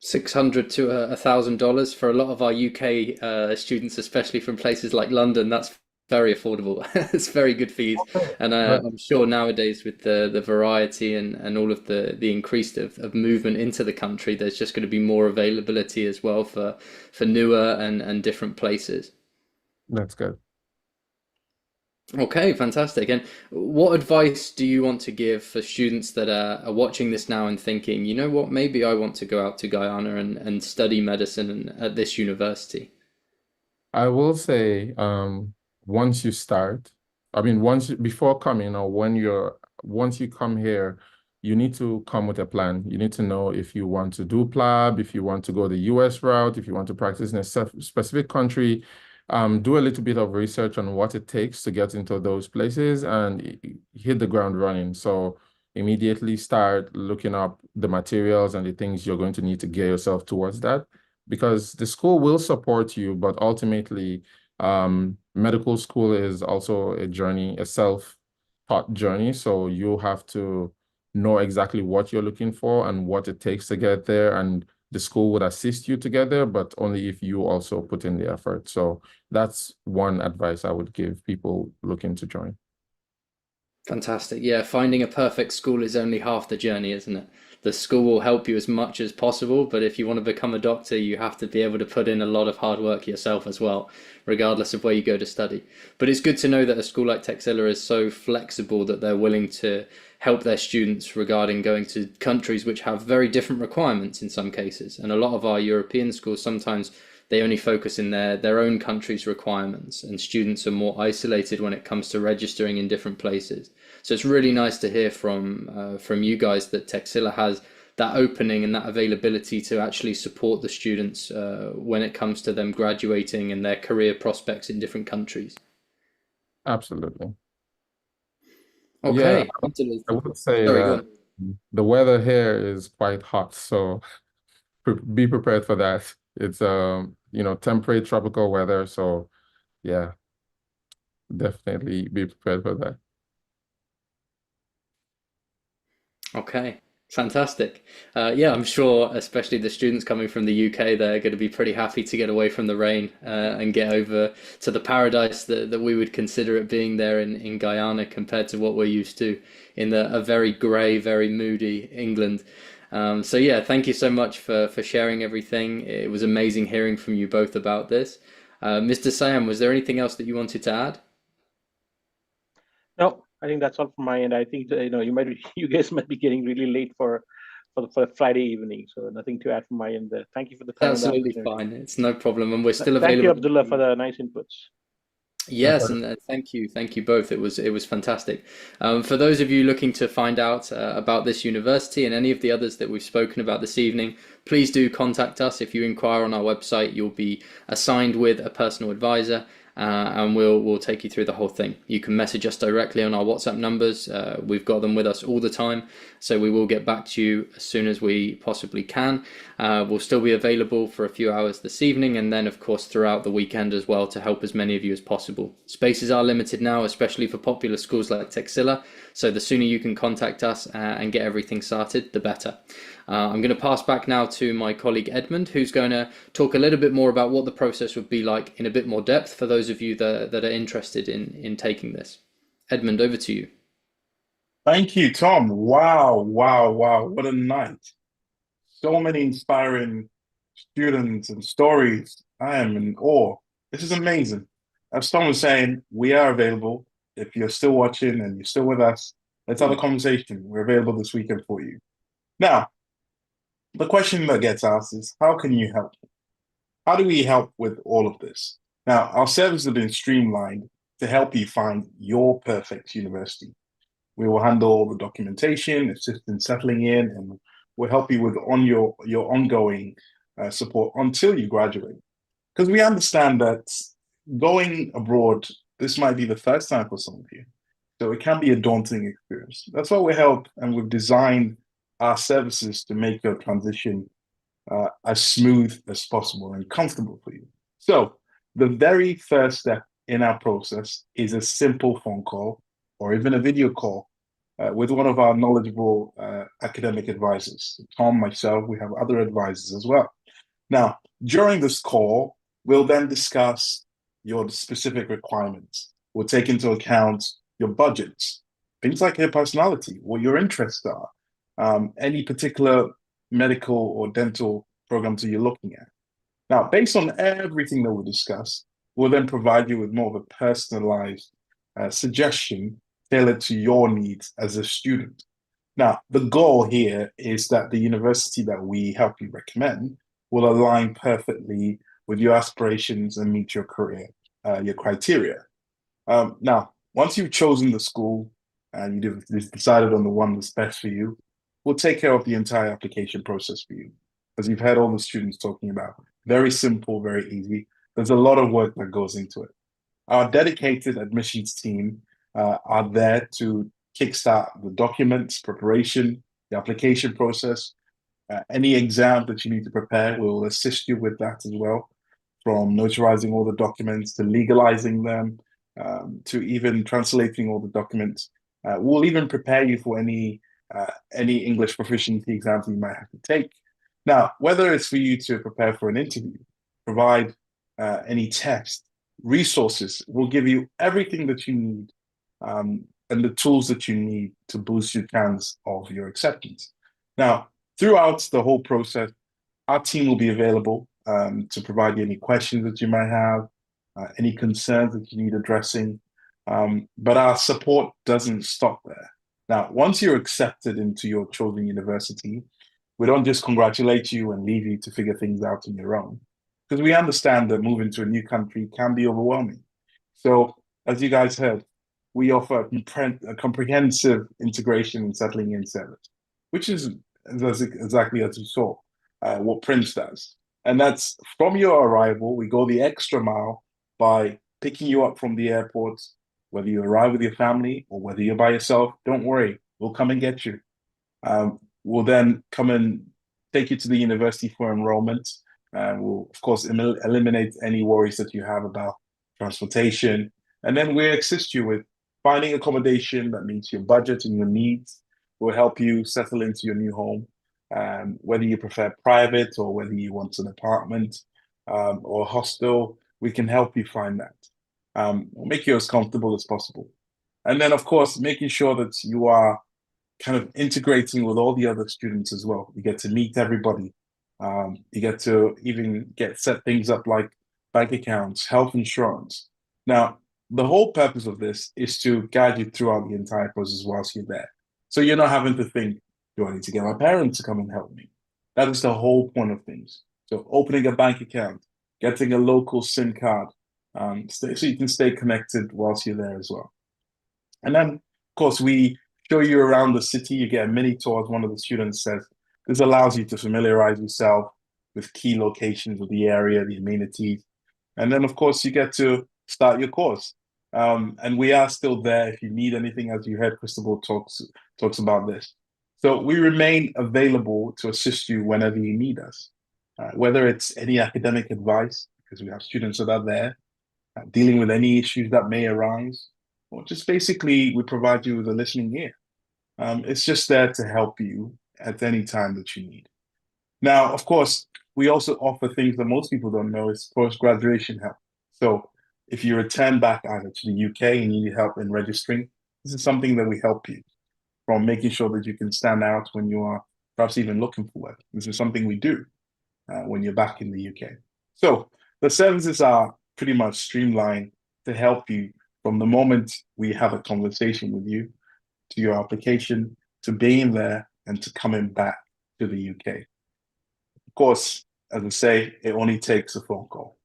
$600 to $1,000 for a lot of our UK students, especially from places like London. That's very affordable. It's very good fees, and I'm sure nowadays with the variety and all of the increase of movement into the country, there's just going to be more availability as well for newer and different places. That's good. Okay, fantastic. And what advice do you want to give for students that are watching this now and thinking, you know what, maybe I want to go out to Guyana and study medicine at this university? I will say, once you start, before coming or once you come here, you need to come with a plan. You need to know if you want to do PLAB, if you want to go the US route, if you want to practice in a specific country. Do a little bit of research on what it takes to get into those places and hit the ground running. So immediately start looking up the materials and the things you're going to need to gear yourself towards that, because the school will support you, but ultimately, medical school is also a journey, a self-taught journey. So you have to know exactly what you're looking for and what it takes to get there, and the school would assist you to get there, but only if you also put in the effort. So that's one advice I would give people looking to join. Fantastic. Yeah, finding a perfect school is only half the journey, isn't it? The school will help you as much as possible, but if you want to become a doctor, you have to be able to put in a lot of hard work yourself as well, regardless of where you go to study. But it's good to know that a school like Texila is so flexible that they're willing to help their students regarding going to countries which have very different requirements in some cases. And a lot of our European schools, sometimes they only focus in their own country's requirements, and students are more isolated when it comes to registering in different places. So it's really nice to hear from you guys that Texila has that opening and that availability to actually support the students when it comes to them graduating and their career prospects in different countries. Absolutely. Okay. Yeah, I would say that the weather here is quite hot, so be prepared for that. It's temperate tropical weather, so yeah, definitely be prepared for that. Okay, fantastic. Yeah, I'm sure, especially the students coming from the UK, they're going to be pretty happy to get away from the rain and get over to the paradise that we would consider it being there in Guyana compared to what we're used to in a very grey, very moody England. So yeah, thank you so much for sharing everything. It was amazing hearing from you both about this. Mr. Sayam, was there anything else that you wanted to add? No, I think that's all from my end. I think you guys might be getting really late for Friday evening, so nothing to add from my end there. Thank you for the time. Absolutely fine. It's no problem, and we're still available. Thank you, Abdullah, for the nice inputs. Yes, and thank you both. It was fantastic. For those of you looking to find out about this university and any of the others that we've spoken about this evening, please do contact us. If you inquire on our website, you'll be assigned with a personal advisor, and we'll take you through the whole thing. You can message us directly on our WhatsApp numbers. We've got them with us all the time, so we will get back to you as soon as we possibly can. We'll still be available for a few hours this evening, and then of course throughout the weekend as well, to help as many of you as possible. Spaces are limited now, especially for popular schools like Texila, so the sooner you can contact us and get everything started, the better. I'm going to pass back now to my colleague Edmund, who's going to talk a little bit more about what the process would be like in a bit more depth for those of you that are interested in taking this. Edmund, over to you. Thank you, Tom. Wow, wow, wow. What a night. So many inspiring students and stories. I am in awe. This is amazing. As Tom was saying, we are available. If you're still watching and you're still with us, let's have a conversation. We're available this weekend for you. Now, the question that gets asked is, how can you help? How do we help with all of this? Now, our services have been streamlined to help you find your perfect university. We will handle all the documentation, assist in settling in, and we'll help you with your ongoing support until you graduate. Because we understand that going abroad, this might be the first time for some of you. So it can be a daunting experience. That's why we help, and we've designed our services to make your transition as smooth as possible and comfortable for you. So the very first step in our process is a simple phone call or even a video call with one of our knowledgeable academic advisors. Tom, myself, we have other advisors as well. Now, during this call, we'll then discuss your specific requirements. We'll take into account your budgets, things like your personality, what your interests are, any particular medical or dental programs that you're looking at. Now, based on everything that we discuss, we'll then provide you with more of a personalized suggestion tailored to your needs as a student. Now, the goal here is that the university that we help you recommend will align perfectly with your aspirations and meet your career, your criteria. Now, once you've chosen the school and you've decided on the one that's best for you, we'll take care of the entire application process for you. As you've heard all the students talking about, very simple, very easy. There's a lot of work that goes into it. Our dedicated admissions team are there to kickstart the documents, preparation, the application process. Any exam that you need to prepare, we will assist you with that as well, from notarizing all the documents to legalizing them, to even translating all the documents. We'll even prepare you for any English proficiency exams you might have to take. Now, whether it's for you to prepare for an interview, provide any test, resources, we'll give you everything that you need and the tools that you need to boost your chance of your acceptance. Now, throughout the whole process, our team will be available to provide you any questions that you might have, any concerns that you need addressing. But our support doesn't stop there. Now, once you're accepted into your chosen university, we don't just congratulate you and leave you to figure things out on your own, because we understand that moving to a new country can be overwhelming. So, as you guys heard, we offer a comprehensive integration and settling in service, which is exactly as you saw, what Prince does. And that's from your arrival, we go the extra mile by picking you up from the airport, whether you arrive with your family or whether you're by yourself. Don't worry, we'll come and get you. We'll then come and take you to the university for enrollment. We'll, of course, eliminate any worries that you have about transportation. And then we'll assist you with finding accommodation that meets your budget and your needs. We'll help you settle into your new home, whether you prefer private or whether you want an apartment or hostel. We can help you find that. We'll make you as comfortable as possible. And then, of course, making sure that you are kind of integrating with all the other students as well. You get to meet everybody. You get to even set things up like bank accounts, health insurance. Now, the whole purpose of this is to guide you throughout the entire process whilst you're there. So you're not having to think, do I need to get my parents to come and help me? That is the whole point of things. So opening a bank account, getting a local SIM card, so you can stay connected whilst you're there as well. And then, of course, we show you around the city. You get a mini tour, as one of the students says. This allows you to familiarize yourself with key locations of the area, the amenities. And then, of course, you get to start your course. And we are still there if you need anything, as you heard Cristobal talks about this. So we remain available to assist you whenever you need us, whether it's any academic advice, because we have students that are there, dealing with any issues that may arise, or just basically we provide you with a listening ear. It's just there to help you at any time that you need. Now, of course, we also offer things that most people don't know is post-graduation help. So if you return back either to the UK and you need help in registering, This is something that we help you from making sure that you can stand out when you are perhaps even looking for work. This is something we do when you're back in the UK. So the services are pretty much streamlined to help you from the moment we have a conversation with you to your application to being there and to coming back to the UK. Of course, as I say, it only takes a phone call.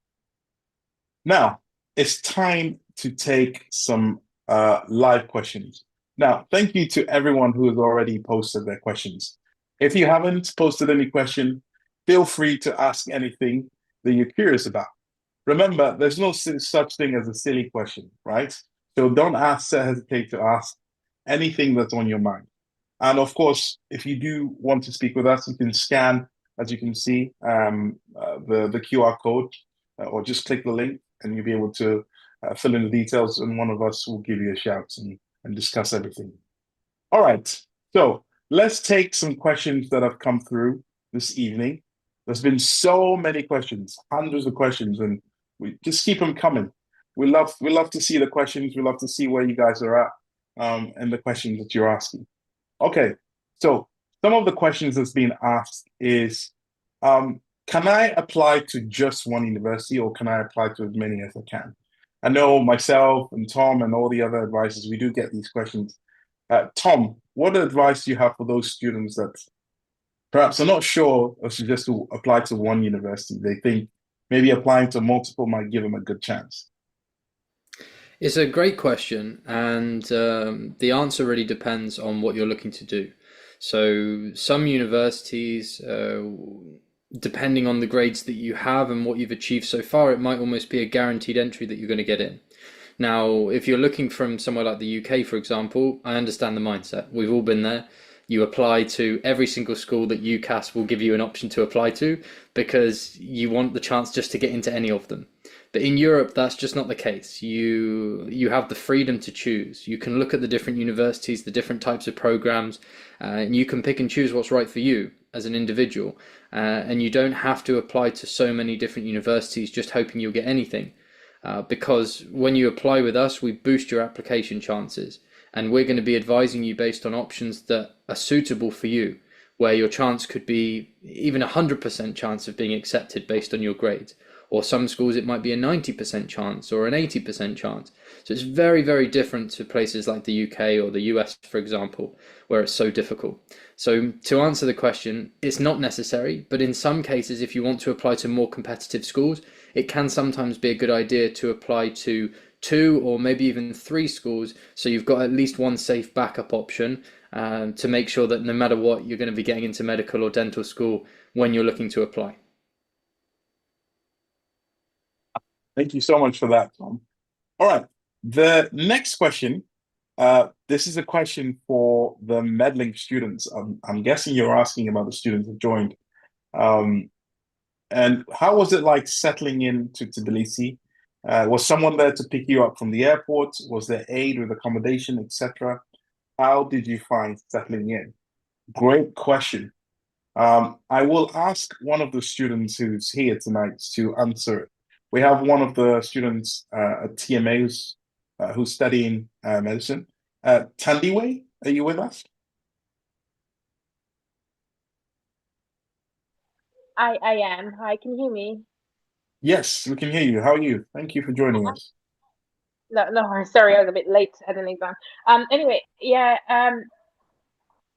Now, it's time to take some live questions. Now, thank you to everyone who has already posted their questions. If you haven't posted any question, feel free to ask anything that you're curious about. Remember, there's no such thing as a silly question, right? So don't hesitate to ask anything that's on your mind. And of course, if you do want to speak with us, you can scan, as you can see, the QR code, or just click the link and you'll be able to fill in the details, and one of us will give you a shout and discuss everything. All right, so let's take some questions that have come through this evening. There's been so many questions, hundreds of questions, and we just keep them coming. We love to see the questions. We love to see where you guys are at, and the questions that you're asking. Okay, so some of the questions that's been asked is, can I apply to just one university, or can I apply to as many as I can? I know myself and Tom and all the other advisors, we do get these questions. Tom, what advice do you have for those students that perhaps are not sure or should just to apply to one university? They think maybe applying to multiple might give them a good chance. It's a great question, and the answer really depends on what you're looking to do. So some universities, depending on the grades that you have and what you've achieved so far, it might almost be a guaranteed entry that you're going to get in. Now, if you're looking from somewhere like the UK, for example, I understand the mindset. We've all been there. You apply to every single school that UCAS will give you an option to apply to because you want the chance just to get into any of them. But in Europe, that's just not the case. You have the freedom to choose. You can look at the different universities, the different types of programs, and you can pick and choose what's right for you as an individual. And you don't have to apply to so many different universities just hoping you'll get anything. Because when you apply with us, we boost your application chances. And we're going to be advising you based on options that are suitable for you, where your chance could be even 100% chance of being accepted based on your grades. Or some schools, it might be a 90% chance or an 80% chance. So it's very, very different to places like the UK or the US, for example, where it's so difficult. So to answer the question, it's not necessary, but in some cases, if you want to apply to more competitive schools, it can sometimes be a good idea to apply to 2 or maybe even 3 schools, so you've got at least one safe backup option to make sure that no matter what, you're going to be getting into medical or dental school when you're looking to apply. Thank you so much for that, Tom. All right, the next question, this is a question for the Medlink students. I'm guessing you're asking about the students who joined. And how was it like settling into Tbilisi? Was someone there to pick you up from the airport? Was there aid with accommodation, etc.? How did you find settling in? Great question. I will ask one of the students who's here tonight to answer it. We have one of the students at TMA who's studying medicine. Tandiwe, are you with us? I am. Hi, can you hear me? Yes, we can hear you. How are you? Thank you for joining us. No, sorry, I was a bit late at an exam. Anyway, yeah,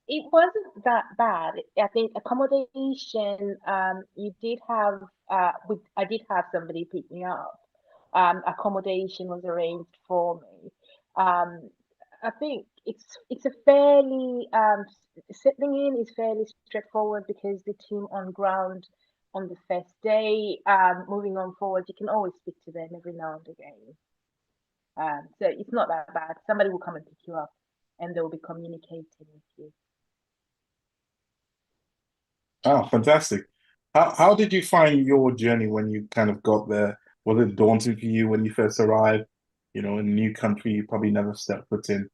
it wasn't that bad. I think accommodation, you did have, I did have somebody pick me up. Accommodation was arranged for me. I think it's a fairly settling in is fairly straightforward because the team on ground on the first day, moving on forward, you can always speak to them every now and again. So it's not that bad. Somebody will come and pick you up and they'll be communicating with you. Oh, fantastic. How did you find your journey when you kind of got there? Was it daunting for you when you first arrived? You know, in a new country you probably never stepped foot in.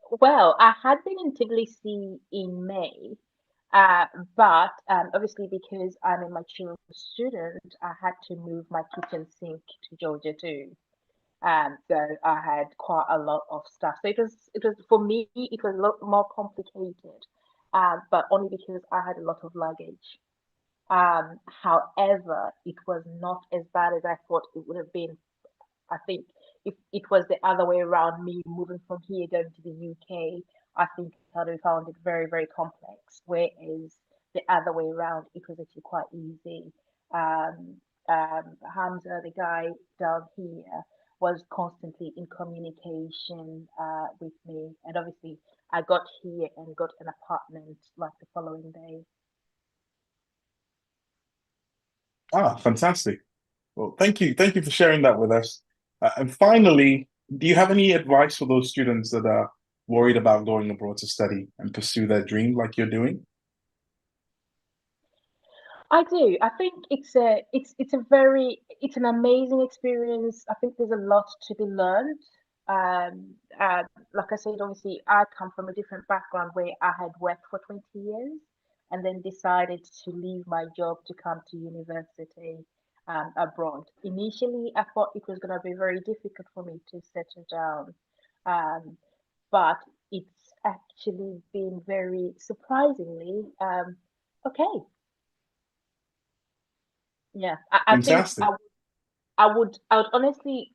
Well, I had been in Tbilisi in May, but obviously because I'm a mature student, I had to move my kitchen sink to Georgia too. So I had quite a lot of stuff. So it was for me, it was a lot more complicated, but only because I had a lot of luggage. However, it was not as bad as I thought it would have been. I think if it was the other way around, me moving from here going to the UK, I think I would have found it very, very complex. Whereas the other way around, it was actually quite easy. Um, Hamza, the guy down here, was constantly in communication with me, and obviously I got here and got an apartment like the following day. Ah, fantastic. Well, thank you for sharing that with us. And finally, do you have any advice for those students that are worried about going abroad to study and pursue their dream like you're doing? I do. I think it's an amazing experience. I think there's a lot to be learned. Um, uh, like I said, obviously I come from a different background where I had worked for 20 years and then decided to leave my job to come to university abroad. Initially, I thought it was going to be very difficult for me to settle down, um, but it's actually been very surprisingly okay. Yeah, I think Fantastic. I would honestly,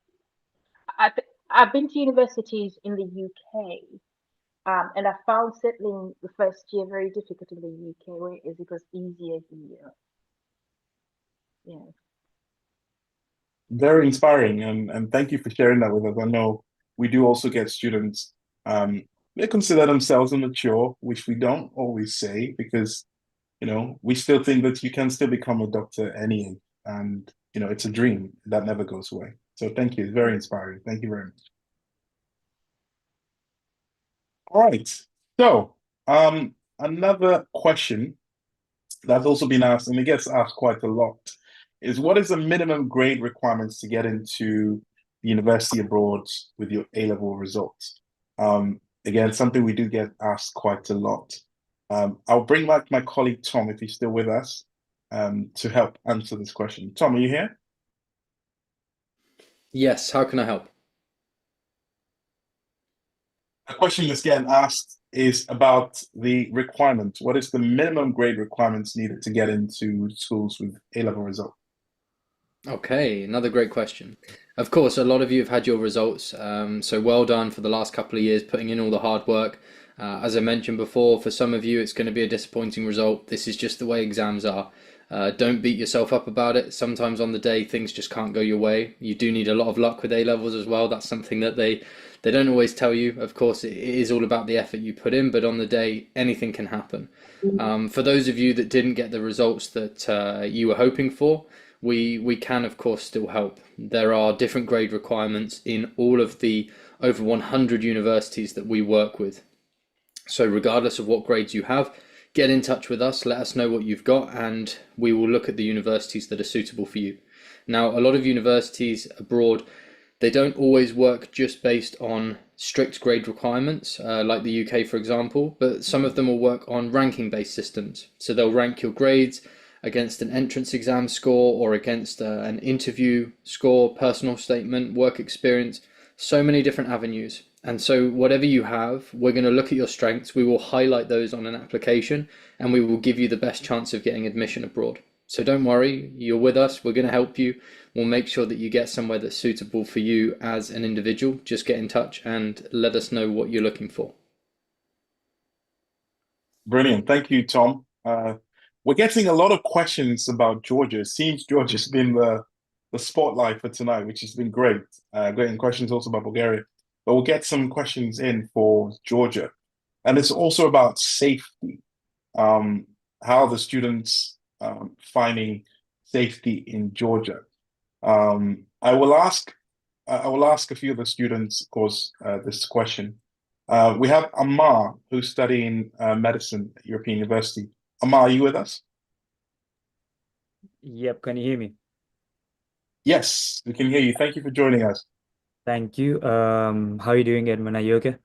I've been to universities in the UK, and I found settling the first year very difficult in the UK, whereas it was easier here. Yeah. Very inspiring, and thank you for sharing that with us. I know we do also get students, they consider themselves immature, which we don't always say because, we still think that you can still become a doctor at any age, and, it's a dream that never goes away. So thank you. It's very inspiring. Thank you very much. All right. So, another question that's also been asked, and it gets asked quite a lot, is what is the minimum grade requirements to get into the university abroad with your A-level results? Again, something we do get asked quite a lot. I'll bring back my colleague Tom if he's still with us to help answer this question. Tom, are you here? Yes, how can I help? The question that's getting asked is about the requirement. What is the minimum grade requirements needed to get into schools with A-level results? Okay, another great question. Of course, a lot of you have had your results, so well done for the last couple of years putting in all the hard work. As I mentioned before, for some of you, it's going to be a disappointing result. This is just the way exams are. Don't beat yourself up about it. Sometimes on the day, things just can't go your way. You do need a lot of luck with A-levels as well. That's something that they don't always tell you. Of course, it is all about the effort you put in, but on the day, anything can happen. For those of you that didn't get the results that you were hoping for, we can of course still help. There are different grade requirements in all of the over 100 universities that we work with. So regardless of what grades you have, get in touch with us, let us know what you've got, and we will look at the universities that are suitable for you. Now, a lot of universities abroad, they don't always work just based on strict grade requirements, like the UK, for example, but some of them will work on ranking-based systems. So they'll rank your grades against an entrance exam score or against an interview score, personal statement, work experience, so many different avenues. And so whatever you have, we're going to look at your strengths, we will highlight those on an application, and we will give you the best chance of getting admission abroad. So don't worry, you're with us, we're going to help you. We'll make sure that you get somewhere that's suitable for you as an individual. Just get in touch and let us know what you're looking for. Brilliant. Thank you, Tom. We're getting a lot of questions about Georgia. It seems Georgia's been the spotlight for tonight, which has been great. Getting questions also about Bulgaria. But we'll get some questions in for Georgia. And it's also about safety, how the students finding safety in Georgia. I will ask a few of the students, of course, this question. We have Amar, who's studying medicine at European University. Amar, are you with us? Yep, can you hear me? Yes, we can hear you. Thank you for joining us. Thank you. How are you doing, Edmund? Are you okay?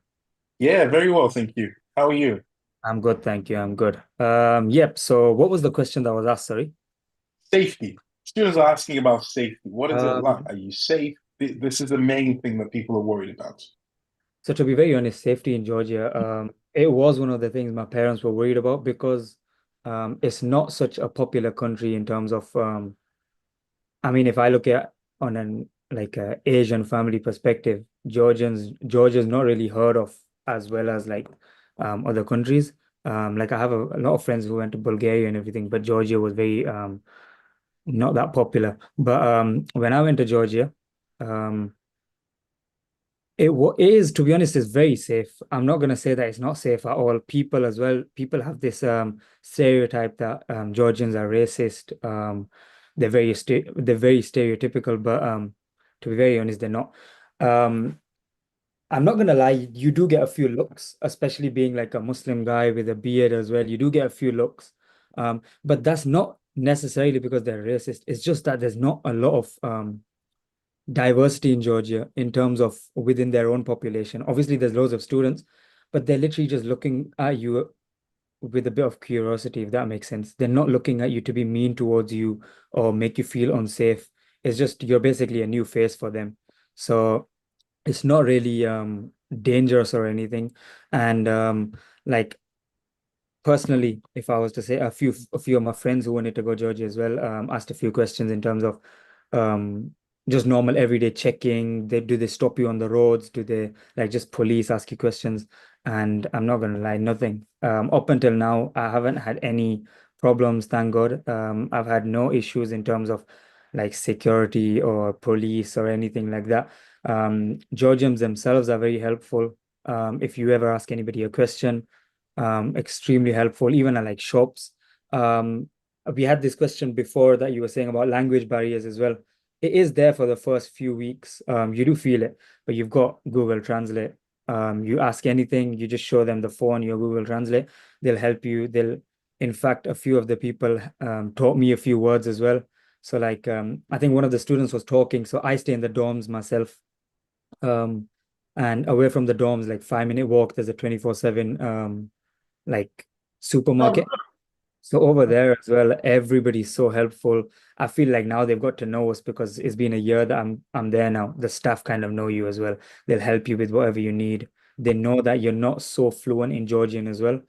Yeah, very well, thank you. How are you? I'm good, thank you. I'm good. Yep. So what was the question that was asked? Sorry. Safety. Students are asking about safety. What is it like? Um, Are you safe? this is the main thing that people are worried about? So to be very honest, safety in Georgia, it was one of the things my parents were worried about because it's not such a popular country in terms of I mean, if I look at on an like a Asian family perspective, Georgia's not really heard of as well as like other countries. Like I have a lot of friends who went to Bulgaria and everything, but Georgia was very not that popular. But when I went to Georgia, um, it is, to be honest, is very safe. I'm not going to say that it's not safe at all. People as well, people have this stereotype that Georgians are racist. They're very stereotypical, but to be very honest, they're not. I'm not gonna lie, you do get a few looks, especially being like a Muslim guy with a beard as well. You do get a few looks, but that's not necessarily because they're racist. It's just that there's not a lot of diversity in Georgia in terms of within their own population. Obviously, there's loads of students, but they're literally just looking at you with a bit of curiosity, if that makes sense. They're not looking at you to be mean towards you or make you feel unsafe. It's just you're basically a new face for them. So it's not really dangerous or anything. And like personally, if I was to say a few of my friends who wanted to go Georgia as well, asked a few questions in terms of just normal everyday checking. Do they stop you on the roads? Do they like just police ask you questions? And I'm not gonna lie, nothing. Up until now, I haven't had any problems, thank God. I've had no issues in terms of like security or police or anything like that. Georgians themselves are very helpful. If you ever ask anybody a question, extremely helpful, even at like shops. We had this question before that you were saying about language barriers as well. It is there for the first few weeks. You do feel it, but you've got Google Translate. You ask anything, you just show them the phone, your Google Translate. They'll help you. In fact, a few of the people taught me a few words as well. So like, I think one of the students was talking. So I stay in the dorms myself. And away from the dorms, like 5-minute walk, there's a 24/7 like supermarket. So over there as well, everybody's so helpful. I feel like now they've got to know us because it's been a year that I'm there now. The staff kind of know you as well. They'll help you with whatever you need. They know that you're not so fluent in Georgian as well.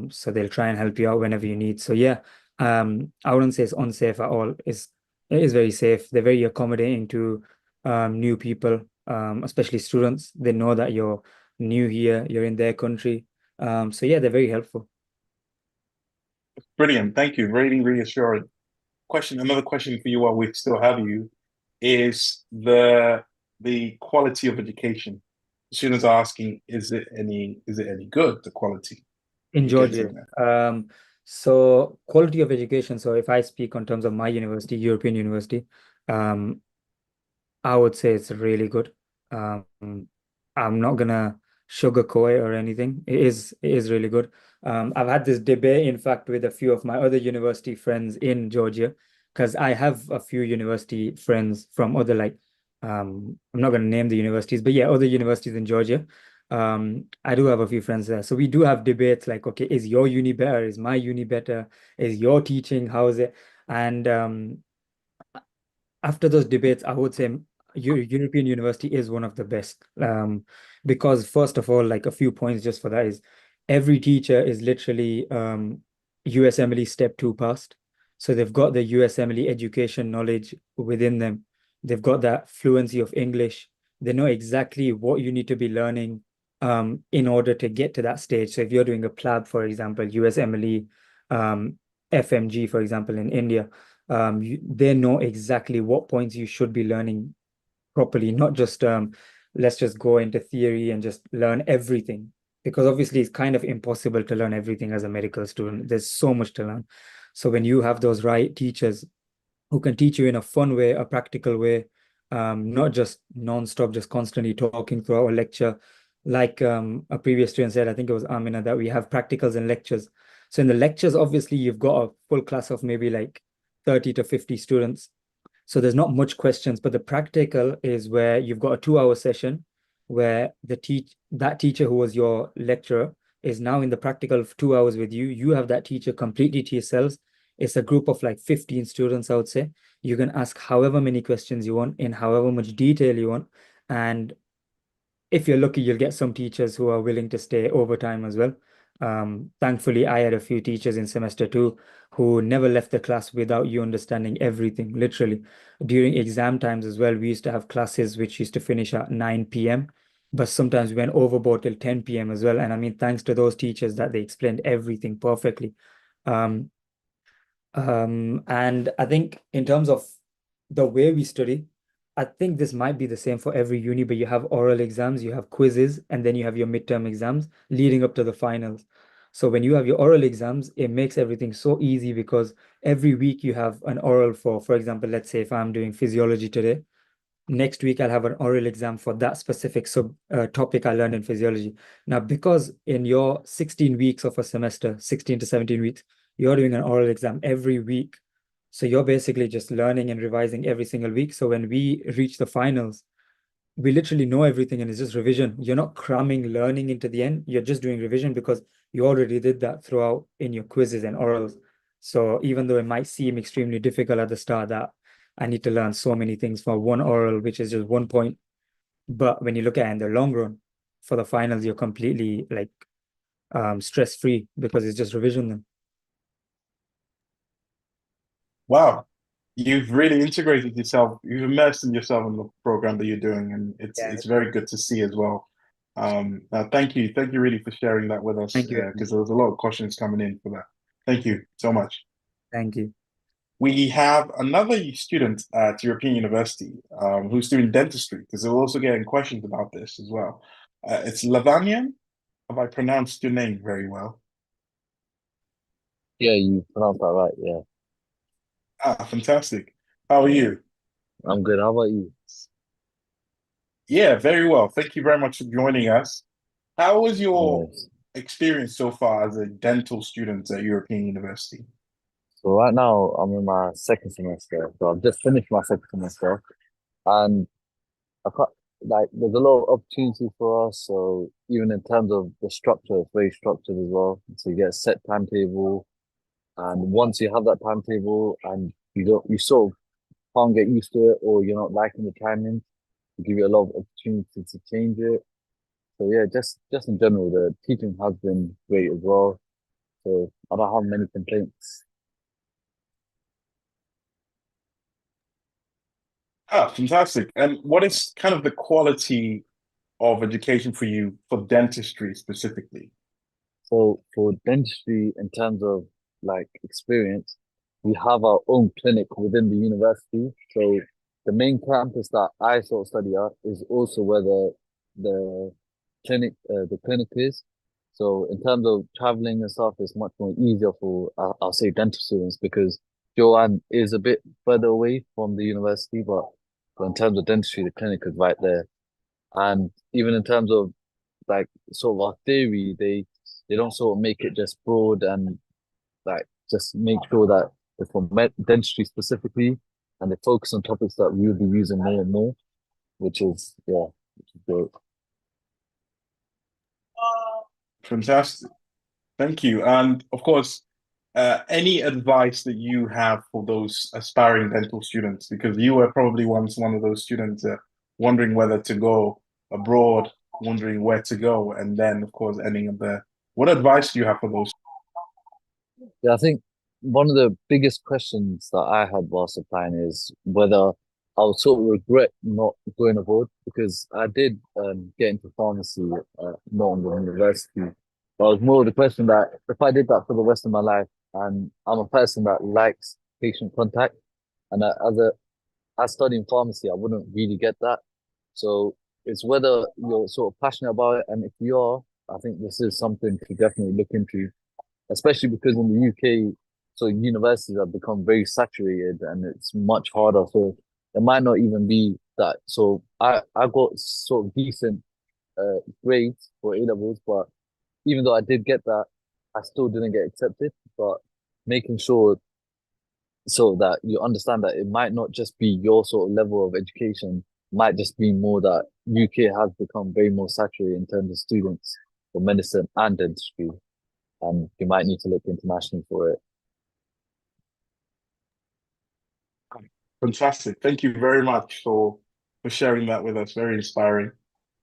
So they'll try and help you out whenever you need. So yeah, I wouldn't say it's unsafe at all. It is very safe. They're very accommodating to new people, especially students. They know that you're new here, you're in their country. So yeah, they're very helpful. Brilliant. Thank you. Really reassuring. Another question for you while we still have you is the quality of education. Students are asking, is it any good, the quality In Georgia. So quality of education. So if I speak on terms of my university, European University, I would say it's really good. I'm not gonna sugarcoat it or anything. It is really good. I've had this debate, in fact, with a few of my other university friends in Georgia, because I have a few university friends from other like I'm not gonna name the universities, but yeah, other universities in Georgia. I do have a few friends there. So we do have debates like, okay, is your uni better? Is my uni better? Is your teaching? How is it? And after those debates, I would say European University is one of the best. Because first of all, like a few points just for that is every teacher is literally USMLE Step 2 passed. So they've got the USMLE education knowledge within them. They've got that fluency of English. They know exactly what you need to be learning in order to get to that stage. So if you're doing a PLAB, for example, USMLE, FMG, for example, in India, they know exactly what points you should be learning properly, not just let's just go into theory and just learn everything, because obviously it's kind of impossible to learn everything as a medical student. There's so much to learn. So when you have those right teachers who can teach you in a fun way, a practical way, not just non-stop, just constantly talking throughout a lecture, like a previous student said, I think it was Amina, that we have practicals and lectures. So in the lectures, obviously you've got a full class of maybe like 30 to 50 students. So there's not much questions, but the practical is where you've got a 2-hour session where that teacher who was your lecturer is now in the practical of 2 hours with you. You have that teacher completely to yourselves. It's a group of like 15 students, I would say. You can ask however many questions you want in however much detail you want. And if you're lucky, you'll get some teachers who are willing to stay overtime as well. Thankfully, I had a few teachers in semester 2 who never left the class without you understanding everything, literally. During exam times as well, we used to have classes which used to finish at 9 p.m., but sometimes we went overboard till 10 p.m. as well. And I mean, thanks to those teachers that they explained everything perfectly. And I think in terms of the way we study, I think this might be the same for every uni, but you have oral exams, you have quizzes, and then you have your midterm exams leading up to the finals. So when you have your oral exams, it makes everything so easy because every week you have an oral for example, let's say if I'm doing physiology today, next week I'll have an oral exam for that specific topic I learned in physiology. Now, because in your 16 weeks of a semester, 16 to 17 weeks, you're doing an oral exam every week. So you're basically just learning and revising every single week. So when we reach the finals, we literally know everything and it's just revision. You're not cramming learning into the end. You're just doing revision because you already did that throughout in your quizzes and orals. So even though it might seem extremely difficult at the start that I need to learn so many things for one oral, which is just 1 point. But when you look at it in the long run, for the finals, you're completely like stress-free because it's just revision then. Wow, you've really integrated yourself. You've immersed in yourself in the program that you're doing, and it's very good to see as well. Thank you really for sharing that with us. Thank you. Because there was a lot of questions coming in for that. Thank you so much. Thank you. We have another student at European University who's doing dentistry, because we're also getting questions about this as well. It's Lavanya. Have I pronounced your name very well? Yeah, you pronounced that right. Yeah, Fantastic. How are you? I'm good. How about you? Yeah, very well. Thank you very much for joining us. How was your Yes. experience so far as a dental student at European University? So right now I'm in my second semester. So I've just finished my second semester, and I can't, like there's a lot of opportunity for us. So even in terms of the structure, it's very structured as well. So you get a set timetable, and once you have that timetable and you sort of can't get used to it, or you're not liking the timing, to give you a lot of opportunity to change it. So yeah, just in general, the teaching has been great as well. So I don't have many complaints. Fantastic. And what is kind of the quality of education for you for dentistry specifically? So for dentistry, in terms of like experience, we have our own clinic within the university. So the main campus that I sort of study at is also where the the clinic is. So in terms of traveling and stuff, it's much more easier for I'll say dental students because Joanne is a bit further away from the university, but in terms of dentistry, the clinic is right there. And even in terms of like sort of our theory, they don't sort of make it just broad and like just make sure that it's for dentistry specifically, and they focus on topics that we'll be using more and more, which is great. Fantastic. Thank you. And of course, any advice that you have for those aspiring dental students, because you were probably once one of those students wondering whether to go abroad, wondering where to go, and then of course ending up there. What advice do you have for those? Yeah, I think one of the biggest questions that I had whilst applying is whether I would sort of regret not going abroad because I did get into pharmacy not on the university. But it was more of the question that if I did that for the rest of my life, and I'm a person that likes patient contact, and as studying pharmacy, I wouldn't really get that. So it's whether you're sort of passionate about it, and if you are, I think this is something to definitely look into, especially because in the UK, so universities have become very saturated and it's much harder. So it might not even be that. So I got sort of decent grades for A levels, but even though I did get that, I still didn't get accepted. But making sure so that you understand that it might not just be your sort of level of education, might just be more that UK has become very more saturated in terms of students for medicine and dentistry, and you might need to look internationally for it. Fantastic. Thank you very much for sharing that with us. Very inspiring.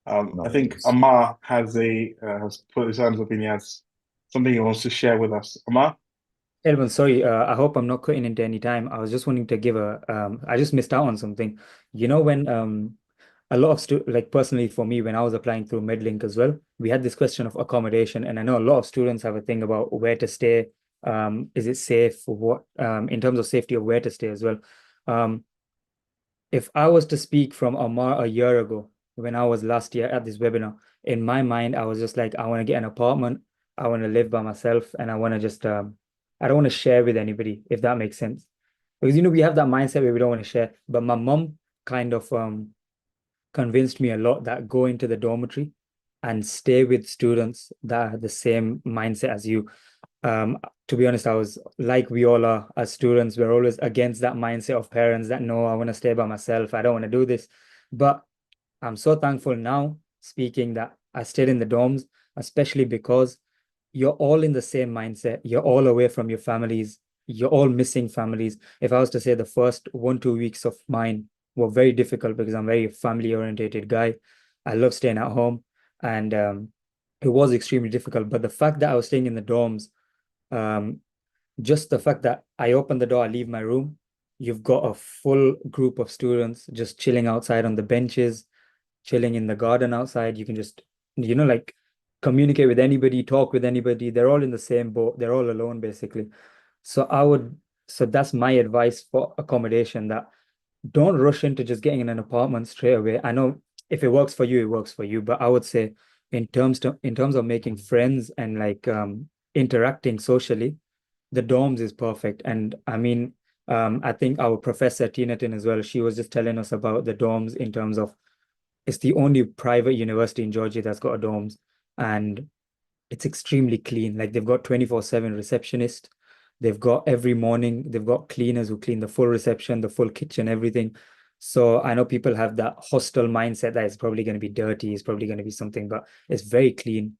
No I think worries. Amar has put his hands up and he has something he wants to share with us. Amar? Edmund, sorry, I hope I'm not cutting into any time. I was just wanting to give I just missed out on something. You know, when a lot of like personally for me, when I was applying through Medlink as well, we had this question of accommodation, and I know a lot of students have a thing about where to stay. Is it safe? What in terms of safety of where to stay as well. If I was to speak from Amar a year ago, when I was last year at this webinar, in my mind, I was just like, I want to get an apartment, I want to live by myself, and I want to just I don't want to share with anybody, if that makes sense. Because we have that mindset where we don't want to share. But my mom kind of convinced me a lot that go into the dormitory and stay with students that have the same mindset as you. To be honest, I was like we all are as students, we're always against that mindset of parents that no, I want to stay by myself, I don't want to do this. But I'm so thankful now, speaking, that I stayed in the dorms, especially because you're all in the same mindset. You're all away from your families. You're all missing families. If I was to say the first 1-2 weeks of mine were very difficult because I'm a very family oriented guy. I love staying at home, and it was extremely difficult. But the fact that I was staying in the dorms, just the fact that I open the door, I leave my room, you've got a full group of students just chilling outside on the benches, chilling in the garden outside. You can just, like communicate with anybody, talk with anybody. They're all in the same boat. They're all alone, basically. So that's my advice for accommodation, that don't rush into just getting in an apartment straight away. I know if it works for you, it works for you. But I would say in terms of making friends and like interacting socially, the dorms is perfect. And I mean, I think our professor Tinatin as well, she was just telling us about the dorms in terms of it's the only private university in Georgia that's got a dorms, and it's extremely clean. Like they've got 24/7 receptionist. They've got every morning, they've got cleaners who clean the full reception, the full kitchen, everything. So I know people have that hostel mindset that it's probably going to be dirty, it's probably going to be something, but it's very clean.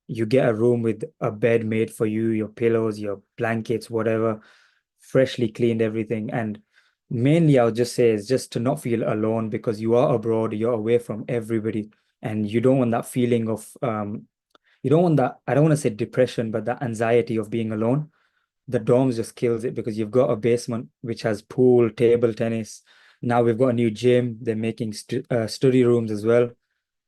You get a room with a bed made for you, your pillows, your blankets, whatever, freshly cleaned, everything. And mainly I would just say is just to not feel alone, because you are abroad, you're away from everybody, and you don't want that feeling of you don't want that, I don't want to say depression, but that anxiety of being alone. The dorms just kills it because you've got a basement which has pool, table tennis. Now we've got a new gym. They're making study rooms as well,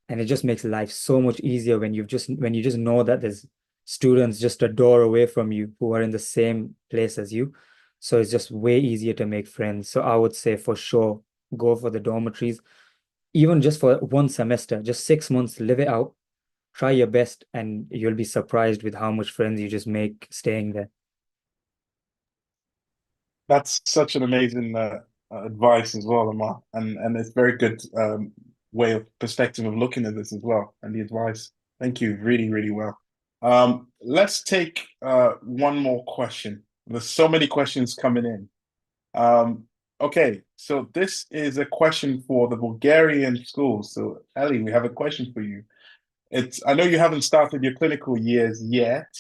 and it just makes life so much easier when you just know that there's students just a door away from you who are in the same place as you. So it's just way easier to make friends. So I would say for sure go for the dormitories, even just for one semester, just 6 months, live it out, try your best, and you'll be surprised with how much friends you just make staying there. That's such an amazing advice as well, Amar, and it's very good way of perspective of looking at this as well, and the advice. Thank you, really, really well. Let's take one more question. There's so many questions coming in. Okay, so this is a question for the Bulgarian schools. So Ali, we have a question for you. I know you haven't started your clinical years yet,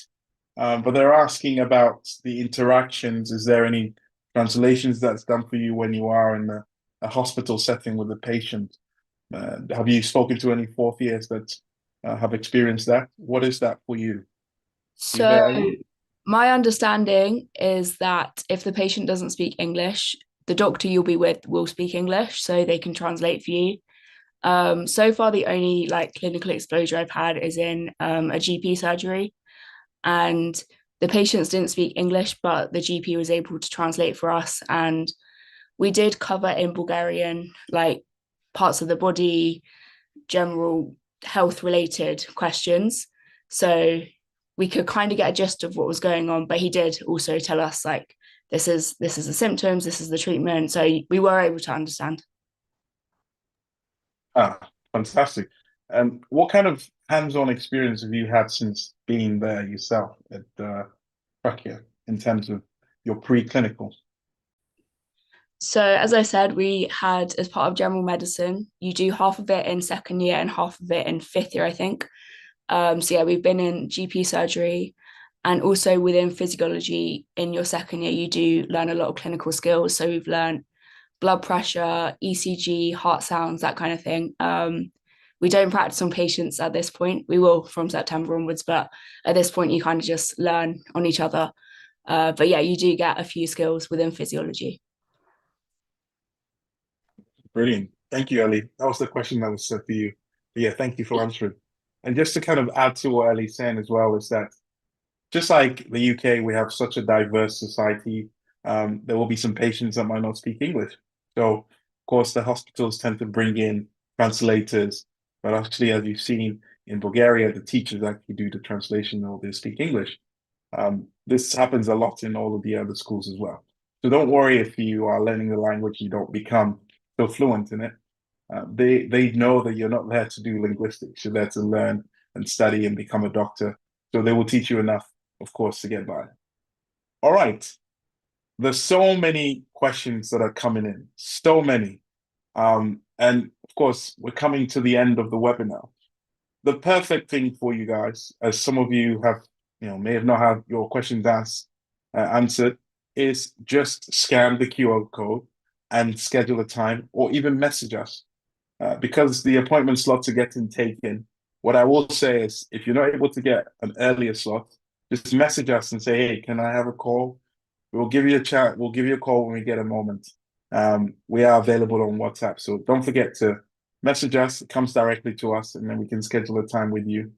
but they're asking about the interactions. Is there any translations that's done for you when you are in a hospital setting with a patient? Have you spoken to any fourth years that have experienced that? What is that for you? So my understanding is that if the patient doesn't speak English, the doctor you'll be with will speak English, so they can translate for you. So far, the only like clinical exposure I've had is in a GP surgery, and the patients didn't speak English, but the GP was able to translate for us. And we did cover in Bulgarian, like parts of the body, general health related questions. So we could kind of get a gist of what was going on, but he did also tell us like, this is the symptoms, this is the treatment. So we were able to understand. Ah, fantastic. And what kind of hands-on experience have you had since being there yourself at Trakia in terms of your preclinical? So as I said, we had, as part of general medicine, you do half of it in second year and half of it in fifth year, I think. So yeah, we've been in GP surgery, and also within physiology in your second year, you do learn a lot of clinical skills. So we've learned blood pressure, ECG, heart sounds, that kind of thing. We don't practice on patients at this point. We will from September onwards, but at this point you kind of just learn on each other. But yeah, you do get a few skills within physiology. Brilliant. Thank you, Ellie. That was the question that was set for you. But yeah, thank you for answering. And just to kind of add to what Ellie's saying as well, is that just like the UK, we have such a diverse society. There will be some patients that might not speak English. So, of course, the hospitals tend to bring in translators. But actually, as you've seen in Bulgaria, the teachers actually do the translation or they speak English. This happens a lot in all of the other schools as well. So don't worry if you are learning the language, you don't become so fluent in it. They know that you're not there to do linguistics. You're there to learn and study and become a doctor. So they will teach you enough, of course, to get by. All right. There's so many questions that are coming in, so many. And of course, we're coming to the end of the webinar. The perfect thing for you guys, as some of you have, may have not had your questions answered, is just scan the QR code and schedule a time, or even message us. Because the appointment slots are getting taken, what I will say is, if you're not able to get an earlier slot, just message us and say, hey, can I have a call? We'll give you a chat. We'll give you a call when we get a moment. We are available on WhatsApp, so don't forget to message us. It comes directly to us, and then we can schedule a time with you.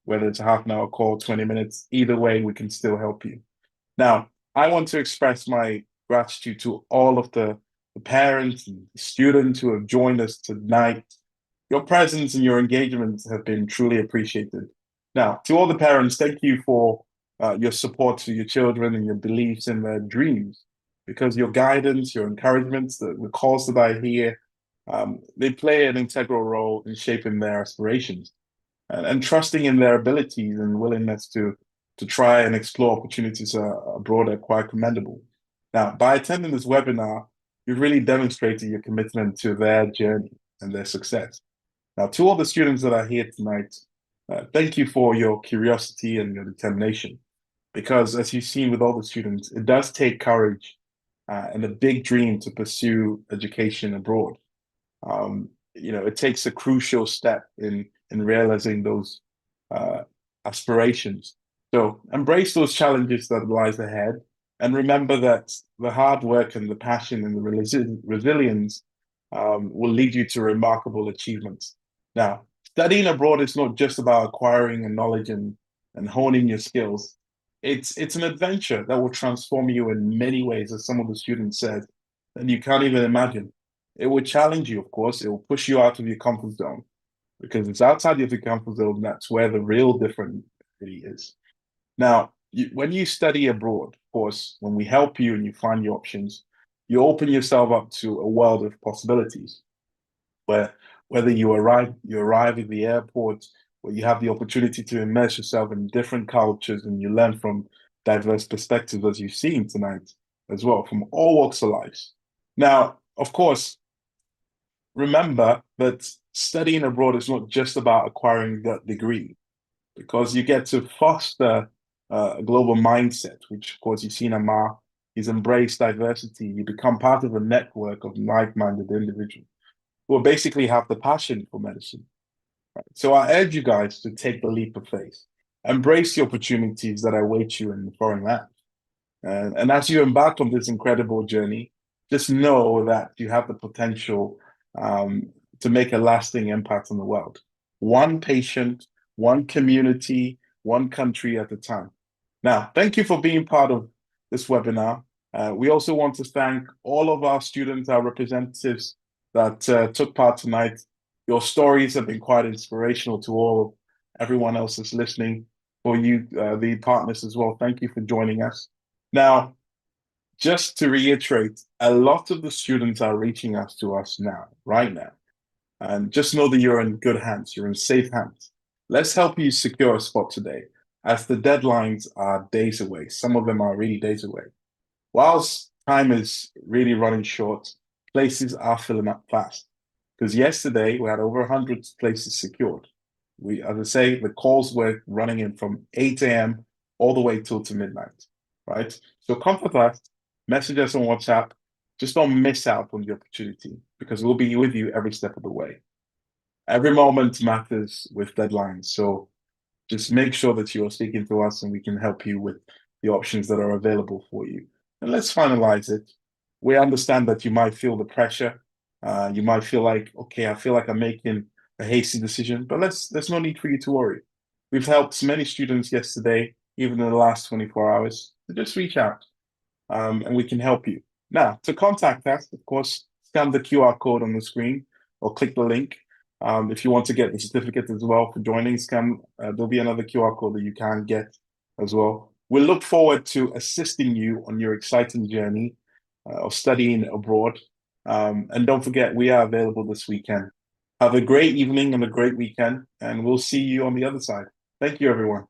Whether it's a half an hour call, 20 minutes, either way, we can still help you. Now, I want to express my gratitude to all of the parents and students who have joined us tonight. Your presence and your engagement have been truly appreciated. Now, to all the parents, thank you for your support to your children and your beliefs in their dreams, because your guidance, your encouragement, the calls that I hear, they play an integral role in shaping their aspirations and trusting in their abilities and willingness to try and explore opportunities abroad are quite commendable. Now, by attending this webinar, you've really demonstrated your commitment to their journey and their success. Now, to all the students that are here tonight, thank you for your curiosity and your determination, because as you've seen with all the students, it does take courage and a big dream to pursue education abroad. It takes a crucial step in realizing those aspirations. So embrace those challenges that lies ahead, and remember that the hard work and the passion and the resilience will lead you to remarkable achievements. Now, studying abroad is not just about acquiring a knowledge and honing your skills. It's an adventure that will transform you in many ways, as some of the students said, and you can't even imagine. It will challenge you, of course. It will push you out of your comfort zone, because it's outside of your comfort zone that's where the real difference really is. Now, when you study abroad, of course, when we help you and you find your options, you open yourself up to a world of possibilities, where whether you arrive at the airport, where you have the opportunity to immerse yourself in different cultures and you learn from diverse perspectives, as you've seen tonight as well, from all walks of life. Now, of course, remember that studying abroad is not just about acquiring that degree, because you get to foster a global mindset, which, of course, you've seen Amar. He's embraced diversity. You become part of a network of like-minded individuals who basically have the passion for medicine. Right? So I urge you guys to take the leap of faith. Embrace the opportunities that await you in the foreign land. And as you embark on this incredible journey, just know that you have the potential to make a lasting impact on the world. One patient, one community, one country at a time. Now, thank you for being part of this webinar. We also want to thank all of our students, our representatives that took part tonight. Your stories have been quite inspirational to everyone else that's listening. For you, the partners as well, thank you for joining us. Now, just to reiterate, a lot of the students are reaching out to us now, right now. And just know that you're in good hands, you're in safe hands. Let's help you secure a spot today, as the deadlines are days away. Some of them are really days away. Whilst time is really running short, places are filling up fast. Because yesterday we had over 100 places secured. As I say, the calls were running in from 8 a.m. all the way till to midnight, right? So contact us, message us on WhatsApp, Just don't miss out on the opportunity, because we'll be with you every step of the way. Every moment matters with deadlines. So just make sure that you are speaking to us and we can help you with the options that are available for you. And let's finalize it. We understand that you might feel the pressure. You might feel like, okay, I feel like I'm making a hasty decision, but there's no need for you to worry. We've helped many students yesterday, even in the last 24 hours. So just reach out and we can help you. Now, to contact us, of course, scan the QR code on the screen or click the link. If you want to get the certificate as well for joining, there'll be another QR code that you can get as well. We look forward to assisting you on your exciting journey of studying abroad. And don't forget, we are available this weekend. Have a great evening and a great weekend, and we'll see you on the other side. Thank you, everyone.